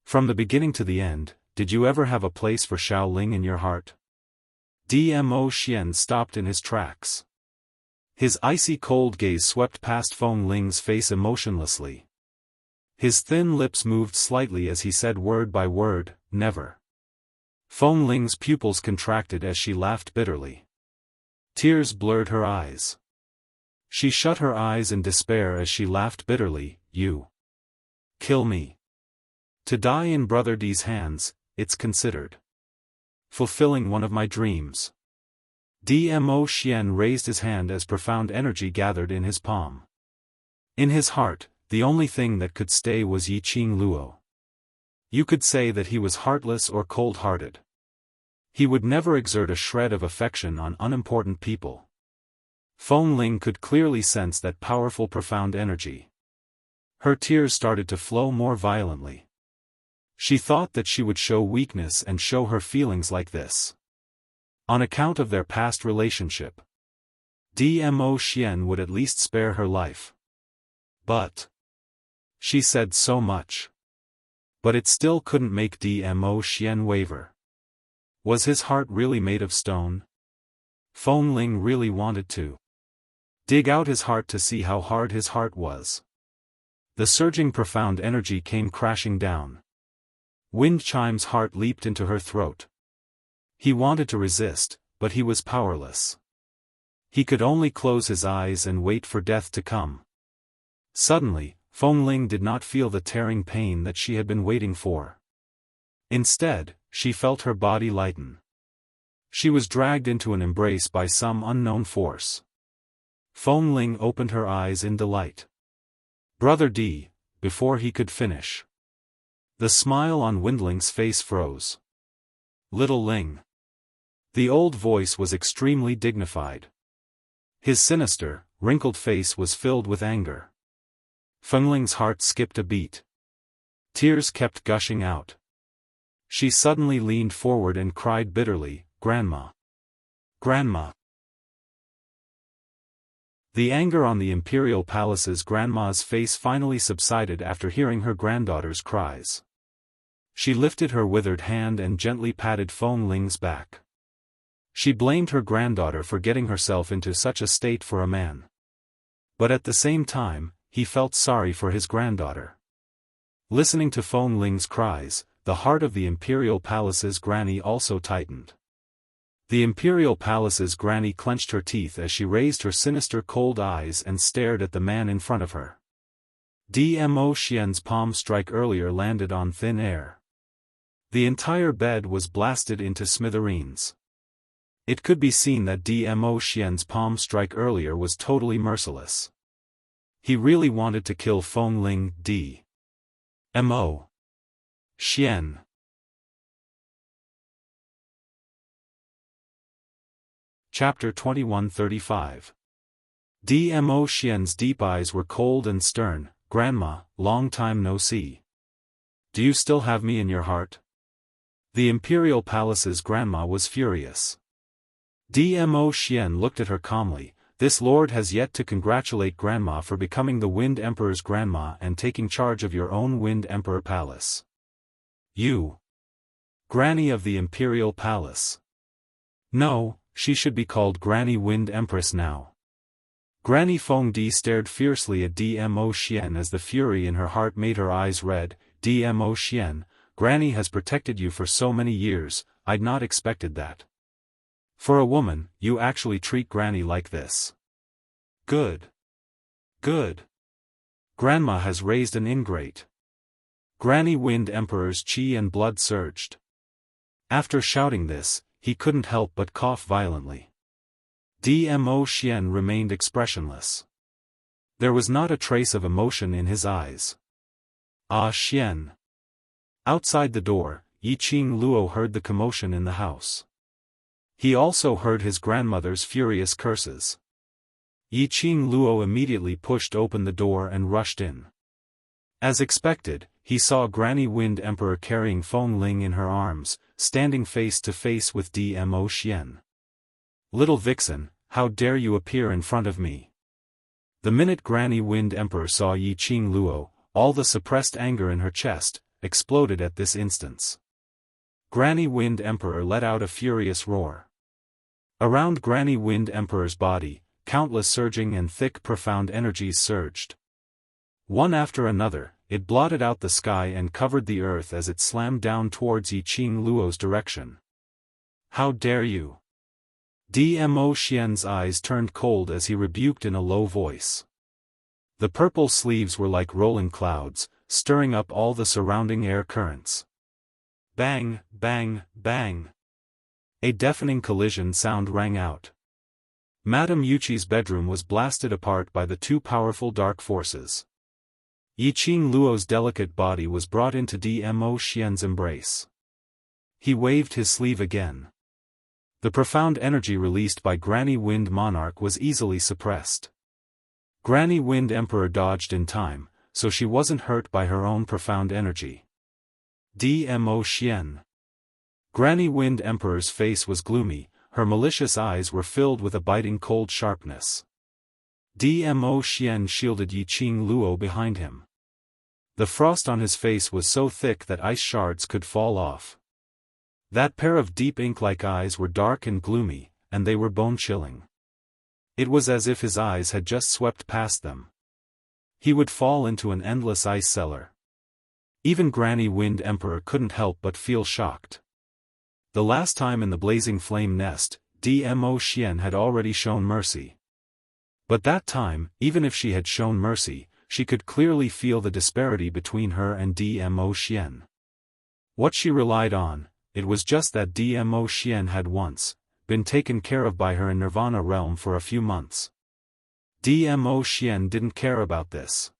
From the beginning to the end, did you ever have a place for Xiaoling in your heart? Dmo Xian stopped in his tracks. His icy cold gaze swept past Feng Ling's face emotionlessly. His thin lips moved slightly as he said word by word, never. Feng Ling's pupils contracted as she laughed bitterly. Tears blurred her eyes. She shut her eyes in despair as she laughed bitterly. You kill me. To die in Brother D's hands, it's considered fulfilling one of my dreams. Dmo Xian raised his hand as profound energy gathered in his palm. In his heart, the only thing that could stay was Yiqing Luo. You could say that he was heartless or cold-hearted. He would never exert a shred of affection on unimportant people. Feng Ling could clearly sense that powerful profound energy. Her tears started to flow more violently. She thought that she would show weakness and show her feelings like this. On account of their past relationship, Dmo Xian would at least spare her life. But she said so much. But it still couldn't make Dmo Xian waver. Was his heart really made of stone? Feng Ling really wanted to dig out his heart to see how hard his heart was. The surging profound energy came crashing down. Wind Chime's heart leaped into her throat. He wanted to resist, but he was powerless. He could only close his eyes and wait for death to come. Suddenly, Feng Ling did not feel the tearing pain that she had been waiting for. Instead, she felt her body lighten. She was dragged into an embrace by some unknown force. Feng Ling opened her eyes in delight. Brother D, before he could finish. The smile on Windling's face froze. Little Ling. The old voice was extremely dignified. His sinister, wrinkled face was filled with anger. Feng Ling's heart skipped a beat. Tears kept gushing out. She suddenly leaned forward and cried bitterly, "Grandma! Grandma!" The anger on the Imperial Palace's grandma's face finally subsided after hearing her granddaughter's cries. She lifted her withered hand and gently patted Feng Ling's back. She blamed her granddaughter for getting herself into such a state for a man. But at the same time, he felt sorry for his granddaughter. Listening to Feng Ling's cries, the heart of the Imperial Palace's granny also tightened. The Imperial Palace's granny clenched her teeth as she raised her sinister cold eyes and stared at the man in front of her. Dmo Xian's palm strike earlier landed on thin air. The entire bed was blasted into smithereens. It could be seen that Dmo Xian's palm strike earlier was totally merciless. He really wanted to kill Feng Ling. Dmo Xian. Chapter 2135. Dmo Xian's deep eyes were cold and stern. "Grandma, long time no see. Do you still have me in your heart?" The Imperial Palace's grandma was furious. Dmo Xian looked at her calmly. "This lord has yet to congratulate Grandma for becoming the Wind Emperor's grandma and taking charge of your own Wind Emperor Palace. You, Granny of the Imperial Palace." No, she should be called Granny Wind Empress now. Granny Feng Di stared fiercely at Dmo Xian as the fury in her heart made her eyes red. "Dmo Xian, Granny has protected you for so many years, I'd not expected that. For a woman, you actually treat Granny like this. Good. Good. Grandma has raised an ingrate." Granny Wind Emperor's chi and blood surged. After shouting this, he couldn't help but cough violently. Dmo Xian remained expressionless. There was not a trace of emotion in his eyes. "Ah Xian." Outside the door, Yiqing Luo heard the commotion in the house. He also heard his grandmother's furious curses. Yiqing Luo immediately pushed open the door and rushed in. As expected, he saw Granny Wind Emperor carrying Feng Ling in her arms, standing face to face with Dmo Xian. "Little vixen, how dare you appear in front of me?" The minute Granny Wind Emperor saw Yiqing Luo, all the suppressed anger in her chest exploded at this instance. Granny Wind Emperor let out a furious roar. Around Granny Wind Emperor's body, countless surging and thick profound energies surged. One after another, it blotted out the sky and covered the earth as it slammed down towards Yiqing Luo's direction. "How dare you! Dmo Xian's eyes turned cold as he rebuked in a low voice. The purple sleeves were like rolling clouds, stirring up all the surrounding air currents. Bang, bang, bang. A deafening collision sound rang out. Madame Yuqi's bedroom was blasted apart by the two powerful dark forces. Yiqing Luo's delicate body was brought into Dmo Xian's embrace. He waved his sleeve again. The profound energy released by Granny Wind Monarch was easily suppressed. Granny Wind Emperor dodged in time, so she wasn't hurt by her own profound energy. Dmo Xian. Granny Wind Emperor's face was gloomy, her malicious eyes were filled with a biting cold sharpness. Dmo Xian shielded Yiqing Luo behind him. The frost on his face was so thick that ice shards could fall off. That pair of deep ink-like eyes were dark and gloomy, and they were bone-chilling. It was as if his eyes had just swept past them. He would fall into an endless ice cellar. Even Granny Wind Emperor couldn't help but feel shocked. The last time in the blazing flame nest, Dmo Xian had already shown mercy. But that time, even if she had shown mercy, she could clearly feel the disparity between her and Dmo Xian. What she relied on, it was just that Dmo Xian had once been taken care of by her in Nirvana realm for a few months. Dmo Xian didn't care about this.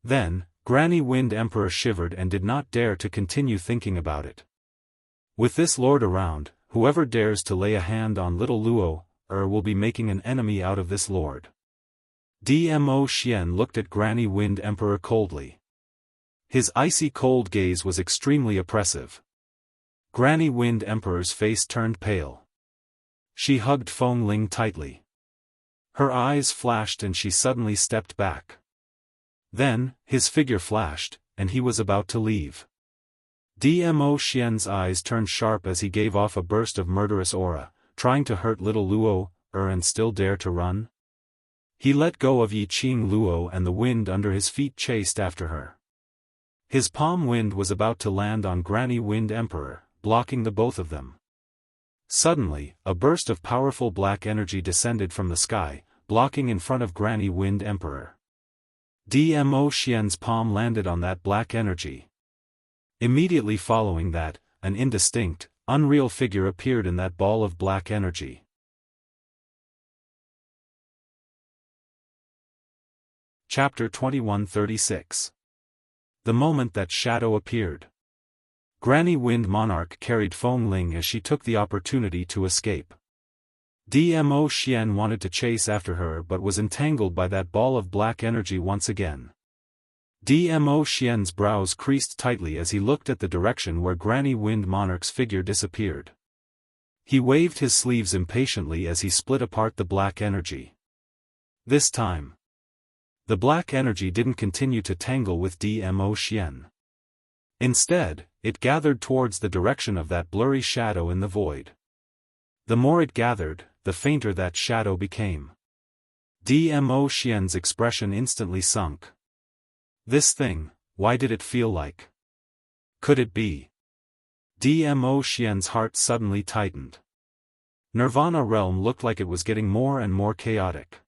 Then, Granny Wind Emperor shivered and did not dare to continue thinking about it. With this lord around, whoever dares to lay a hand on little Luo, will be making an enemy out of this lord. Dmo Xian looked at Granny Wind Emperor coldly. His icy cold gaze was extremely oppressive. Granny Wind Emperor's face turned pale. She hugged Feng Ling tightly. Her eyes flashed and she suddenly stepped back. Then, his figure flashed, and he was about to leave. Dmo Xian's eyes turned sharp as he gave off a burst of murderous aura, trying to hurt little Luo, and still dare to run? He let go of Yiqing Luo and the wind under his feet chased after her. His palm wind was about to land on Granny Wind Emperor, blocking the both of them. Suddenly, a burst of powerful black energy descended from the sky, blocking in front of Granny Wind Emperor. Dmo Xian's palm landed on that black energy. Immediately following that, an indistinct, unreal figure appeared in that ball of black energy. Chapter 2136. The moment that shadow appeared. Granny Wind Monarch carried Feng Ling as she took the opportunity to escape. Dmo Xian wanted to chase after her but was entangled by that ball of black energy once again. Dmo Xian's brows creased tightly as he looked at the direction where Granny Wind Monarch's figure disappeared. He waved his sleeves impatiently as he split apart the black energy. This time, the black energy didn't continue to tangle with Dmo Xian. Instead, it gathered towards the direction of that blurry shadow in the void. The more it gathered, the fainter that shadow became. Dmo Xian's expression instantly sunk. This thing, why did it feel like? Could it be? Dmo Xian's heart suddenly tightened. Nirvana realm looked like it was getting more and more chaotic.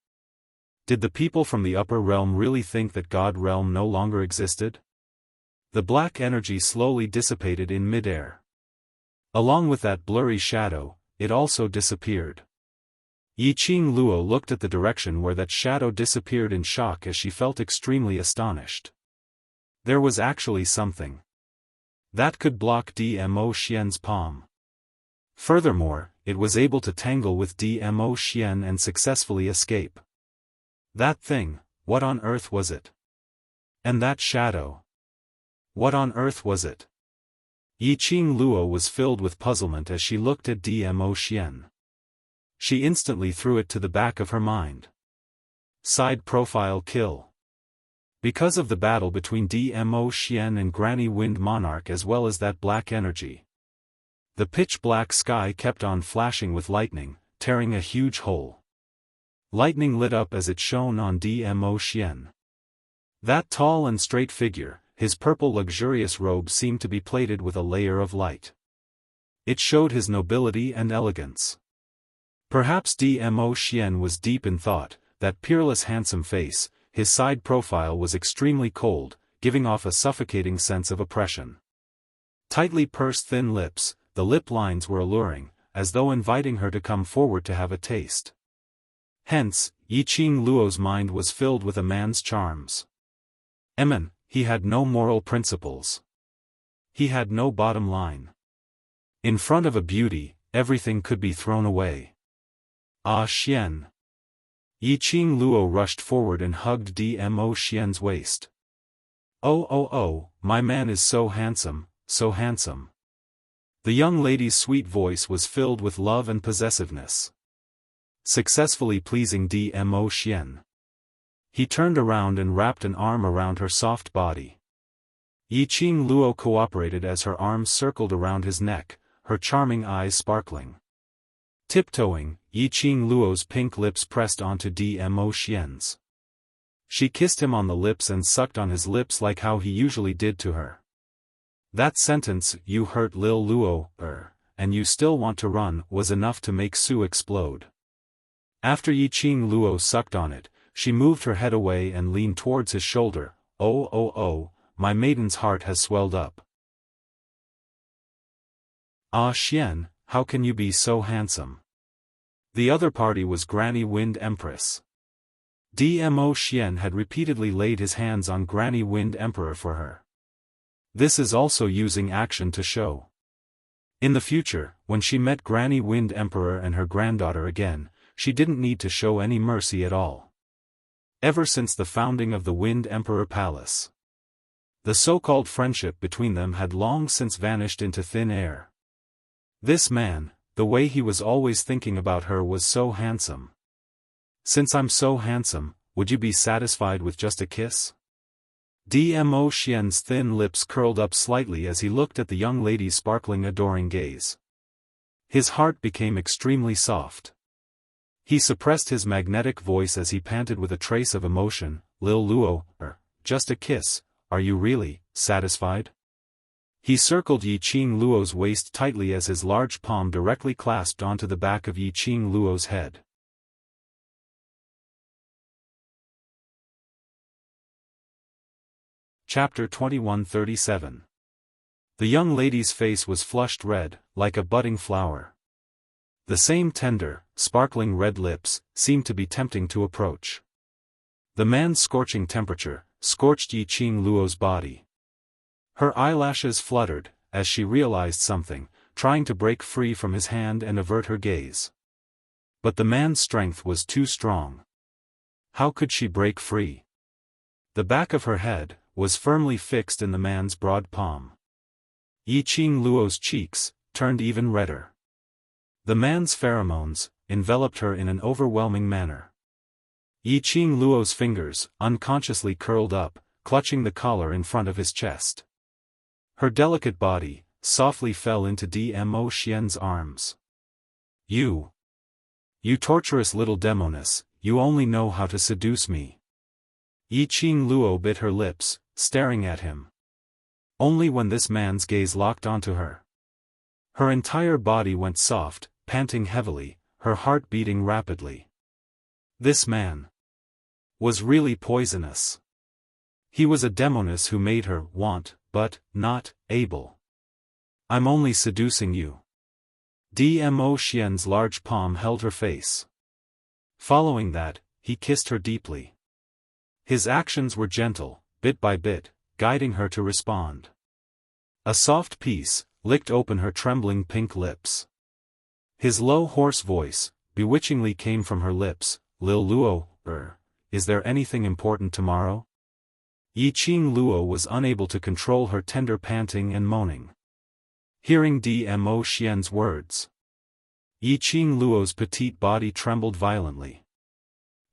Did the people from the upper realm really think that God realm no longer existed? The black energy slowly dissipated in midair. Along with that blurry shadow, it also disappeared. Yiqing Luo looked at the direction where that shadow disappeared in shock as she felt extremely astonished. There was actually something that could block Dmo Xian's palm. Furthermore, it was able to tangle with Dmo Xian and successfully escape. That thing, what on earth was it? And that shadow? What on earth was it? Yiqing Luo was filled with puzzlement as she looked at Dmo Xian. She instantly threw it to the back of her mind. Side profile kill. Because of the battle between Dmo Xian and Granny Wind Monarch as well as that black energy, the pitch-black sky kept on flashing with lightning, tearing a huge hole. Lightning lit up as it shone on Dmo Xian. That tall and straight figure, his purple luxurious robe seemed to be plated with a layer of light. It showed his nobility and elegance. Perhaps Dmo Xian was deep in thought. That peerless handsome face, his side profile was extremely cold, giving off a suffocating sense of oppression. Tightly pursed thin lips, the lip lines were alluring, as though inviting her to come forward to have a taste. Hence, Yiqing Luo's mind was filled with a man's charms. He had no moral principles. He had no bottom line. In front of a beauty, everything could be thrown away. Ah Xian. Yiqing Luo rushed forward and hugged Dmo Xian's waist. Oh, my man is so handsome, so handsome. The young lady's sweet voice was filled with love and possessiveness. Successfully pleasing Dmo Xian. He turned around and wrapped an arm around her soft body. Yiqing Luo cooperated as her arms circled around his neck, her charming eyes sparkling. Tiptoeing, Yiqing Luo's pink lips pressed onto Dmo Xian's. She kissed him on the lips and sucked on his lips like how he usually did to her. That sentence, "You hurt Lil Luo, and you still want to run," was enough to make Su explode. After Yiqing Luo sucked on it, she moved her head away and leaned towards his shoulder. Oh, my maiden's heart has swelled up. Ah Xian, how can you be so handsome? The other party was Granny Wind Empress. Dmo Xian had repeatedly laid his hands on Granny Wind Emperor for her. This is also using action to show. In the future, when she met Granny Wind Emperor and her granddaughter again, she didn't need to show any mercy at all. Ever since the founding of the Wind Emperor Palace, the so-called friendship between them had long since vanished into thin air. This man, the way he was always thinking about her, was so handsome. Since I'm so handsome, would you be satisfied with just a kiss? Dmo Xian's thin lips curled up slightly as he looked at the young lady's sparkling adoring gaze. His heart became extremely soft. He suppressed his magnetic voice as he panted with a trace of emotion. Lil Luo, just a kiss, are you really satisfied? He circled Yiqing Luo's waist tightly as his large palm directly clasped onto the back of Yiqing Luo's head. Chapter 2137. The young lady's face was flushed red, like a budding flower. The same tender, sparkling red lips seemed to be tempting to approach. The man's scorching temperature scorched Yiqing Luo's body. Her eyelashes fluttered, as she realized something, trying to break free from his hand and avert her gaze. But the man's strength was too strong. How could she break free? The back of her head was firmly fixed in the man's broad palm. Yiqing Luo's cheeks turned even redder. The man's pheromones enveloped her in an overwhelming manner. Yiqing Luo's fingers unconsciously curled up, clutching the collar in front of his chest. Her delicate body softly fell into Dmo Xian's arms. You torturous little demoness, you only know how to seduce me. Yiqing Luo bit her lips, staring at him. Only when this man's gaze locked onto her. Her entire body went soft, panting heavily, her heart beating rapidly. This man was really poisonous. He was a demoness who made her want, but not able. I'm only seducing you. Dmo Xian's large palm held her face. Following that, he kissed her deeply. His actions were gentle, bit by bit, guiding her to respond. A soft peace licked open her trembling pink lips. His low hoarse voice bewitchingly came from her lips. Lil Luo, is there anything important tomorrow? Yiqing Luo was unable to control her tender panting and moaning. Hearing Dmo Xian's words, Yiqing Luo's petite body trembled violently.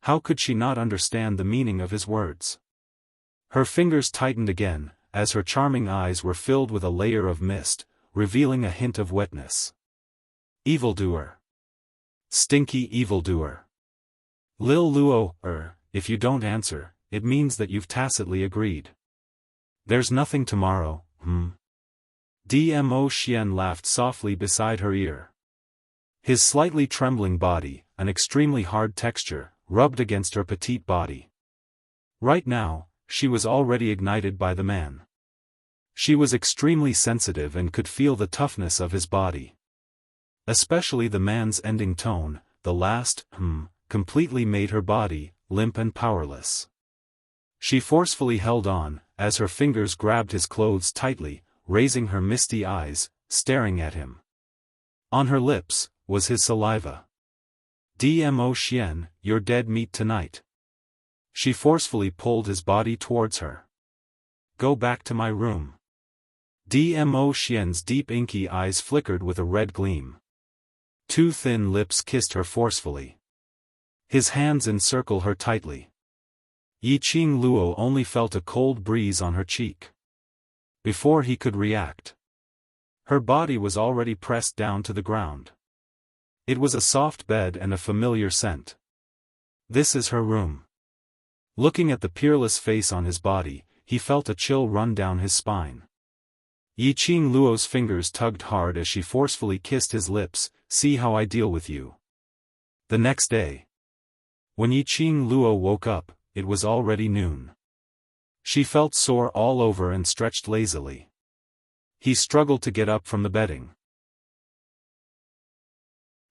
How could she not understand the meaning of his words? Her fingers tightened again, as her charming eyes were filled with a layer of mist, revealing a hint of wetness. Evildoer. Stinky evildoer. Lil Luo, if you don't answer, it means that you've tacitly agreed. There's nothing tomorrow, Dmo Xian laughed softly beside her ear. His slightly trembling body, an extremely hard texture, rubbed against her petite body. Right now, she was already ignited by the man. She was extremely sensitive and could feel the toughness of his body. Especially the man's ending tone, the last, completely made her body, limp and powerless. She forcefully held on, as her fingers grabbed his clothes tightly, raising her misty eyes, staring at him. On her lips, was his saliva. Dmo Xian, you're dead meat tonight. She forcefully pulled his body towards her. Go back to my room. Dmo Xian's deep inky eyes flickered with a red gleam. Two thin lips kissed her forcefully. His hands encircle her tightly. Yiqing Luo only felt a cold breeze on her cheek. Before he could react, her body was already pressed down to the ground. It was a soft bed and a familiar scent. This is her room. Looking at the peerless face on his body, he felt a chill run down his spine. Yiqing Luo's fingers tugged hard as she forcefully kissed his lips. See how I deal with you. The next day, when Yiqing Luo woke up, it was already noon. She felt sore all over and stretched lazily. He struggled to get up from the bedding.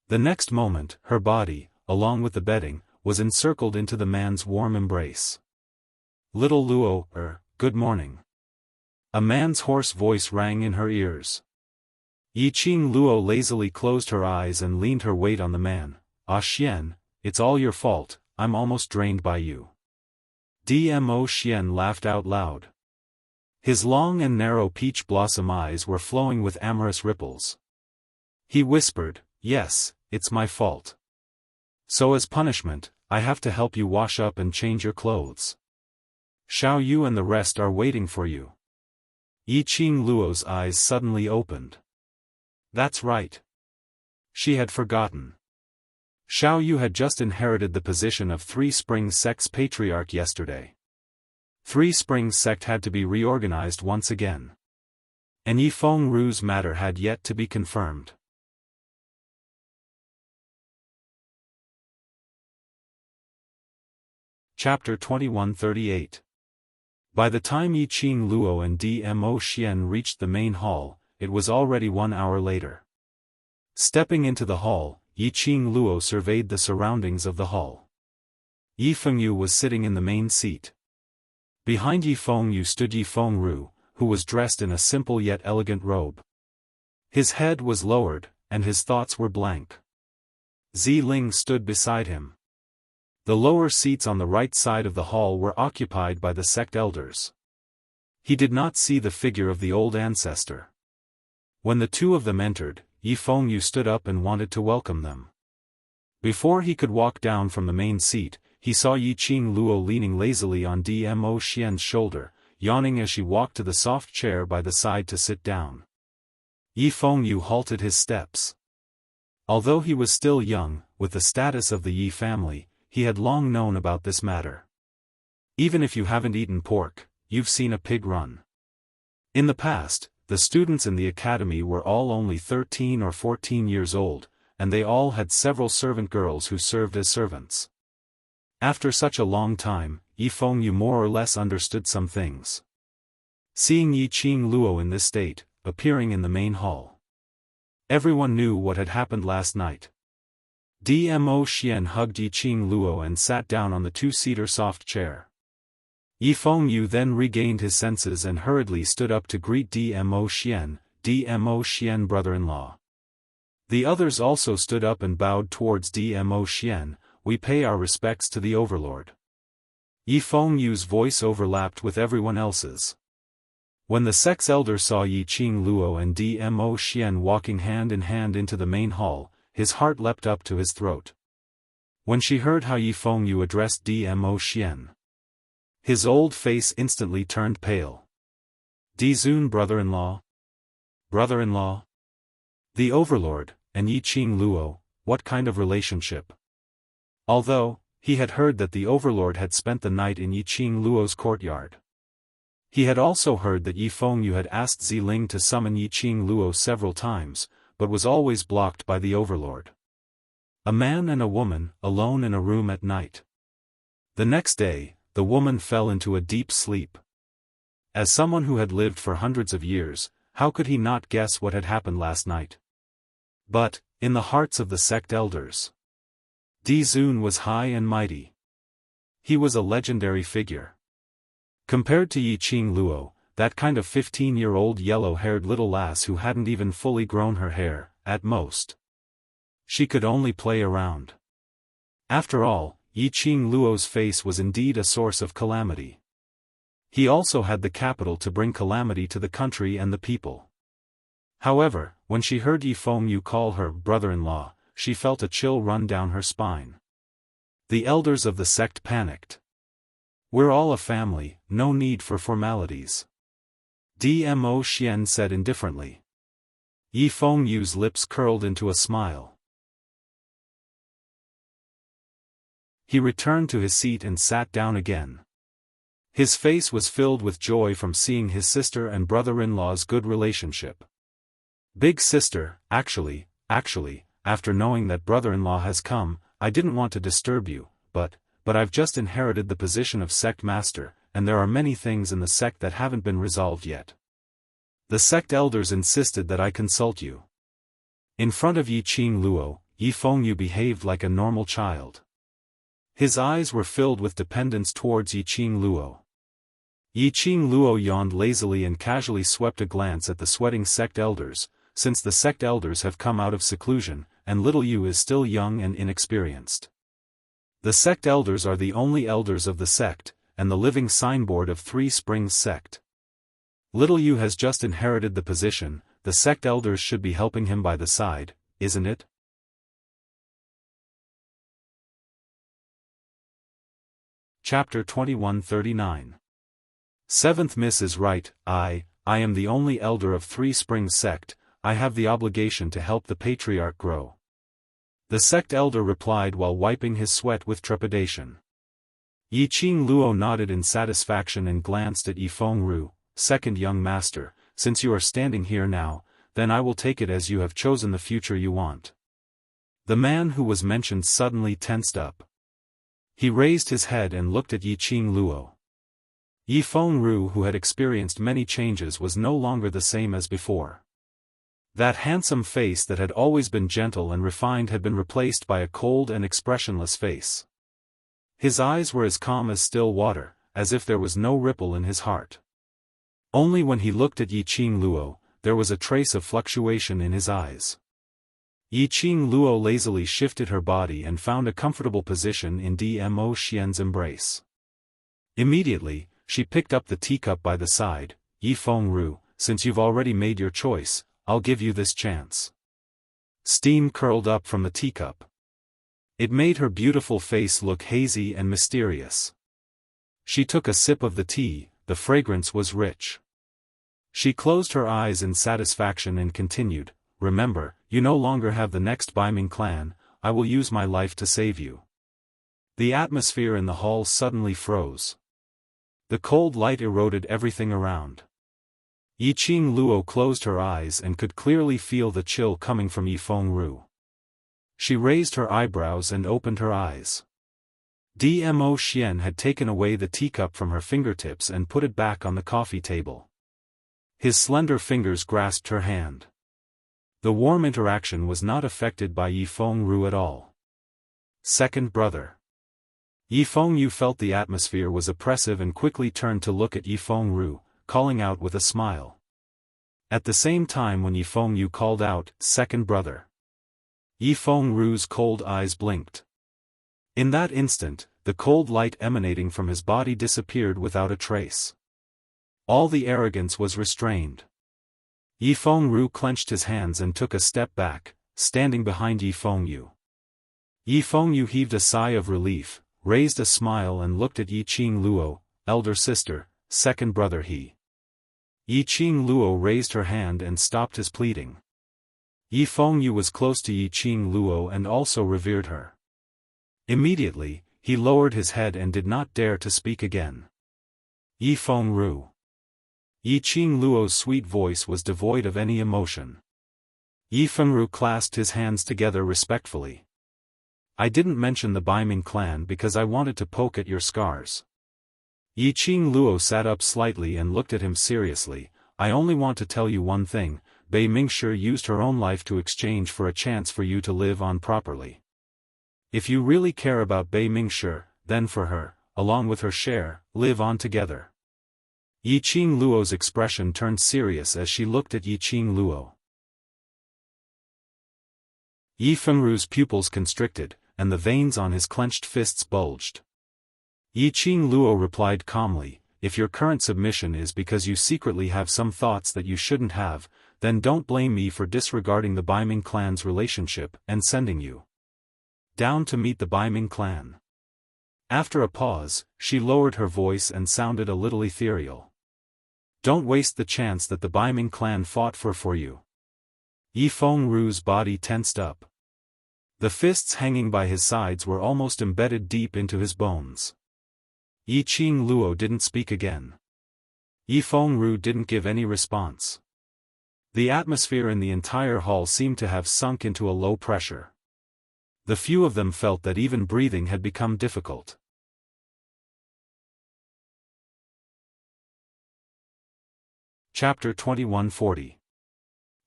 The next moment, her body, along with the bedding, was encircled into the man's warm embrace. Little Luo, good morning. A man's hoarse voice rang in her ears. Yiqing Luo lazily closed her eyes and leaned her weight on the man. Ah Xian, it's all your fault, I'm almost drained by you. Dmo Xian laughed out loud. His long and narrow peach blossom eyes were flowing with amorous ripples. He whispered, yes, it's my fault. So as punishment, I have to help you wash up and change your clothes. Xiao Yu and the rest are waiting for you. Yiqing Luo's eyes suddenly opened. That's right. She had forgotten. Xiao Yu had just inherited the position of Three Springs Sect's patriarch yesterday. Three Springs Sect had to be reorganized once again. And Yifeng Ru's matter had yet to be confirmed. Chapter 2138. By the time Yiqing Luo and Dmo Xian reached the main hall, it was already 1 hour later. Stepping into the hall, Yiqing Luo surveyed the surroundings of the hall. Yifeng Yu was sitting in the main seat. Behind Yifeng Yu stood Yifeng Ru, who was dressed in a simple yet elegant robe. His head was lowered, and his thoughts were blank. Zi Ling stood beside him. The lower seats on the right side of the hall were occupied by the sect elders. He did not see the figure of the old ancestor. When the two of them entered, Yifeng Yu stood up and wanted to welcome them. Before he could walk down from the main seat, he saw Yiqing Luo leaning lazily on Dmo Xian's shoulder, yawning as she walked to the soft chair by the side to sit down. Yifeng Yu halted his steps. Although he was still young, with the status of the Yi family, he had long known about this matter. Even if you haven't eaten pork, you've seen a pig run. In the past, the students in the academy were all only 13 or 14 years old, and they all had several servant girls who served as servants. After such a long time, Yifeng Yu more or less understood some things. Seeing Yiqing Luo in this state, appearing in the main hall, everyone knew what had happened last night. Dmo Xian hugged Yiqing Luo and sat down on the two-seater soft chair. Yifeng Yu then regained his senses and hurriedly stood up to greet Dmo Xian brother-in-law. The others also stood up and bowed towards Dmo Xian. We pay our respects to the overlord. Yifeng Yu's voice overlapped with everyone else's. When the sect's elder saw Yiqing Luo and Dmo Xian walking hand in hand into the main hall, his heart leapt up to his throat. When she heard how Yifeng Yu addressed Dmo Xian, his old face instantly turned pale. Dizun brother-in-law? Brother-in-law? The overlord, and Yiqing Luo, what kind of relationship? Although, he had heard that the overlord had spent the night in Yiqing Luo's courtyard. He had also heard that Yi Fengyu had asked Ziling to summon Yiqing Luo several times, but was always blocked by the overlord. A man and a woman, alone in a room at night. The next day, the woman fell into a deep sleep. As someone who had lived for hundreds of years, how could he not guess what had happened last night? But, in the hearts of the sect elders, Di Zun was high and mighty. He was a legendary figure. Compared to Yiqing Luo, that kind of 15-year-old yellow-haired little lass who hadn't even fully grown her hair, at most. She could only play around. After all, Yiqing Luo's face was indeed a source of calamity. He also had the capital to bring calamity to the country and the people. However, when she heard Yi Fengyu call her brother-in-law, she felt a chill run down her spine. The elders of the sect panicked. "We're all a family, no need for formalities," Dmo Xian said indifferently. Yi Fengyu's lips curled into a smile. He returned to his seat and sat down again. His face was filled with joy from seeing his sister and brother-in-law's good relationship. "Big sister, actually, after knowing that brother-in-law has come, I didn't want to disturb you, but I've just inherited the position of sect master, and there are many things in the sect that haven't been resolved yet. The sect elders insisted that I consult you." In front of Yiqing Luo, Yi Fengyu behaved like a normal child. His eyes were filled with dependence towards Yiqing Luo. Yiqing Luo yawned lazily and casually swept a glance at the sweating sect elders, since the sect elders have come out of seclusion, and little Yu is still young and inexperienced. The sect elders are the only elders of the sect, and the living signboard of Three Springs sect. Little Yu has just inherited the position, the sect elders should be helping him by the side, isn't it? Chapter 2139. Seventh Miss is right, I am the only elder of Three Springs sect, I have the obligation to help the patriarch grow. The sect elder replied while wiping his sweat with trepidation. Yiqing Luo nodded in satisfaction and glanced at Yi Fengyu, "Second young master, since you are standing here now, then I will take it as you have chosen the future you want." The man who was mentioned suddenly tensed up. He raised his head and looked at Yiqing Luo. Yi Fengyu, who had experienced many changes, was no longer the same as before. That handsome face that had always been gentle and refined had been replaced by a cold and expressionless face. His eyes were as calm as still water, as if there was no ripple in his heart. Only when he looked at Yiqing Luo, there was a trace of fluctuation in his eyes. Yiqing Luo lazily shifted her body and found a comfortable position in Dmo Xian's embrace. Immediately, she picked up the teacup by the side. "Yi Fengyu, since you've already made your choice, I'll give you this chance." Steam curled up from the teacup. It made her beautiful face look hazy and mysterious. She took a sip of the tea, the fragrance was rich. She closed her eyes in satisfaction and continued, "Remember, you no longer have the next Baiming clan, I will use my life to save you." The atmosphere in the hall suddenly froze. The cold light eroded everything around. Yiqing Luo closed her eyes and could clearly feel the chill coming from Yi Fengyu. She raised her eyebrows and opened her eyes. Dmo Xian had taken away the teacup from her fingertips and put it back on the coffee table. His slender fingers grasped her hand. The warm interaction was not affected by Yi Fengyu at all. Second brother. Yi Fengyu felt the atmosphere was oppressive and quickly turned to look at Yi Fengyu, calling out with a smile. At the same time when Yi Fengyu called out, "Second brother," Yi Fengyu's cold eyes blinked. In that instant, the cold light emanating from his body disappeared without a trace. All the arrogance was restrained. Yi Fengyu clenched his hands and took a step back, standing behind Yi Fengyu. Yi Fengyu heaved a sigh of relief, raised a smile and looked at Yiqing Luo, "Elder sister, second brother he." Yiqing Luo raised her hand and stopped his pleading. Yi Fengyu was close to Yiqing Luo and also revered her. Immediately, he lowered his head and did not dare to speak again. Yi Fengyu. Yi Qing Luo's sweet voice was devoid of any emotion. Yi Fengru clasped his hands together respectfully. I didn't mention the Baiming clan because I wanted to poke at your scars. Yi Qing Luo sat up slightly and looked at him seriously. I only want to tell you one thing, Bei Mingshi used her own life to exchange for a chance for you to live on properly. If you really care about Bei Mingshi, then for her, along with her share, live on together. Yi Qing Luo's expression turned serious as she looked at Yi Qing Luo. Yi Fengru's pupils constricted, and the veins on his clenched fists bulged. Yi Qing Luo replied calmly, if your current submission is because you secretly have some thoughts that you shouldn't have, then don't blame me for disregarding the Baiming clan's relationship and sending you down to meet the Baiming clan. After a pause, she lowered her voice and sounded a little ethereal. Don't waste the chance that the Baiming clan fought for you. Yi Fengru's body tensed up. The fists hanging by his sides were almost embedded deep into his bones. Yi Qing Luo didn't speak again. Yi Fengru didn't give any response. The atmosphere in the entire hall seemed to have sunk into a low pressure. The few of them felt that even breathing had become difficult. Chapter 2140.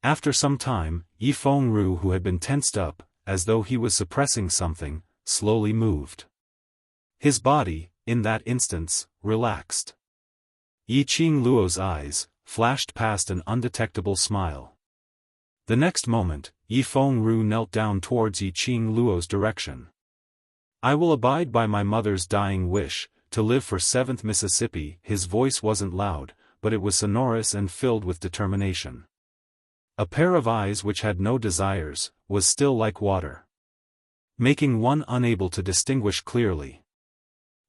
After some time, Yi Fengru, who had been tensed up, as though he was suppressing something, slowly moved. His body, in that instance, relaxed. Yi Qing Luo's eyes flashed past an undetectable smile. The next moment, Yi Fengru knelt down towards Yi Qing Luo's direction. I will abide by my mother's dying wish, to live for 7th Mississippi. His voice wasn't loud, but it was sonorous and filled with determination. A pair of eyes which had no desires, was still like water, making one unable to distinguish clearly.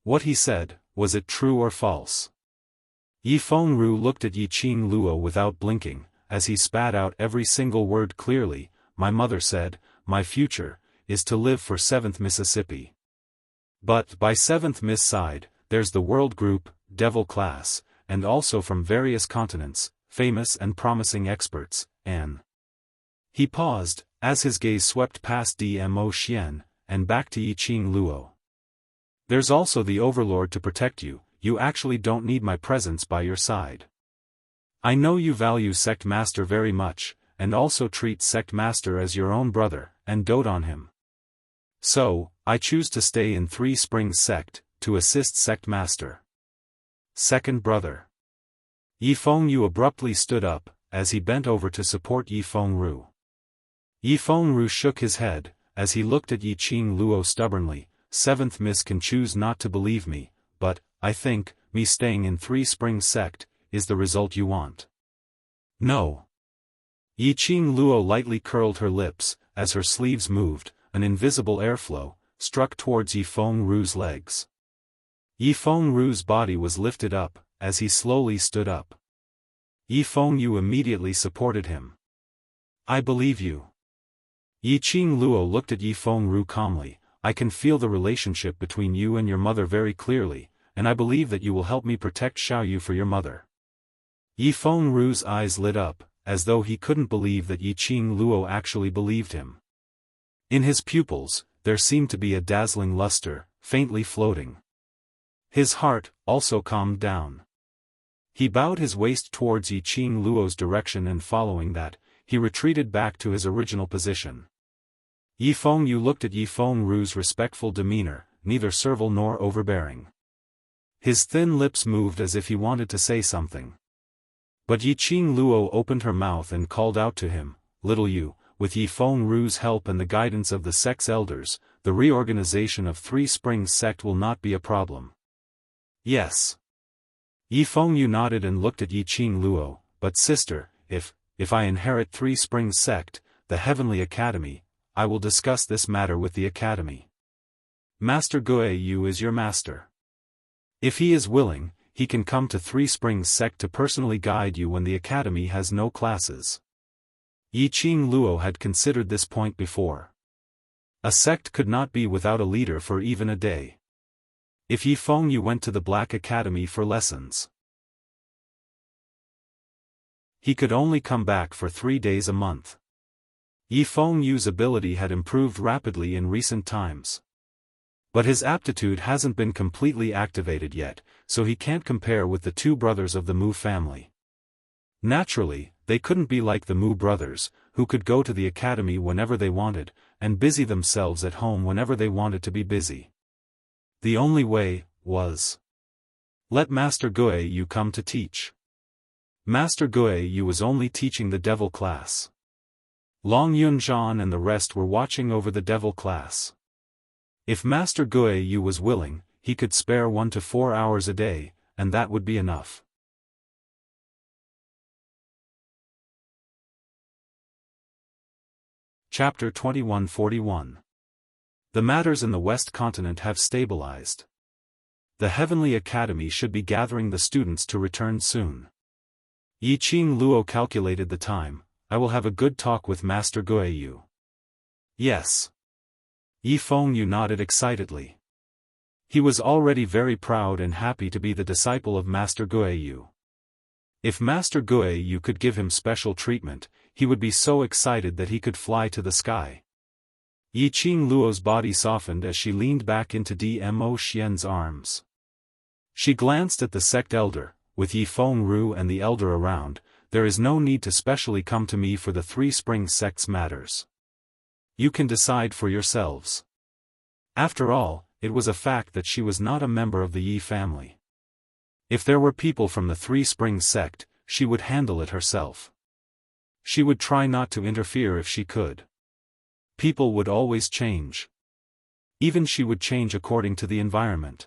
What he said, was it true or false? Yi Fengru looked at Yi Qing Luo without blinking, as he spat out every single word clearly. My mother said, my future, is to live for 7th Mississippi. But by 7th Miss side, there's the world group, devil class, and also from various continents, famous and promising experts, and... He paused, as his gaze swept past Dmo Xian, and back to Yi Qing Luo. There's also the Overlord to protect you. You actually don't need my presence by your side. I know you value Sect Master very much, and also treat Sect Master as your own brother, and dote on him. So, I choose to stay in Three Springs Sect, to assist Sect Master. Second brother. Yi Fengru abruptly stood up, as he bent over to support Yi Fengru. Yi Fengru shook his head, as he looked at Yi Qing Luo stubbornly. 7th Miss can choose not to believe me, but, I think, me staying in Three Springs Sect, is the result you want. No. Yi Qing Luo lightly curled her lips, as her sleeves moved, an invisible airflow, struck towards Yi Fengru's legs. Yi Fengru's body was lifted up, as he slowly stood up. Yi Fengru immediately supported him. I believe you. Yi Qing Luo looked at Yi Fengru calmly. I can feel the relationship between you and your mother very clearly, and I believe that you will help me protect Xiaoyu for your mother. Yi Fengru's eyes lit up, as though he couldn't believe that Yi Qing Luo actually believed him. In his pupils, there seemed to be a dazzling luster, faintly floating. His heart, also calmed down. He bowed his waist towards Yi Qing Luo's direction, and following that, he retreated back to his original position. Yi Fengru looked at Yi Fengru's respectful demeanor, neither servile nor overbearing. His thin lips moved as if he wanted to say something. But Yi Qing Luo opened her mouth and called out to him, Little Yu, with Yi Fengru's help and the guidance of the sect's elders, the reorganization of Three Springs Sect will not be a problem. Yes. Yi Fengru nodded and looked at Yi Qing Luo, but sister, if I inherit Three Springs Sect, the Heavenly Academy, I will discuss this matter with the Academy. Master Guo Yu is your master. If he is willing, he can come to Three Springs Sect to personally guide you when the Academy has no classes. Yi Qing Luo had considered this point before. A sect could not be without a leader for even a day. If Yi Fengru went to the Black Academy for lessons, he could only come back for 3 days a month. Yi Fengyu's ability had improved rapidly in recent times. But his aptitude hasn't been completely activated yet, so he can't compare with the two brothers of the Mu family. Naturally, they couldn't be like the Mu brothers, who could go to the academy whenever they wanted, and busy themselves at home whenever they wanted to be busy. The only way was, let Master Guiyu come to teach. Master Guiyu was only teaching the devil class. Long Yunzhan and the rest were watching over the devil class. If Master Guiyu was willing, he could spare 1 to 4 hours a day, and that would be enough. Chapter 2141. The matters in the West Continent have stabilized. The Heavenly Academy should be gathering the students to return soon. Yi Qing Luo calculated the time. I will have a good talk with Master Guiyu. Yes. Yi Fengyu nodded excitedly. He was already very proud and happy to be the disciple of Master Guiyu. If Master Guiyu could give him special treatment, he would be so excited that he could fly to the sky. Yi Qing Luo's body softened as she leaned back into Dmo Xian's arms. She glanced at the sect elder. With Yi Fengru and the elder around, there is no need to specially come to me for the Three Springs sect's matters. You can decide for yourselves. After all, it was a fact that she was not a member of the Yi family. If there were people from the Three Springs sect, she would handle it herself. She would try not to interfere if she could. People would always change. Even she would change according to the environment.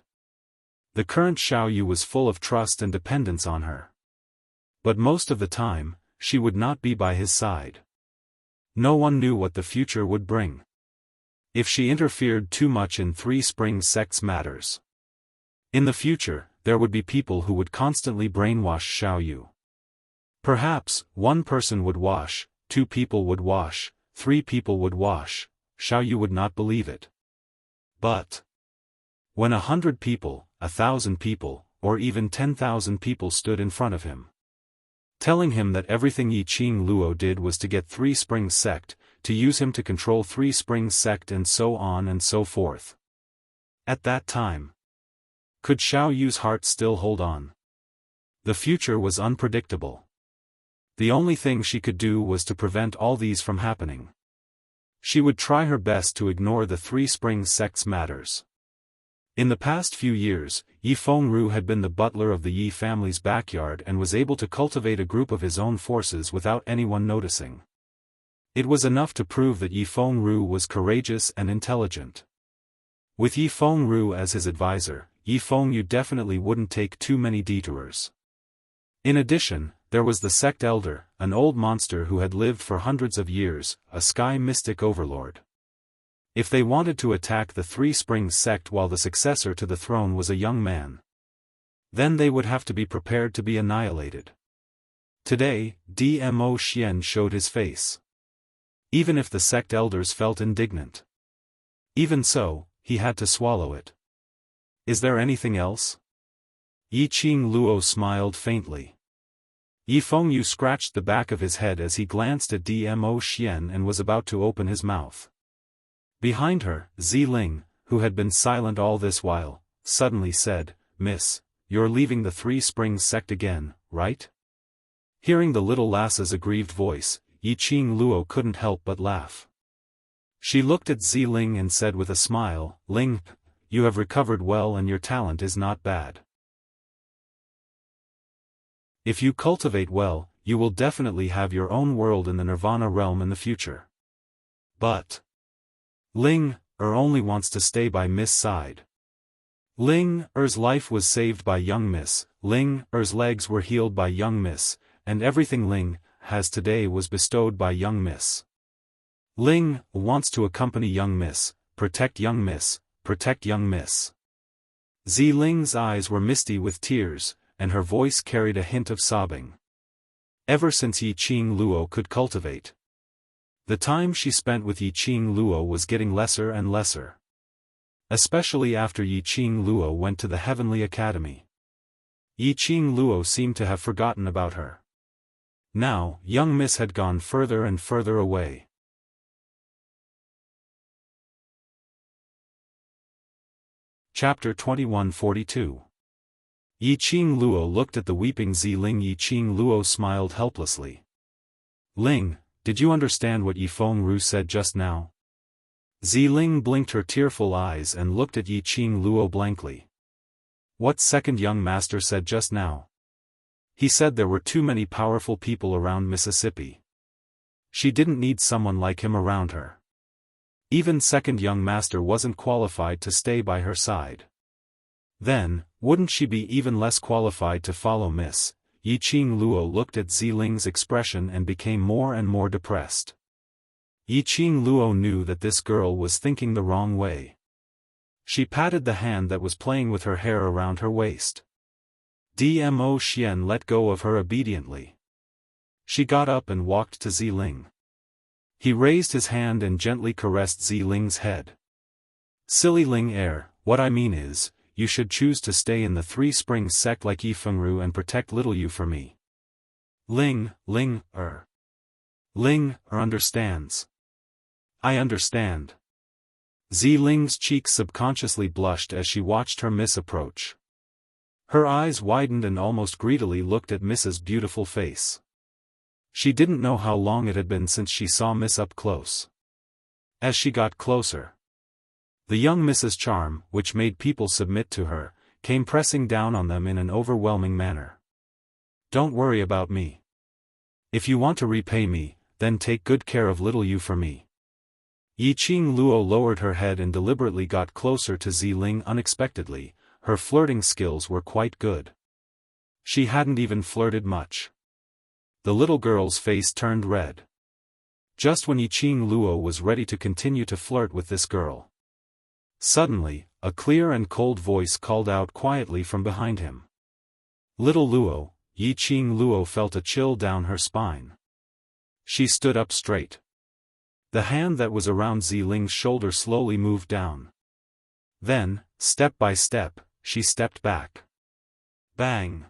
The current Xiaoyu was full of trust and dependence on her. But most of the time, she would not be by his side. No one knew what the future would bring. If she interfered too much in Three Springs sect's matters. In the future, there would be people who would constantly brainwash Xiaoyu. Perhaps, 1 person would wash, 2 people would wash, 3 people would wash, Xiaoyu would not believe it. But when 100 people, 1,000 people, or even 10,000 people stood in front of him, telling him that everything Yi Qing Luo did was to get Three Springs sect, to use him to control Three Springs sect and so on and so forth. At that time, could Xiaoyu's heart still hold on? The future was unpredictable. The only thing she could do was to prevent all these from happening. She would try her best to ignore the Three Springs sect's matters. In the past few years, Yi Fengru had been the butler of the Yi family's backyard and was able to cultivate a group of his own forces without anyone noticing. It was enough to prove that Yi Fengru was courageous and intelligent. With Yi Fengru as his advisor, Yi Fengyu definitely wouldn't take too many detours. In addition, there was the sect elder, an old monster who had lived for hundreds of years, a sky mystic overlord. If they wanted to attack the Three Springs sect while the successor to the throne was a young man, then they would have to be prepared to be annihilated. Today, Dmo Xian showed his face. Even if the sect elders felt indignant, even so, he had to swallow it. Is there anything else? Yi Qing Luo smiled faintly. Yi Fengyu scratched the back of his head as he glanced at Dmo Xian and was about to open his mouth. Behind her, Ziling, who had been silent all this while, suddenly said, "Miss, you're leaving the Three Springs sect again, right?" Hearing the little lass's aggrieved voice, Yi Qing Luo couldn't help but laugh. She looked at Ziling and said with a smile, "Ling, you have recovered well and your talent is not bad. If you cultivate well, you will definitely have your own world in the Nirvana realm in the future. But Ling only wants to stay by Miss' side." Ling life was saved by young Miss, Ling legs were healed by young Miss, and everything Ling has today was bestowed by young Miss. Ling wants to accompany young Miss, protect young Miss, protect young Miss. Ziling's eyes were misty with tears, and her voice carried a hint of sobbing. Ever since Yi Qing Luo could cultivate, the time she spent with Yi Qing Luo was getting lesser and lesser. Especially after Yi Qing Luo went to the Heavenly Academy. Yi Qing Luo seemed to have forgotten about her. Now, young Miss had gone further and further away. Chapter 2142. Yiqing Luo looked at the weeping Ziling. Yiqing Luo smiled helplessly. Ling, did you understand what Yifeng Ru said just now? Ziling blinked her tearful eyes and looked at Yiqing Luo blankly. What second young master said just now? He said there were too many powerful people around Mississippi. She didn't need someone like him around her. Even second young master wasn't qualified to stay by her side. Then, wouldn't she be even less qualified to follow Miss? Yiqing Luo looked at Ziling's expression and became more and more depressed. Yiqing Luo knew that this girl was thinking the wrong way. She patted the hand that was playing with her hair around her waist. Dmo Xian let go of her obediently. She got up and walked to Ziling. He raised his hand and gently caressed Ziling's head. Silly Ling heir, what I mean is, you should choose to stay in the Three Springs sect like Yifeng Ru and protect little you for me. Ling understands. I understand. Ziling's cheeks subconsciously blushed as she watched her miss approach. Her eyes widened and almost greedily looked at Miss's beautiful face. She didn't know how long it had been since she saw Miss up close. As she got closer, the young Miss's charm, which made people submit to her, came pressing down on them in an overwhelming manner. Don't worry about me. If you want to repay me, then take good care of little you for me. Yiqing Luo lowered her head and deliberately got closer to Ziling unexpectedly. Her flirting skills were quite good. She hadn't even flirted much. The little girl's face turned red. Just when Yiqing Luo was ready to continue to flirt with this girl, suddenly, a clear and cold voice called out quietly from behind him. Little Luo. Yiqing Luo felt a chill down her spine. She stood up straight. The hand that was around Ziling's shoulder slowly moved down. Then, step by step, she stepped back. Bang!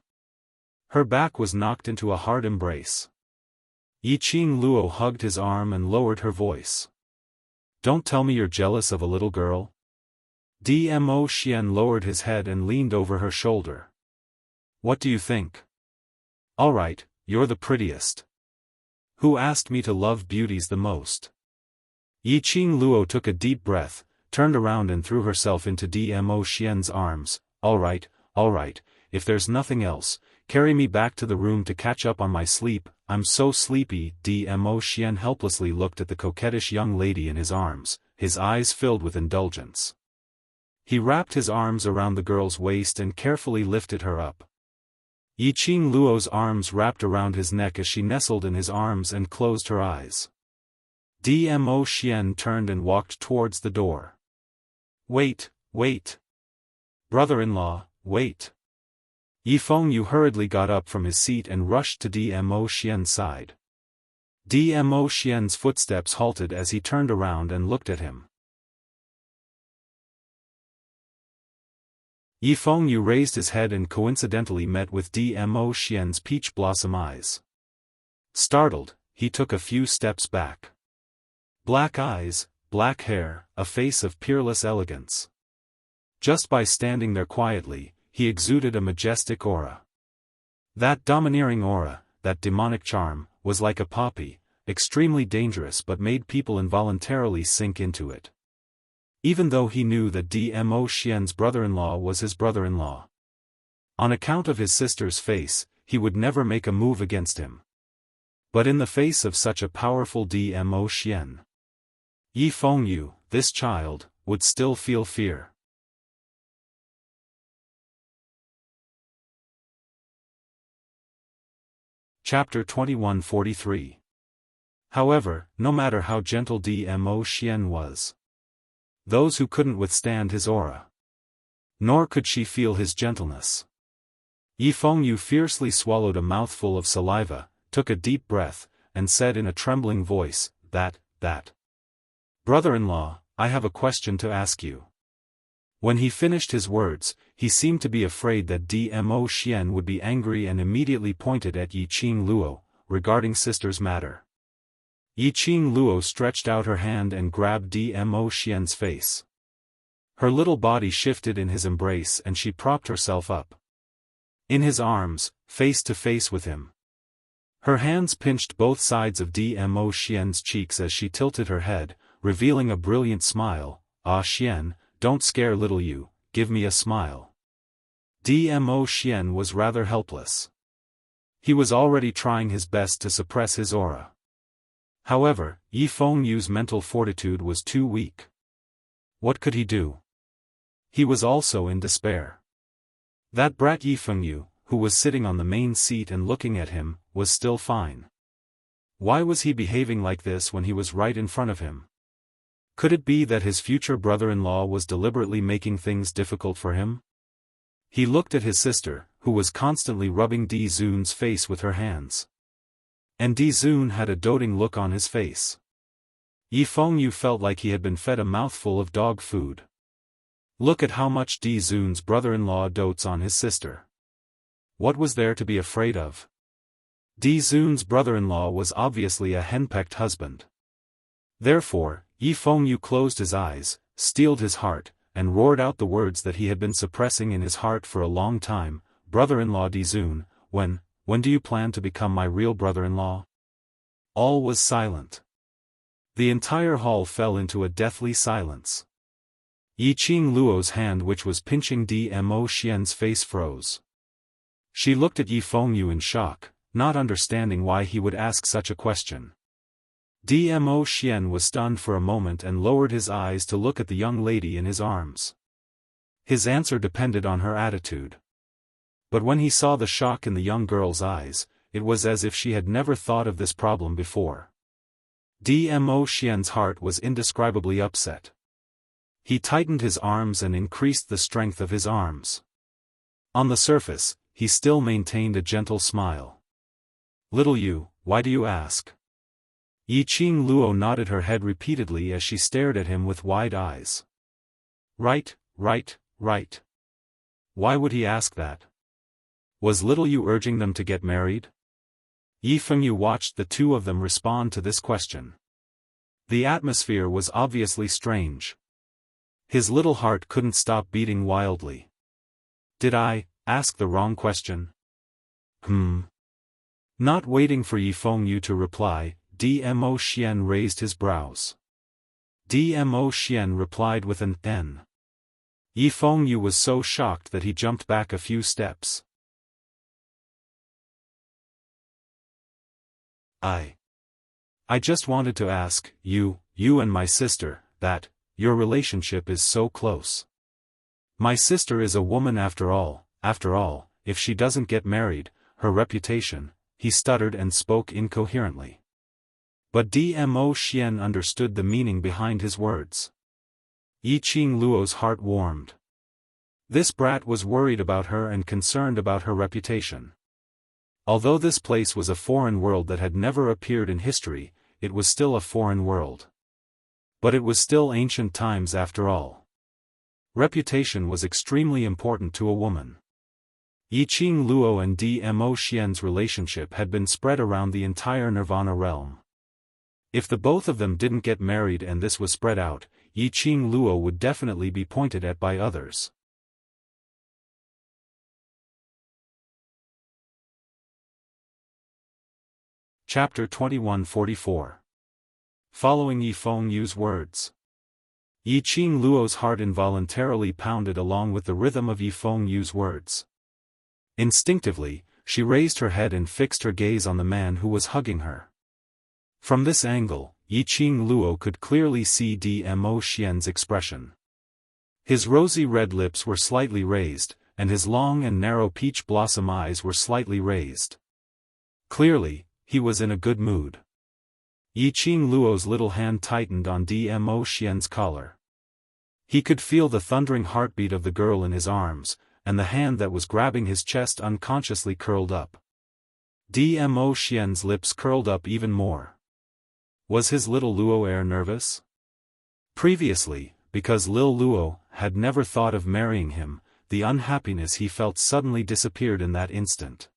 Her back was knocked into a hard embrace. Yiqing Luo hugged his arm and lowered her voice. Don't tell me you're jealous of a little girl? Dmo Xian lowered his head and leaned over her shoulder. What do you think? Alright, you're the prettiest. Who asked me to love beauties the most? Yiqing Luo took a deep breath, turned around and threw herself into Dmo Xian's arms. Alright, if there's nothing else, carry me back to the room to catch up on my sleep, I'm so sleepy. Dmo Xian helplessly looked at the coquettish young lady in his arms, his eyes filled with indulgence. He wrapped his arms around the girl's waist and carefully lifted her up. Yiqing Luo's arms wrapped around his neck as she nestled in his arms and closed her eyes. Dmo Xian turned and walked towards the door. Wait. Brother-in-law, wait. Yifeng Yu hurriedly got up from his seat and rushed to Dmo Xian's side. Dmo Xian's footsteps halted as he turned around and looked at him. Yifeng Yu raised his head and coincidentally met with Dmo Xian's peach blossom eyes. Startled, he took a few steps back. Black eyes, black hair, a face of peerless elegance. Just by standing there quietly, he exuded a majestic aura. That domineering aura, that demonic charm, was like a poppy, extremely dangerous but made people involuntarily sink into it. Even though he knew that Dmo Xian's brother-in-law was his brother-in-law. On account of his sister's face, he would never make a move against him. But in the face of such a powerful Dmo Xian, Yifeng Yu, this child, would still feel fear. Chapter 2143. However, no matter how gentle Dmo Xian was, those who couldn't withstand his aura, nor could she feel his gentleness. Yifeng Yu fiercely swallowed a mouthful of saliva, took a deep breath, and said in a trembling voice, that. Brother-in-law, I have a question to ask you. When he finished his words, he seemed to be afraid that Dmo Xian would be angry and immediately pointed at Yiqing Luo. regarding sister's matter. Yiqing Luo stretched out her hand and grabbed Dmo Xian's face. Her little body shifted in his embrace and she propped herself up in his arms, face to face with him. Her hands pinched both sides of Dmo Xian's cheeks as she tilted her head, revealing a brilliant smile. "Ah Xian, don't scare little you, give me a smile." Dmo Xian was rather helpless. He was already trying his best to suppress his aura. However, Yi Fengyu's mental fortitude was too weak. What could he do? He was also in despair. That brat Yi Fengyu, who was sitting on the main seat and looking at him, was still fine. Why was he behaving like this when he was right in front of him? Could it be that his future brother-in-law was deliberately making things difficult for him? He looked at his sister, who was constantly rubbing Di Zun's face with her hands. And Di Zun had a doting look on his face. Yi Fengyu felt like he had been fed a mouthful of dog food. Look at how much Di Zun's brother-in-law dotes on his sister. What was there to be afraid of? Di Zun's brother-in-law was obviously a henpecked husband. Therefore, Yi Fengyu closed his eyes, steeled his heart, and roared out the words that he had been suppressing in his heart for a long time. "Brother-in-law Di Zun, when do you plan to become my real brother-in-law?" All was silent. The entire hall fell into a deathly silence. Yiqing Luo's hand which was pinching Dmo Xian's face froze. She looked at Yi Fengyu in shock, not understanding why he would ask such a question. Dmo Xian was stunned for a moment and lowered his eyes to look at the young lady in his arms. His answer depended on her attitude. But when he saw the shock in the young girl's eyes, it was as if she had never thought of this problem before. Dmo Xian's heart was indescribably upset. He tightened his arms and increased the strength of his arms. On the surface, he still maintained a gentle smile. "Little you, why do you ask?" Yiqing Luo nodded her head repeatedly as she stared at him with wide eyes. Right. Why would he ask that? Was little you urging them to get married? Yi Fengyu watched the two of them respond to this question. The atmosphere was obviously strange. His little heart couldn't stop beating wildly. Did I ask the wrong question? Not waiting for Yi Fengyu to reply, Dmo Xian raised his brows. Dmo Xian replied with an N. Yi Fengyu was so shocked that he jumped back a few steps. I just wanted to ask, you and my sister, that your relationship is so close. My sister is a woman after all, if she doesn't get married, her reputation, he stuttered and spoke incoherently. But Dmo Xian understood the meaning behind his words. Yiqing Luo's heart warmed. This brat was worried about her and concerned about her reputation. Although this place was a foreign world that had never appeared in history, it was still a foreign world. But it was still ancient times after all. Reputation was extremely important to a woman. Yiqing Luo and Dmo Xian's relationship had been spread around the entire Nirvana realm. If the both of them didn't get married and this was spread out, Yiqing Luo would definitely be pointed at by others. Chapter 2144. Following Yi Fengyu's words. Yiqing Luo's heart involuntarily pounded along with the rhythm of Yi Fengyu's words. Instinctively, she raised her head and fixed her gaze on the man who was hugging her. From this angle, Yiqing Luo could clearly see Dmo Xian's expression. His rosy red lips were slightly raised, and his long and narrow peach blossom eyes were slightly raised. Clearly, he was in a good mood. Yiqing Luo's little hand tightened on Dmo Xian's collar. He could feel the thundering heartbeat of the girl in his arms, and the hand that was grabbing his chest unconsciously curled up. Dmo Xian's lips curled up even more. Was his little Luo heir nervous? Previously, because Lil Luo had never thought of marrying him, the unhappiness he felt suddenly disappeared in that instant.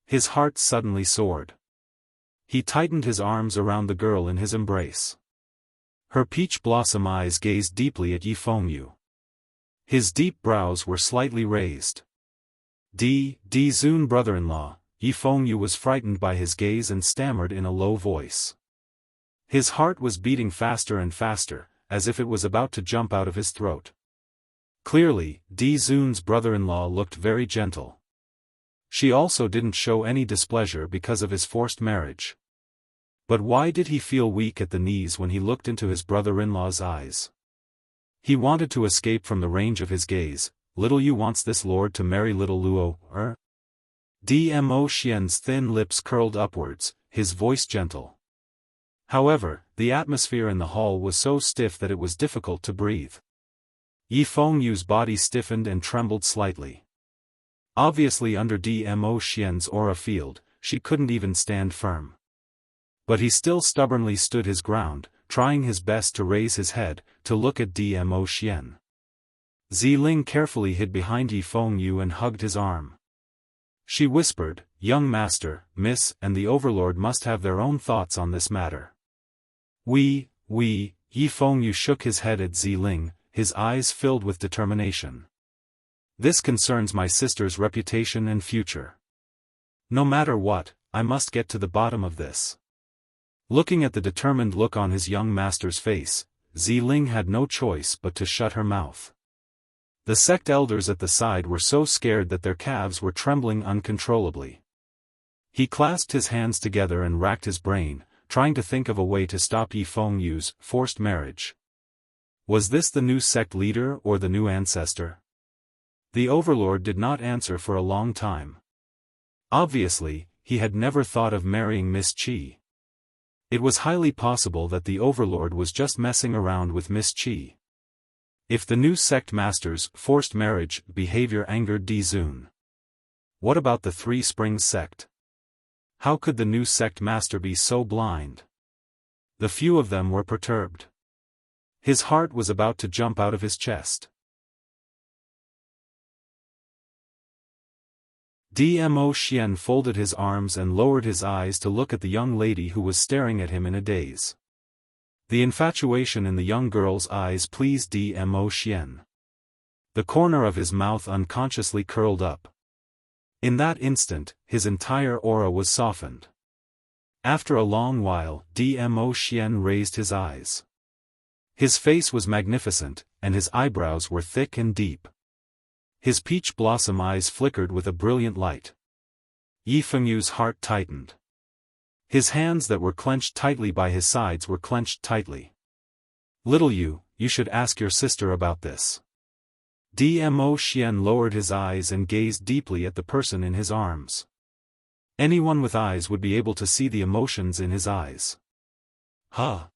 His heart suddenly soared. He tightened his arms around the girl in his embrace. Her peach blossom eyes gazed deeply at Yi Fengyu. His deep brows were slightly raised. Zun brother-in-law, Yi Fengyu was frightened by his gaze and stammered in a low voice. His heart was beating faster and faster, as if it was about to jump out of his throat. Clearly, Zun's brother-in-law looked very gentle. She also didn't show any displeasure because of his forced marriage. But why did he feel weak at the knees when he looked into his brother-in-law's eyes? He wanted to escape from the range of his gaze. Little Yu wants this lord to marry little Luo, Dmo Xian's thin lips curled upwards, his voice gentle. However, the atmosphere in the hall was so stiff that it was difficult to breathe. Yi Fengyu's body stiffened and trembled slightly. Obviously under Dmo Xian's aura field, she couldn't even stand firm. But he still stubbornly stood his ground, trying his best to raise his head, to look at Dmo Xian. Ziling carefully hid behind Yi Fengyu and hugged his arm. She whispered, "Young master, miss, and the overlord must have their own thoughts on this matter." Yi Fengyu shook his head at Ziling, his eyes filled with determination. "This concerns my sister's reputation and future. No matter what, I must get to the bottom of this." Looking at the determined look on his young master's face, Ziling had no choice but to shut her mouth. The sect elders at the side were so scared that their calves were trembling uncontrollably. He clasped his hands together and racked his brain, trying to think of a way to stop Yi Fengyu's forced marriage. Was this the new sect leader or the new ancestor? The overlord did not answer for a long time. Obviously, he had never thought of marrying Miss Qi. It was highly possible that the overlord was just messing around with Miss Qi. If the new sect master's forced marriage behavior angered Zun. What about the Three Springs sect? How could the new sect master be so blind? The few of them were perturbed. His heart was about to jump out of his chest. Dmo Xian folded his arms and lowered his eyes to look at the young lady who was staring at him in a daze. The infatuation in the young girl's eyes pleased Dmo Xian. The corner of his mouth unconsciously curled up. In that instant, his entire aura was softened. After a long while, Dmo Xian raised his eyes. His face was magnificent, and his eyebrows were thick and deep. His peach blossom eyes flickered with a brilliant light. Yi Fengyu's heart tightened. His hands that were clenched tightly by his sides were clenched tightly. "Little Yu, you should ask your sister about this." Dmo Xian lowered his eyes and gazed deeply at the person in his arms. Anyone with eyes would be able to see the emotions in his eyes. Huh?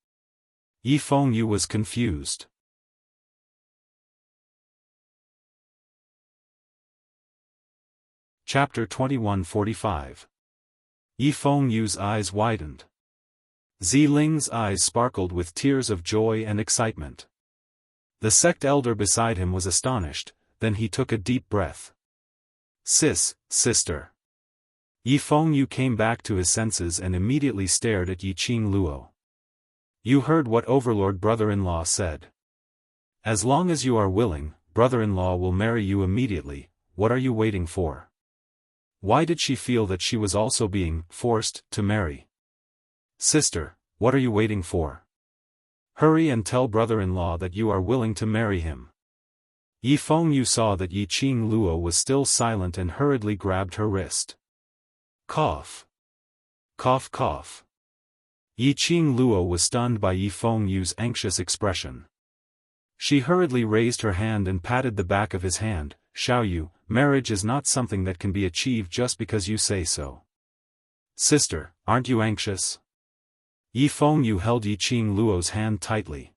Yi Fengyu was confused. Chapter 2145. Yi Fengyu's eyes widened. Ziling's eyes sparkled with tears of joy and excitement. The sect elder beside him was astonished, then he took a deep breath. Sister. Yi Fengyu came back to his senses and immediately stared at Yiqing Luo. "You heard what overlord brother-in-law said. As long as you are willing, brother-in-law will marry you immediately. What are you waiting for?" Why did she feel that she was also being forced to marry? "Sister, what are you waiting for? Hurry and tell brother-in-law that you are willing to marry him." Yi Fengyu saw that Yiqing Luo was still silent and hurriedly grabbed her wrist. Cough. Cough cough. Yiqing Luo was stunned by Yi Fengyu's anxious expression. She hurriedly raised her hand and patted the back of his hand. "Xiaoyu, marriage is not something that can be achieved just because you say so. Sister, aren't you anxious?" Yi Fengyu held Yiqing Luo's hand tightly.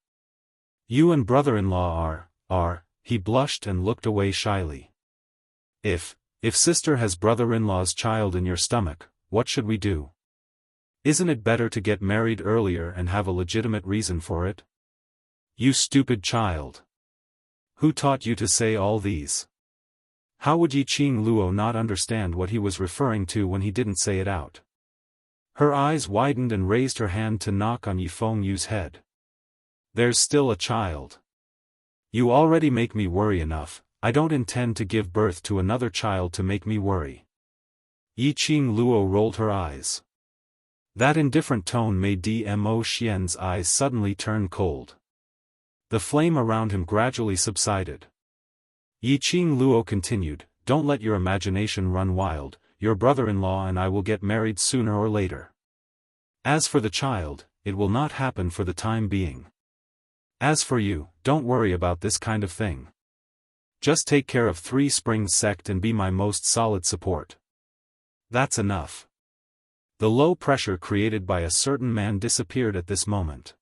"You and brother-in-law are, he blushed and looked away shyly. If sister has brother-in-law's child in your stomach, what should we do? Isn't it better to get married earlier and have a legitimate reason for it?" "You stupid child. Who taught you to say all these?" How would Yiqing Luo not understand what he was referring to when he didn't say it out? Her eyes widened and raised her hand to knock on Yifengyu's head. There's still a child. You already make me worry enough, I don't intend to give birth to another child to make me worry. Yiqing Luo rolled her eyes. That indifferent tone made Dmo Xian's eyes suddenly turn cold. The flame around him gradually subsided. Yiqing Luo continued, don't let your imagination run wild, your brother-in-law and I will get married sooner or later. As for the child, it will not happen for the time being. As for you, don't worry about this kind of thing. Just take care of Three Springs sect and be my most solid support. That's enough. The low pressure created by a certain man disappeared at this moment.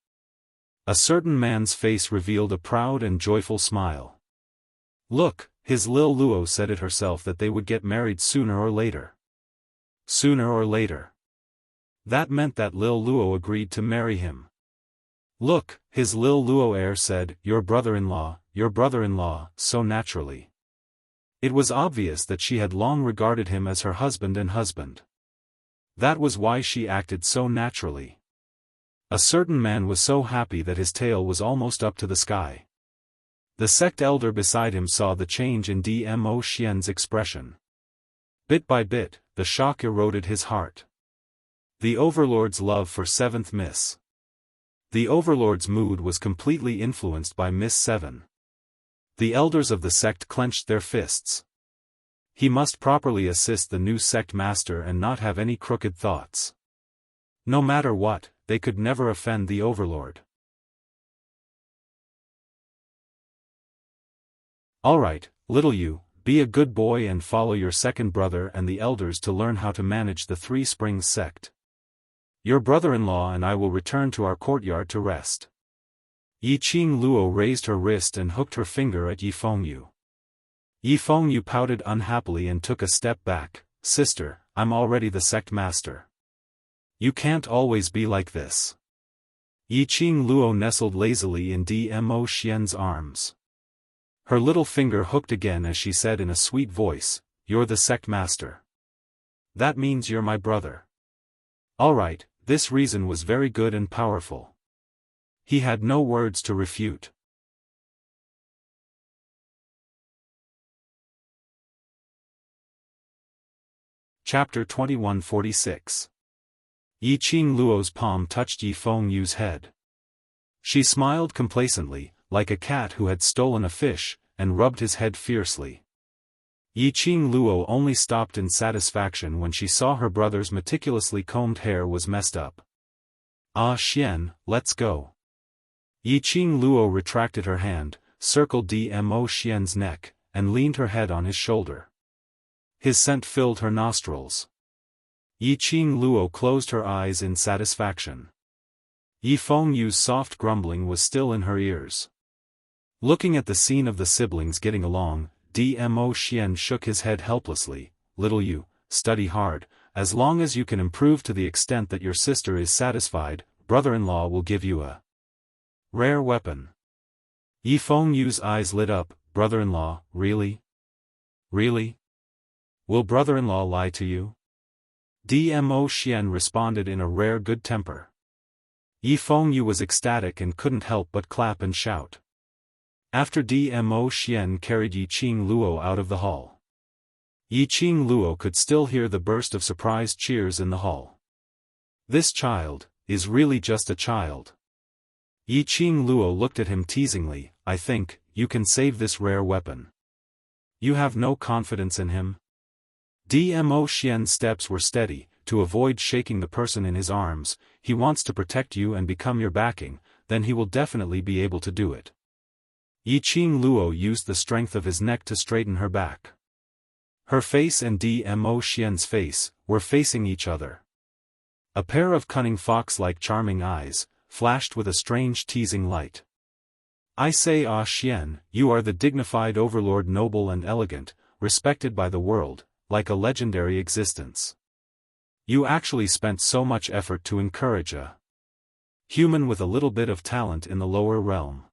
A certain man's face revealed a proud and joyful smile. Look, his Lil Luo said it herself that they would get married sooner or later. Sooner or later. That meant that Lil Luo agreed to marry him. Look, his Lil Luo heir said, your brother-in-law, so naturally. It was obvious that she had long regarded him as her husband and husband. That was why she acted so naturally. A certain man was so happy that his tail was almost up to the sky. The sect elder beside him saw the change in Dmo Xian's expression. Bit by bit, the shock eroded his heart. The Overlord's love for 7th Miss. The Overlord's mood was completely influenced by Miss 7. The elders of the sect clenched their fists. He must properly assist the new sect master and not have any crooked thoughts. No matter what, they could never offend the Overlord. Alright, little you, be a good boy and follow your second brother and the elders to learn how to manage the Three Springs sect. Your brother-in-law and I will return to our courtyard to rest. Yiqing Luo raised her wrist and hooked her finger at Yifengyu. Yifengyu pouted unhappily and took a step back. Sister, I'm already the sect master. You can't always be like this. Yiqing Luo nestled lazily in Dmo Xian's arms. Her little finger hooked again as she said in a sweet voice, you're the sect master. That means you're my brother. Alright, this reason was very good and powerful. He had no words to refute. Chapter 2146. Yiqing Luo's palm touched Yifengyu's head. She smiled complacently, like a cat who had stolen a fish, and rubbed his head fiercely. Yiqing Luo only stopped in satisfaction when she saw her brother's meticulously combed hair was messed up. Ah Xian, let's go. Yiqing Luo retracted her hand, circled Dmo Xian's neck, and leaned her head on his shoulder. His scent filled her nostrils. Yiqing Luo closed her eyes in satisfaction. Yifengyu's soft grumbling was still in her ears. Looking at the scene of the siblings getting along, Dmo Xian shook his head helplessly. Little you, study hard, as long as you can improve to the extent that your sister is satisfied, brother-in-law will give you a rare weapon. Yifengyu's eyes lit up. Brother-in-law, really? Really? Will brother-in-law lie to you? Dmo Xian responded in a rare good temper. Yifengyu was ecstatic and couldn't help but clap and shout. After Dmo Xian carried Yiqing Luo out of the hall. Yiqing Luo could still hear the burst of surprised cheers in the hall. This child is really just a child. Yiqing Luo looked at him teasingly. I think you can save this rare weapon. You have no confidence in him? Dmo Xian's steps were steady. To avoid shaking the person in his arms, he wants to protect you and become your backing, then he will definitely be able to do it. Yiqing Luo used the strength of his neck to straighten her back. Her face and Dmo Xian's face were facing each other. A pair of cunning fox-like charming eyes flashed with a strange teasing light. I say Ah Xian, you are the dignified overlord, noble and elegant, respected by the world, like a legendary existence. You actually spent so much effort to encourage a human with a little bit of talent in the lower realm.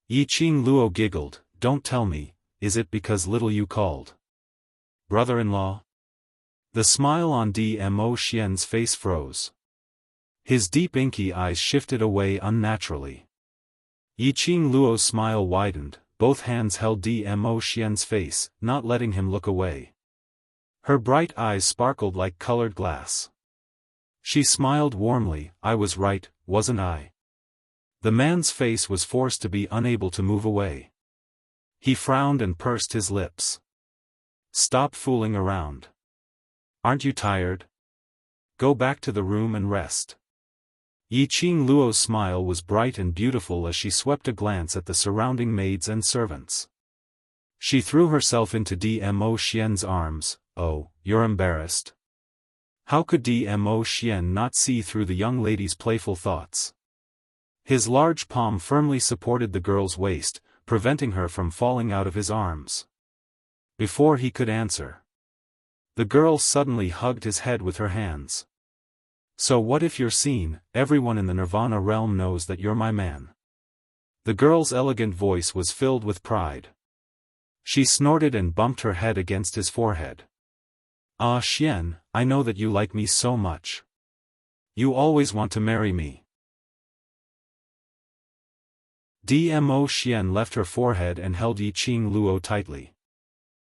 Yiqing Luo giggled. Don't tell me, is it because little you called brother-in-law? The smile on Dmo Xian's face froze. His deep inky eyes shifted away unnaturally. Yiqing Luo's smile widened, both hands held Dmo Xian's face, not letting him look away. Her bright eyes sparkled like colored glass. She smiled warmly. I was right, wasn't I? The man's face was forced to be unable to move away. He frowned and pursed his lips. Stop fooling around. Aren't you tired? Go back to the room and rest. Yiqing Luo's smile was bright and beautiful as she swept a glance at the surrounding maids and servants. She threw herself into Dmo Xian's arms. Oh, you're embarrassed? How could Dmo Xian not see through the young lady's playful thoughts? His large palm firmly supported the girl's waist, preventing her from falling out of his arms. Before he could answer, the girl suddenly hugged his head with her hands. So what if you're seen? Everyone in the Nirvana realm knows that you're my man. The girl's elegant voice was filled with pride. She snorted and bumped her head against his forehead. Ah Xian, I know that you like me so much. You always want to marry me. Dmo Xian left her forehead and held Yiqing Luo tightly.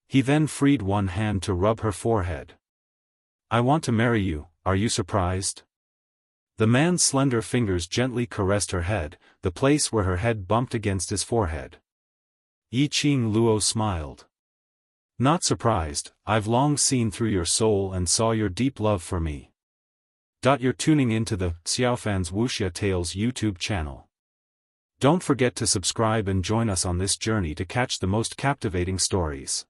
He then freed one hand to rub her forehead. I want to marry you, are you surprised? The man's slender fingers gently caressed her head, the place where her head bumped against his forehead. Yiqing Luo smiled. Not surprised, I've long seen through your soul and saw your deep love for me. You're tuning into the Xiaofan's Wuxia Tales YouTube channel. Don't forget to subscribe and join us on this journey to catch the most captivating stories.